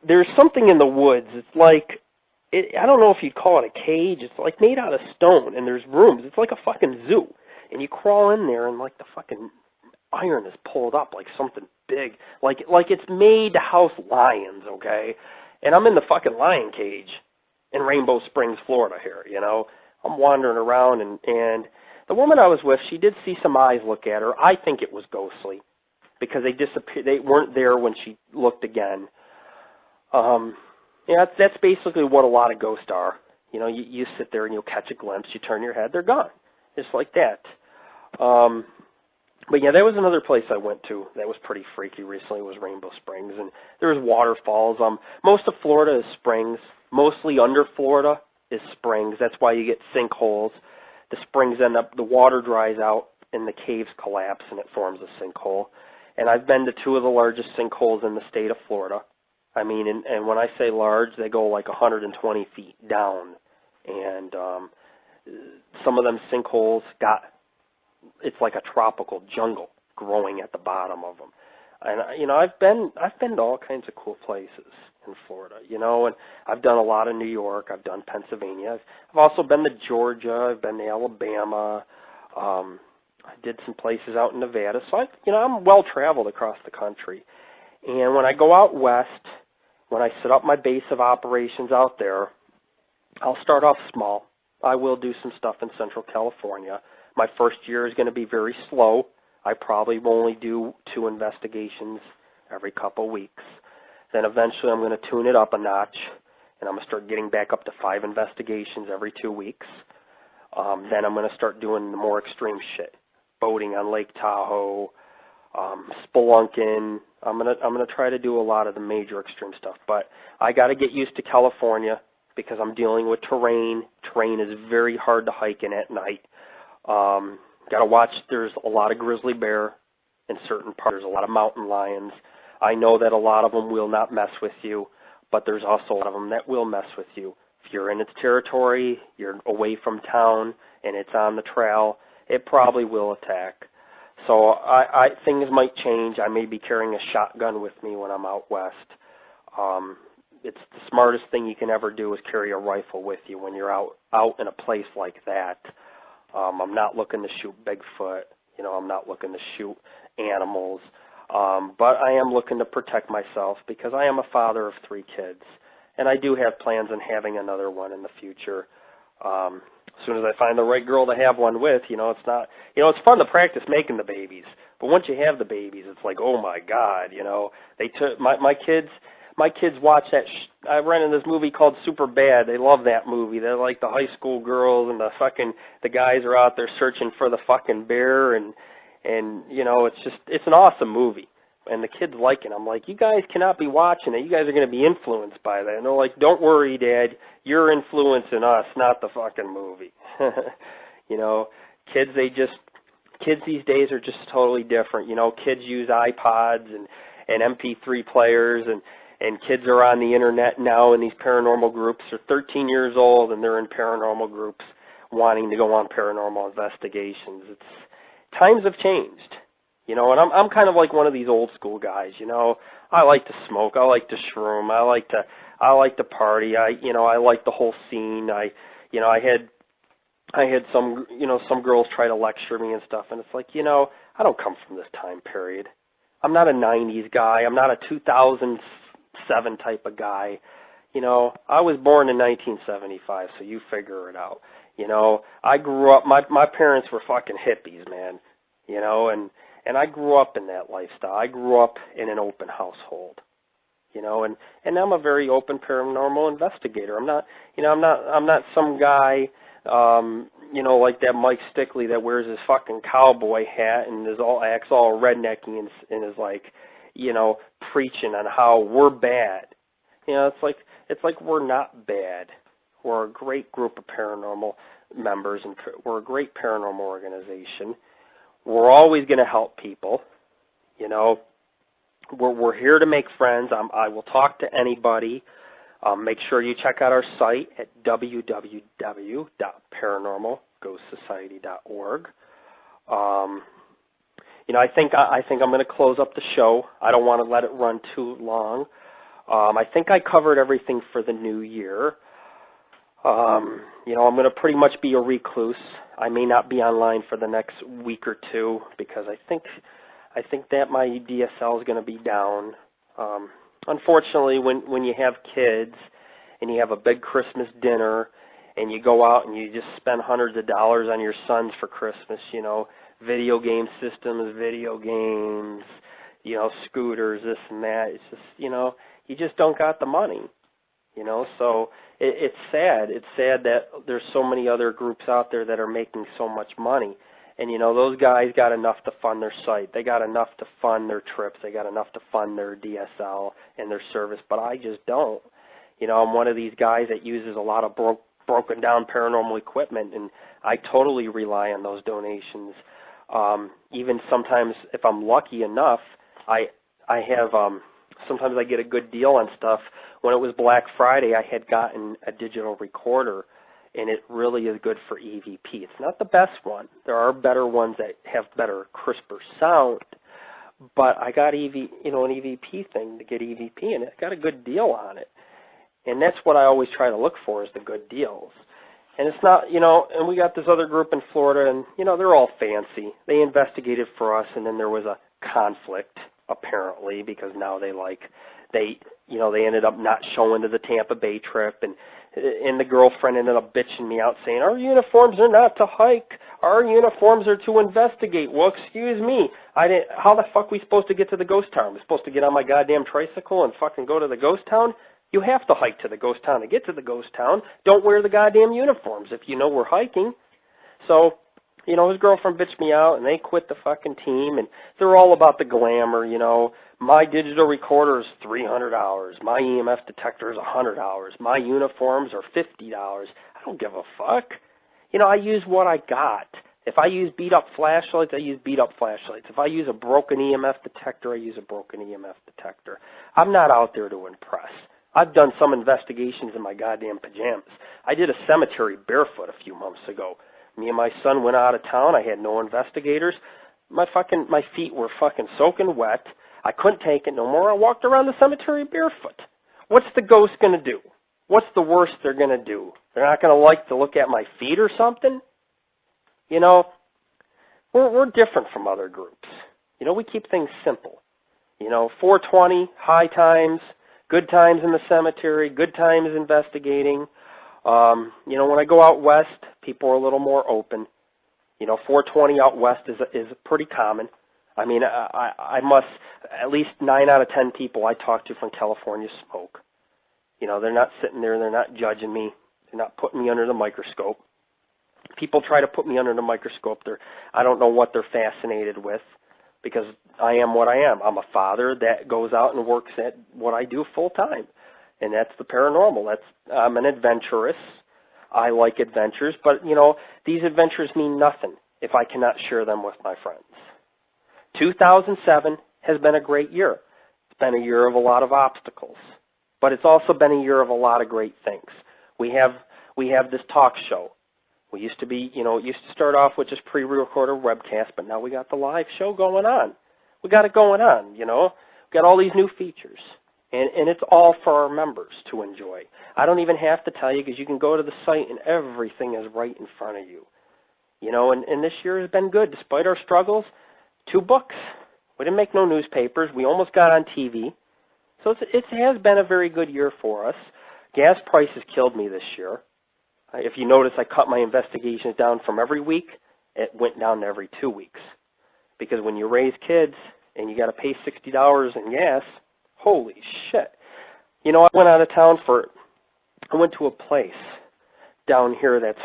there's something in the woods. It's like, I don't know if you'd call it a cage. It's like made out of stone, and there's rooms. It's like a fucking zoo. And you crawl in there, and like the fucking iron is pulled up like something big. Like it's made to house lions, okay? And I'm in the fucking lion cage in Rainbow Springs, Florida here, I'm wandering around, and the woman I was with, she did see some eyes look at her. I think it was ghostly because they disappeared. They weren't there when she looked again. That's basically what a lot of ghosts are. You sit there and you'll catch a glimpse, you turn your head, they're gone. Just like that. But yeah, there was another place I went to that was pretty freaky recently. It was Rainbow Springs, and there was waterfalls. Most of Florida is springs. Mostly under Florida is springs. That's why you get sinkholes. The springs the water dries out, and the caves collapse, and it forms a sinkhole. And I've been to two of the largest sinkholes in the state of Florida. I mean, and when I say large, they go like 120 feet down. And some of them sinkholes it's like a tropical jungle growing at the bottom of them. And, I've been to all kinds of cool places in Florida, and I've done a lot of New York. I've done Pennsylvania. I've also been to Georgia. I've been to Alabama. I did some places out in Nevada. So, I'm well-traveled across the country. And when I go out west, when I set up my base of operations out there, I'll start off small. I will do some stuff in Central California. My first year is going to be very slow. I probably will only do 2 investigations every couple weeks. Then eventually I'm going to tune it up a notch, and I'm going to start getting back up to 5 investigations every 2 weeks. Then I'm going to start doing the more extreme shit, boating on Lake Tahoe, spelunking. I'm gonna try to do a lot of the major extreme stuff, but I got to get used to California because I'm dealing with terrain. Terrain is very hard to hike in at night. Got to watch. There's a lot of grizzly bear in certain parts. There's a lot of mountain lions. I know that a lot of them will not mess with you, but there's also a lot of them that will mess with you. If you're in its territory, you're away from town, and it's on the trail, it probably will attack. So things might change. I may be carrying a shotgun with me when I'm out west. It's the smartest thing you can ever do is carry a rifle with you when you're out in a place like that. I'm not looking to shoot Bigfoot. I'm not looking to shoot animals. But I am looking to protect myself because I am a father of 3 kids. And I do have plans on having another one in the future. As soon as I find the right girl to have one with, it's not, it's fun to practice making the babies. But once you have the babies, it's like, oh my God, they took my kids watch that. I rented this movie called Super Bad. They love that movie. They're like the high school girls and the guys are out there searching for the fucking bear and it's an awesome movie. And the kids like it. I'm like, you guys cannot be watching it. You guys are going to be influenced by that. And they're like, don't worry, Dad. You're influencing us, not the fucking movie. Kids these days are just totally different. Kids use iPods and MP3 players, and kids are on the internet now in these paranormal groups. They're 13 years old, and they're in paranormal groups wanting to go on paranormal investigations. Times have changed. And I'm kind of like one of these old school guys, I like to smoke, I like to shroom, I like to party, I like the whole scene. I had some girls try to lecture me and stuff, and it's like, I don't come from this time period. I'm not a 90s guy, I'm not a 2007 type of guy. I was born in 1975, so you figure it out. I grew up, my parents were fucking hippies, man, and I grew up in that lifestyle. I grew up in an open household, and I'm a very open paranormal investigator. I'm not some guy, like that Mike Stickley that wears his fucking cowboy hat and acts all rednecky and is like, preaching on how we're bad. It's like we're not bad. We're a great group of paranormal members, and we're a great paranormal organization. We're always going to help people. We're here to make friends. I will talk to anybody. Make sure you check out our site at www.paranormalghostsociety.org. I think I'm going to close up the show. I don't want to let it run too long. I think I covered everything for the new year. I'm going to pretty much be a recluse. I may not be online for the next week or two because I think that my DSL is going to be down. Unfortunately, when you have kids and you have a big Christmas dinner and you go out and you just spend hundreds of dollars on your sons for Christmas, video game systems, video games, scooters, this and that. It's just, you just don't got the money. So it's sad. It's sad that there's so many other groups out there that are making so much money. And, those guys got enough to fund their site. They got enough to fund their trips. They got enough to fund their DSL and their service, but I just don't. I'm one of these guys that uses a lot of broken down paranormal equipment, and I totally rely on those donations. Even sometimes, if I'm lucky enough, I have... sometimes I get a good deal on stuff. When it was Black Friday, I had gotten a digital recorder, and it really is good for EVP. It's not the best one. There are better ones that have better, crisper sound, but I got an EVP thing to get EVP, and it got a good deal on it. And that's what I always try to look for is the good deals. And it's not, and we got this other group in Florida, and, they're all fancy. They investigated for us, and then there was a conflict, apparently, because now they ended up not showing to the Tampa Bay trip, and the girlfriend ended up bitching me out saying, our uniforms are not to hike, our uniforms are to investigate. Well, excuse me, how the fuck are we supposed to get to the ghost town? We're supposed to get on my goddamn tricycle and fucking go to the ghost town? You have to hike to the ghost town to get to the ghost town. Don't wear the goddamn uniforms if you know we're hiking. So, his girlfriend bitched me out, and they quit the fucking team, and they're all about the glamour, My digital recorder is $300. My EMF detector is $100. My uniforms are $50. I don't give a fuck. I use what I got. If I use beat-up flashlights, I use beat-up flashlights. If I use a broken EMF detector, I use a broken EMF detector. I'm not out there to impress. I've done some investigations in my goddamn pajamas. I did a cemetery barefoot a few months ago. Me and my son went out of town. I had no investigators. My feet were fucking soaking wet. I couldn't take it no more. I walked around the cemetery barefoot. What's the ghost going to do? What's the worst they're going to do? They're not going to like to look at my feet or something? You know, we're different from other groups. You know, we keep things simple. You know, 420, high times, good times in the cemetery, good times investigating. You know, when I go out west, people are a little more open. You know, 420 out west is pretty common. I mean, I must, at least 9 out of 10 people I talk to from California smoke. You know, they're not sitting there, they're not judging me, they're not putting me under the microscope. People try to put me under the microscope. I don't know what they're fascinated with, because I am what I am. I'm a father that goes out and works at what I do full time, and that's the paranormal. I'm an adventurous. I like adventures, but, you know, these adventures mean nothing if I cannot share them with my friends. 2007 has been a great year. It's been a year of a lot of obstacles, but it's also been a year of a lot of great things. We have this talk show. We used to be, you know, it used to start off with just pre-recorded webcasts, but now we got the live show going on. We got it going on, you know. We got all these new features, and it's all for our members to enjoy. I don't even have to tell you, because you can go to the site and everything is right in front of you. You know, and this year has been good. Despite our struggles, 2 books. We didn't make no newspapers. We almost got on TV. So it has been a very good year for us. Gas prices killed me this year. If you notice, I cut my investigations down from every week. It went down to every 2 weeks. Because when you raise kids and you got to pay $60 in gas, holy shit. You know, I went out of town I went to a place down here that's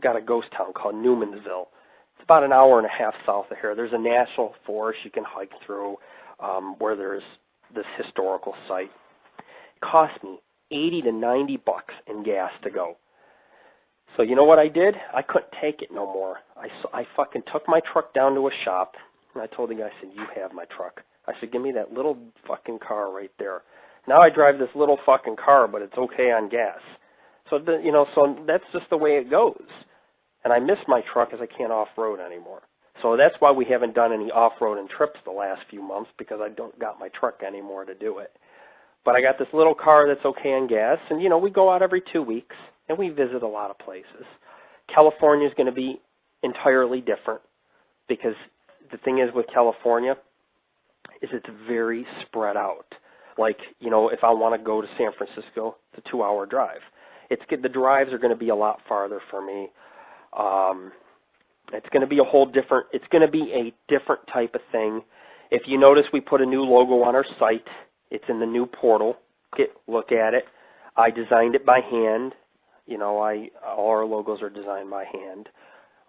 got a ghost town called Newmansville. It's about an hour and a half south of here. There's a national forest you can hike through where there's this historical site. It cost me $80 to $90 in gas to go. So you know what I did? I couldn't take it no more. I fucking took my truck down to a shop, and I told the guy, I said, you have my truck. I said, give me that little fucking car right there. Now I drive this little fucking car, but it's okay on gas. So, so that's just the way it goes. And I miss my truck because I can't off-road anymore. So that's why we haven't done any off-roading trips the last few months, because I don't got my truck anymore to do it. But I got this little car that's okay on gas, and, you know, we go out every 2 weeks, and we visit a lot of places. California is going to be entirely different, because the thing is with California is it's very spread out. Like, you know, if I want to go to San Francisco, it's a 2-hour drive. The drives are going to be a lot farther for me. It's going to be it's going to be a different type of thing. If you notice, we put a new logo on our site. It's in the new portal. Look at it. I designed it by hand. You know, all our logos are designed by hand.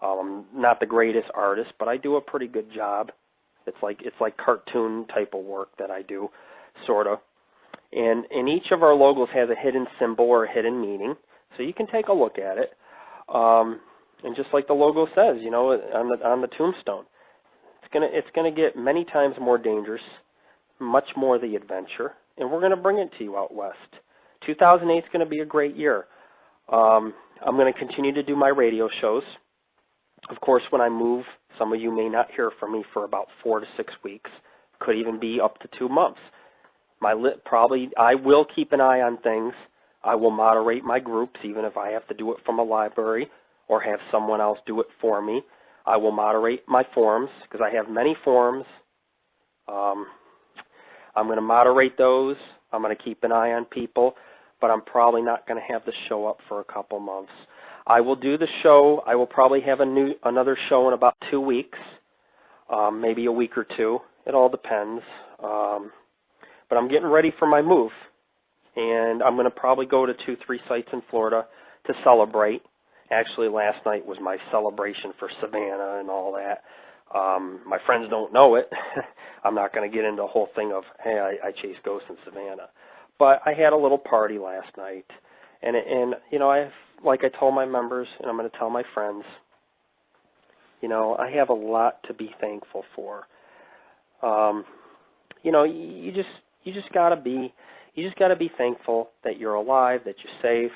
I'm not the greatest artist, but I do a pretty good job. It's like cartoon type of work that I do, sort of. And each of our logos has a hidden symbol or a hidden meaning, so you can take a look at it. And just like the logo says, you know, on the tombstone, it's gonna get many times more dangerous, much more the adventure, and we're gonna bring it to you out west. 2008 is gonna be a great year. I'm gonna continue to do my radio shows. Of course, when I move, some of you may not hear from me for about 4 to 6 weeks. Could even be up to 2 months. I will keep an eye on things. I will moderate my groups, even if I have to do it from a library or have someone else do it for me. I will moderate my forums, because I have many forums. I'm going to moderate those. I'm going to keep an eye on people, but I'm probably not going to have the show up for a couple months. I will do the show. I will probably have another show in about 2 weeks, maybe a week or 2. It all depends. But I'm getting ready for my move, and I'm going to probably go to 2-3 sites in Florida to celebrate. Actually, last night was my celebration for Savannah and all that. My friends don't know it. I'm not going to get into the whole thing of, hey, I chased ghosts in Savannah. But I had a little party last night, and you know, like I told my members, and I'm going to tell my friends, you know, I have a lot to be thankful for. You know, you just gotta be You just got to be thankful that you're alive, that you're safe,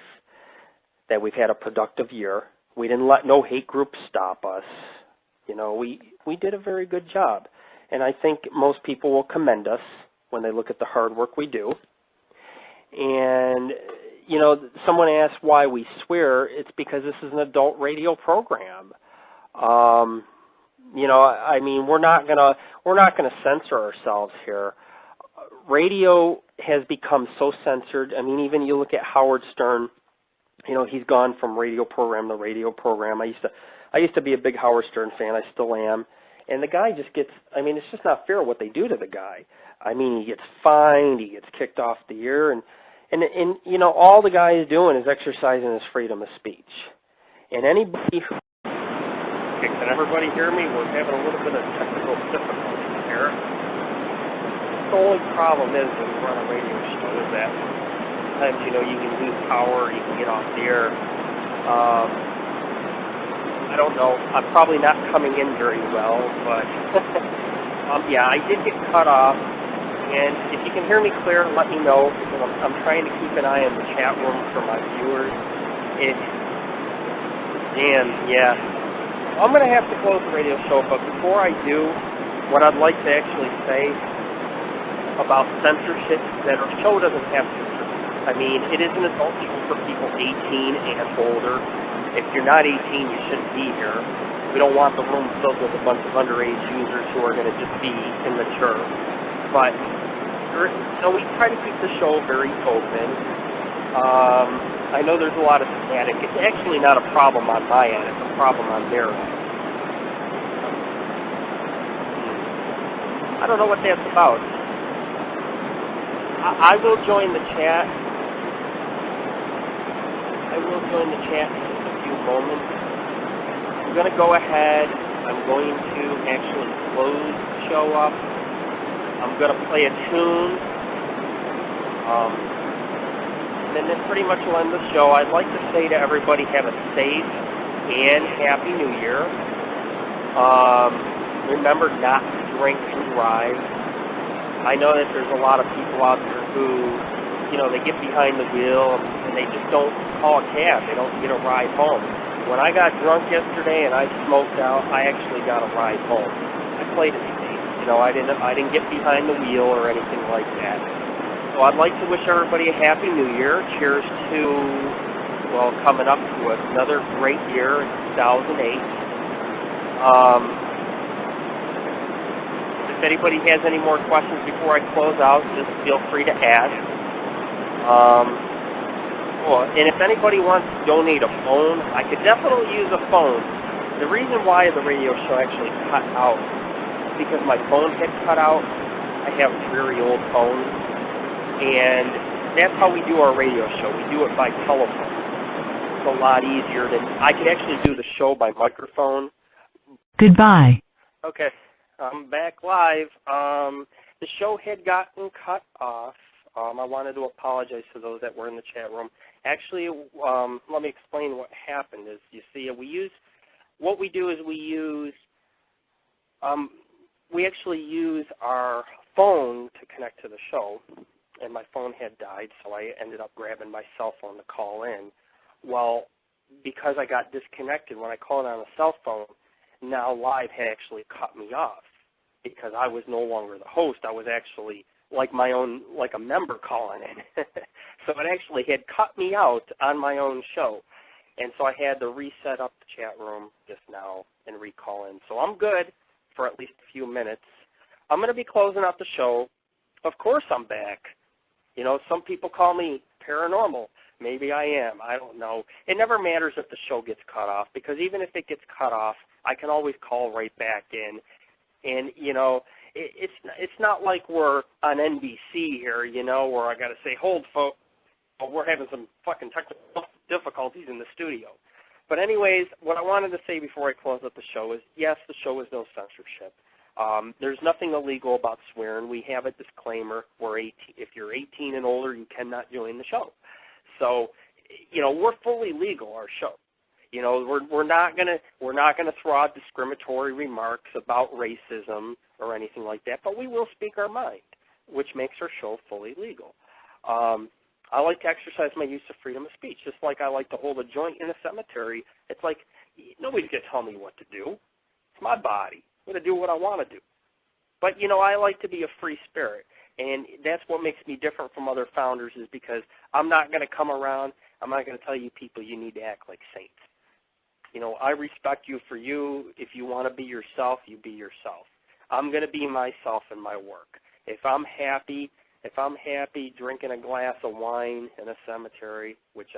that we've had a productive year. We didn't let no hate groups stop us. You know, we did a very good job. And I think most people will commend us when they look at the hard work we do. And, you know, someone asked why we swear. It's because this is an adult radio program. You know, I mean, we're not gonna censor ourselves here. Radio has become so censored. I mean, even you look at Howard Stern. You know, he's gone from radio program to radio program. I used to be a big Howard Stern fan. I still am. And the guy just gets, I mean, it's just not fair what they do to the guy. I mean, he gets fined, he gets kicked off the air, and you know, all the guy is doing is exercising his freedom of speech. And anybody who, can everybody hear me? We're having a little bit of technical difficulties here. The only problem is when you run a radio show is that sometimes, you know, you can lose power, you can get off the air. I don't know. I'm probably not coming in very well, but yeah, I did get cut off. And if you can hear me clear, let me know, because I'm trying to keep an eye on the chat room for my viewers. Yeah. I'm going to have to close the radio show, but before I do, what I'd like to actually say about censorship is that our show doesn't have censorship. I mean, it is an adult show for people 18 and older. If you're not 18, you shouldn't be here. We don't want the room filled with a bunch of underage users who are going to just be immature. But so we try to keep the show very open. I know there's a lot of static. It's actually not a problem on my end. It's a problem on their end. I don't know what that's about. I will join the chat. I will join the chat in just a few moments. I'm going to go ahead. I'm going to actually close the show up. I'm going to play a tune. And then pretty much will end the show. I'd like to say to everybody, have a safe and Happy New Year. Remember not to drink and drive. I know that there's a lot of people out there who, you know, they get behind the wheel and they just don't call a cab. They don't get a ride home. When I got drunk yesterday and I smoked out, I actually got a ride home. I played it safe. You know, I didn't get behind the wheel or anything like that. So I'd like to wish everybody a Happy New Year. Cheers to, well, coming up to another great year in 2008. If anybody has any more questions before I close out, just feel free to ask. And if anybody wants to donate a phone, I could definitely use a phone. The reason why the radio show actually cut out is because my phone had cut out. I have a very old phone. And that's how we do our radio show. We do it by telephone. It's a lot easier than, I could actually do the show by microphone. Goodbye. Okay, I'm back live. The show had gotten cut off. I wanted to apologize to those that were in the chat room. Actually, let me explain what happened. Is, you see, what we do is we actually use our phone to connect to the show. And my phone had died, so I ended up grabbing my cell phone to call in. Well, because I got disconnected when I called on a cell phone, now Live had actually cut me off because I was no longer the host. I was actually like a member calling in. So it actually had cut me out on my own show. And so I had to reset up the chat room just now and recall in. So I'm good for at least a few minutes. I'm going to be closing out the show. Of course I'm back. You know, some people call me paranormal. Maybe I am. I don't know. It never matters if the show gets cut off, because even if it gets cut off, I can always call right back in. And, you know, it's not like we're on NBC here, you know, where I got to say, hold, folks, we're having some fucking technical difficulties in the studio. But anyways, what I wanted to say before I close up the show is, yes, the show is no censorship. There's nothing illegal about swearing. We have a disclaimer where if you're 18 and older, you cannot join the show. So, you know, we're fully legal, our show. You know, we're not gonna throw out discriminatory remarks about racism or anything like that, but we will speak our mind, which makes our show fully legal. I like to exercise my use of freedom of speech, just like I like to hold a joint in a cemetery. It's like nobody's going to tell me what to do. It's my body. I'm going to do what I want to do. But, I like to be a free spirit, and that's what makes me different from other founders is because I'm not going to come around. I'm not going to tell you people you need to act like saints. I respect you for you. If you want to be yourself, you be yourself. I'm going to be myself in my work. If I'm happy drinking a glass of wine in a cemetery, which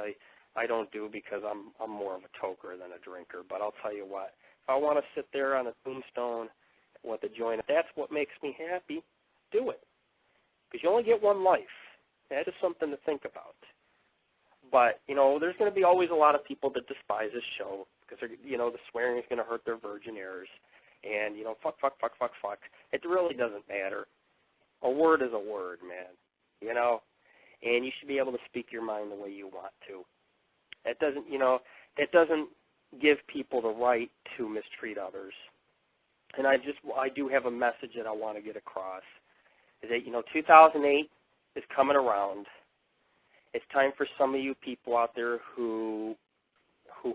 I don't do because I'm more of a toker than a drinker, but I'll tell you what, if I want to sit there on a tombstone with a joint, if that's what makes me happy, do it. Because you only get one life. That is something to think about. But, there's going to be always a lot of people that despise this show because, the swearing is going to hurt their virgin ears. And, fuck. It really doesn't matter. A word is a word, man, and you should be able to speak your mind the way you want to. That doesn't give people the right to mistreat others. And I do have a message that I want to get across, is that, 2008 is coming around. It's time for some of you people out there who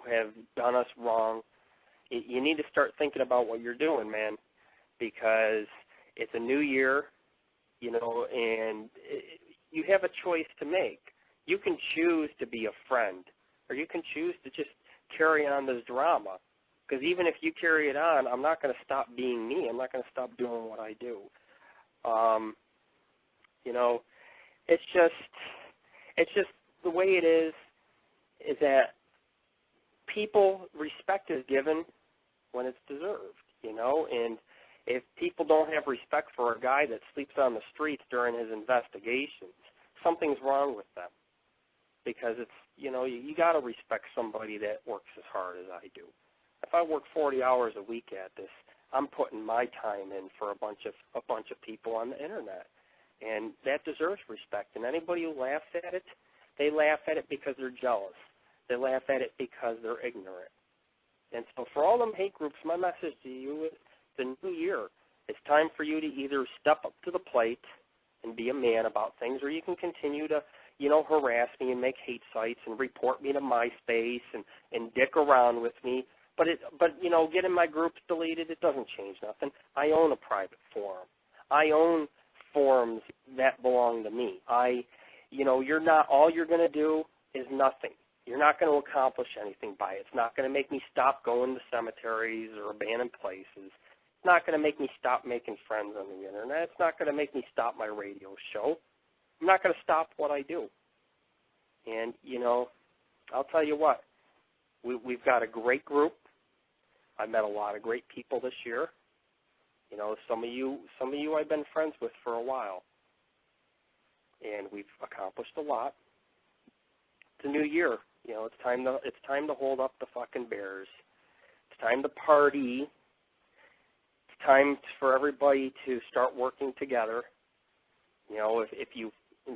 have done us wrong. You need to start thinking about what you're doing, man, because it's a new year, and you have a choice to make. You can choose to be a friend, or you can choose to just carry on this drama. Because even if you carry it on, I'm not going to stop being me. I'm not going to stop doing what I do. It's just the way it is that respect is given when it's deserved, and if people don't have respect for a guy that sleeps on the streets during his investigations, something's wrong with them. Because it's, you got to respect somebody that works as hard as I do. If I work 40 hours a week at this, I'm putting my time in for a bunch of people on the internet, and that deserves respect. And anybody who laughs at it, they laugh at it because they're jealous. They laugh at it because they're ignorant. And so for all them hate groups, my message to you is the new year. It's time for you to either step up to the plate and be a man about things, or you can continue to, harass me and make hate sites and report me to MySpace and dick around with me. But getting my groups deleted, it doesn't change nothing. I own a private forum. I own forums that belong to me. You're not, all you're going to do is nothing. You're not going to accomplish anything by it. It's not going to make me stop going to cemeteries or abandoned places. It's not going to make me stop making friends on the internet. It's not going to make me stop my radio show. I'm not going to stop what I do. And, I'll tell you what, we've got a great group. I met a lot of great people this year. Some of you I've been friends with for a while. And we've accomplished a lot. It's a new year. It's time to hold up the fucking bears. It's time to party. It's time for everybody to start working together. If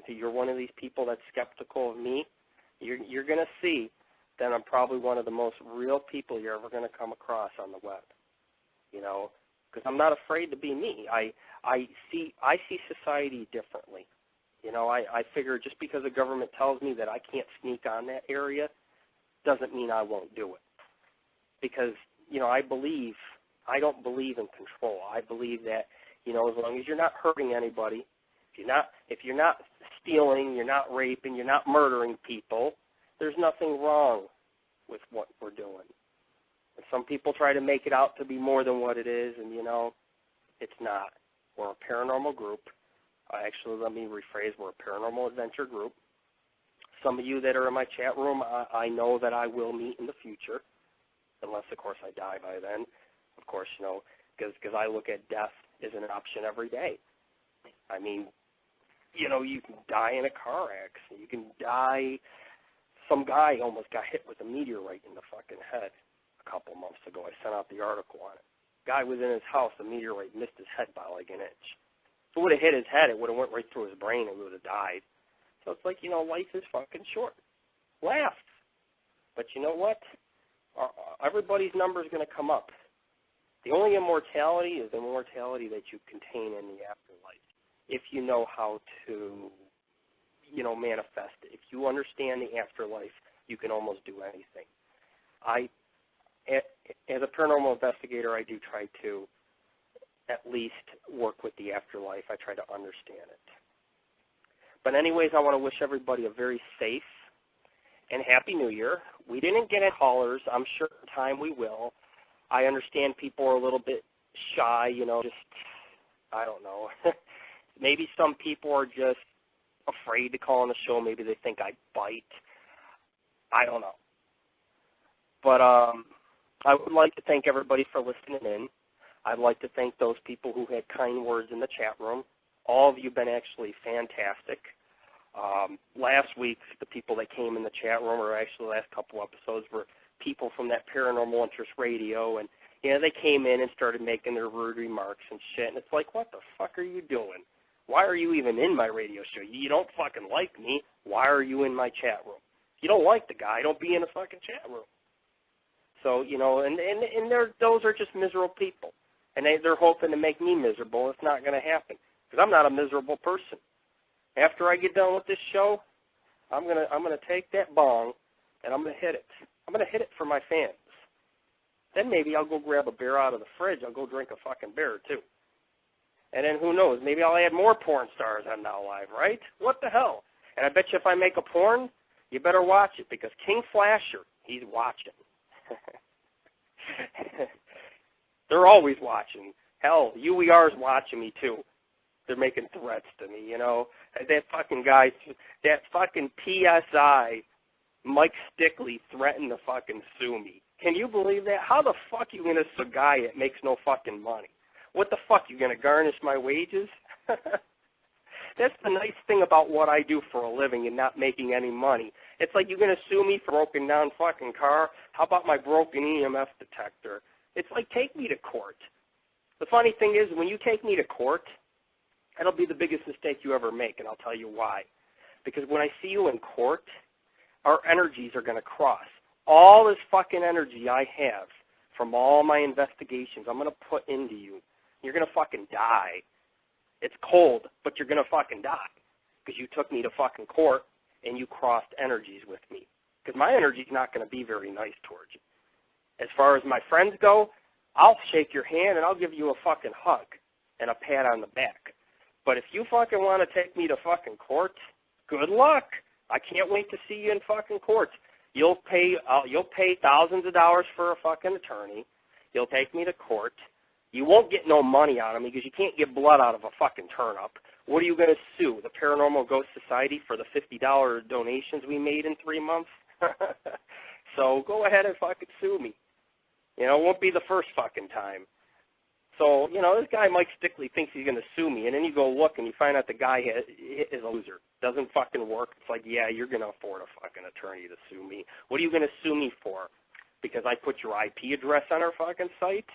you're one of these people that's skeptical of me, you're going to see that I'm probably one of the most real people you're ever going to come across on the web. Because I'm not afraid to be me. I see society differently. I figure just because the government tells me that I can't sneak on that area doesn't mean I won't do it. Because, I don't believe in control. I believe that, as long as you're not hurting anybody, if you're not stealing, you're not raping, you're not murdering people, there's nothing wrong with what we're doing. And some people try to make it out to be more than what it is, and, it's not. We're a paranormal group. Actually, let me rephrase, we're a paranormal adventure group. Some of you that are in my chat room, I know that I will meet in the future, unless, of course, I die by then. Of course, because I look at death as an option every day. I mean, you can die in a car accident. You can die. Some guy almost got hit with a meteorite in the fucking head a couple months ago. I sent out the article on it. Guy was in his house. The meteorite missed his head by like an inch. If it would have hit his head, it would have went right through his brain and he would have died. So it's like, life is fucking short. Laugh. But you know what? Everybody's number is going to come up. The only immortality is the immortality that you contain in the afterlife. If you know how to, manifest it. If you understand the afterlife, you can almost do anything. As a paranormal investigator, I do try to at least work with the afterlife. I try to understand it. But anyways, I want to wish everybody a very safe and Happy New Year. We didn't get any callers. I'm sure in time we will. I understand people are a little bit shy, I don't know. Maybe some people are just afraid to call on the show. Maybe they think I bite. I don't know. But I would like to thank everybody for listening in. I'd like to thank those people who had kind words in the chat room. All of you have been actually fantastic. Last week, the people that came in the chat room, or actually the last couple episodes, were people from that Paranormal Interest Radio, and they came in and started making their rude remarks and shit, and it's like, what the fuck are you doing? Why are you even in my radio show? You don't fucking like me. Why are you in my chat room? If you don't like the guy, don't be in the fucking chat room. So, and those are just miserable people. And they're hoping to make me miserable. It's not going to happen because I'm not a miserable person. After I get done with this show, I'm gonna take that bong and I'm gonna hit it. I'm gonna hit it for my fans. Then maybe I'll go grab a beer out of the fridge. I'll go drink a fucking beer too. And then who knows? Maybe I'll add more porn stars on Now Live, right? What the hell? And I bet you if I make a porn, you better watch it because King Flasher, he's watching. They're always watching. Hell, UER's watching me too. They're making threats to me, That fucking guy, that fucking PSI, Mike Stickley, threatened to fucking sue me. Can you believe that? How the fuck are you going to sue a guy that makes no fucking money? What the fuck, you going to garnish my wages? That's the nice thing about what I do for a living and not making any money. It's like you're going to sue me for a broken down fucking car. How about my broken EMF detector? It's like, take me to court. The funny thing is, when you take me to court, that'll be the biggest mistake you ever make, and I'll tell you why. Because when I see you in court, our energies are going to cross. All this fucking energy I have from all my investigations, I'm going to put into you. You're going to fucking die. It's cold, but you're going to fucking die because you took me to fucking court and you crossed energies with me. Because my energy's not going to be very nice towards you. As far as my friends go, I'll shake your hand and I'll give you a fucking hug and a pat on the back. But if you fucking want to take me to fucking court, good luck. I can't wait to see you in fucking court. You'll pay thousands of dollars for a fucking attorney. You'll take me to court. You won't get no money out of me because you can't get blood out of a fucking turnip. What are you going to sue? The Paranormal Ghost Society for the $50 donations we made in 3 months? So go ahead and fucking sue me. It won't be the first fucking time. So, this guy Mike Stickley thinks he's going to sue me, and then you go look and you find out the guy is a loser. Doesn't fucking work. It's like, yeah, you're going to afford a fucking attorney to sue me. What are you going to sue me for? Because I put your IP address on our fucking site?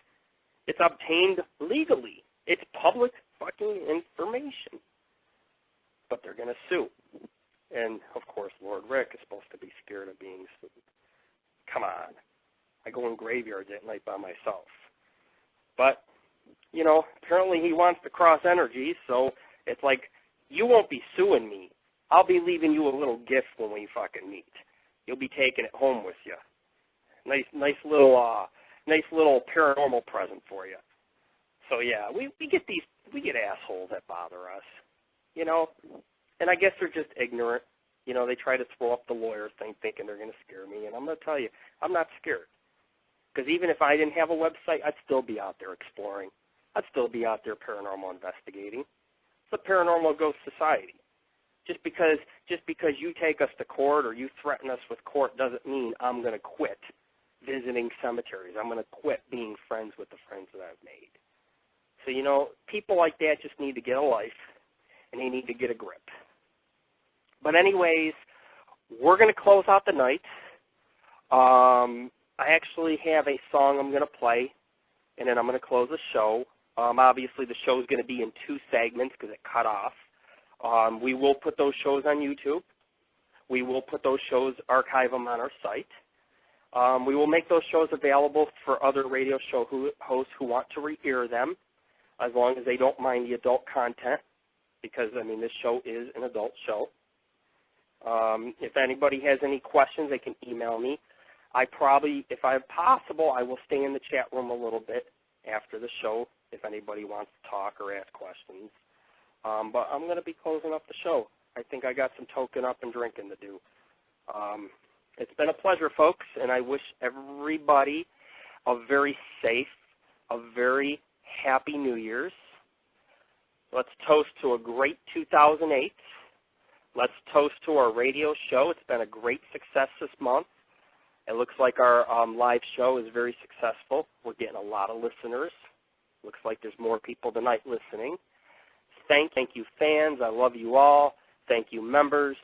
It's obtained legally. It's public fucking information. But they're going to sue. And, of course, Lord Rick is supposed to be scared of being sued. Come on. I go in graveyards at night by myself. But, apparently he wants to cross energies, so it's like, you won't be suing me. I'll be leaving you a little gift when we fucking meet. You'll be taking it home with you. Nice little paranormal present for you. So yeah, we get assholes that bother us, and I guess they're just ignorant. They try to throw up the lawyer thing thinking they're going to scare me, and I'm going to tell you, I'm not scared. Because even if I didn't have a website, I'd still be out there exploring. I'd still be out there paranormal investigating. It's a Paranormal Ghost Society. Just because you take us to court or you threaten us with court doesn't mean I'm going to quit visiting cemeteries. I'm going to quit being friends with the friends that I've made. So, people like that just need to get a life, and they need to get a grip. But anyways, we're going to close out the night. I actually have a song I'm going to play, and then I'm going to close the show. Obviously, the show is going to be in 2 segments because it cut off. We will put those shows on YouTube. We will put those shows, archive them on our site. We will make those shows available for other radio show hosts who want to re-air them, as long as they don't mind the adult content, because, this show is an adult show. If anybody has any questions, they can email me. I probably, if I'm possible, I will stay in the chat room a little bit after the show if anybody wants to talk or ask questions. But I'm going to be closing up the show. I think I got some token up and drinking to do. It's been a pleasure, folks, and I wish everybody a very safe, a very happy New Year's. Let's toast to a great 2008. Let's toast to our radio show. It's been a great success this month. It looks like our live show is very successful. We're getting a lot of listeners. Looks like there's more people tonight listening. Thank you, fans. I love you all. Thank you, members.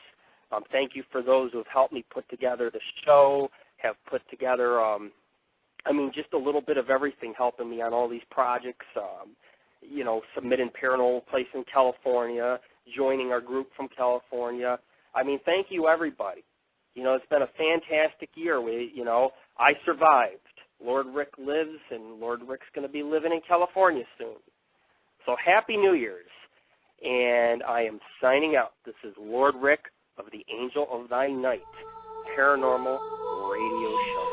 Thank you for those who have helped me put together the show, have put together, just a little bit of everything, helping me on all these projects, submitting Paranormal Place in California, joining our group from California. Thank you, everybody. It's been a fantastic year. I survived. Lord Rick lives, and Lord Rick's going to be living in California soon. So Happy New Year's. And I am signing out. This is Lord Rick of the Angel of Thy Night Paranormal Radio Show.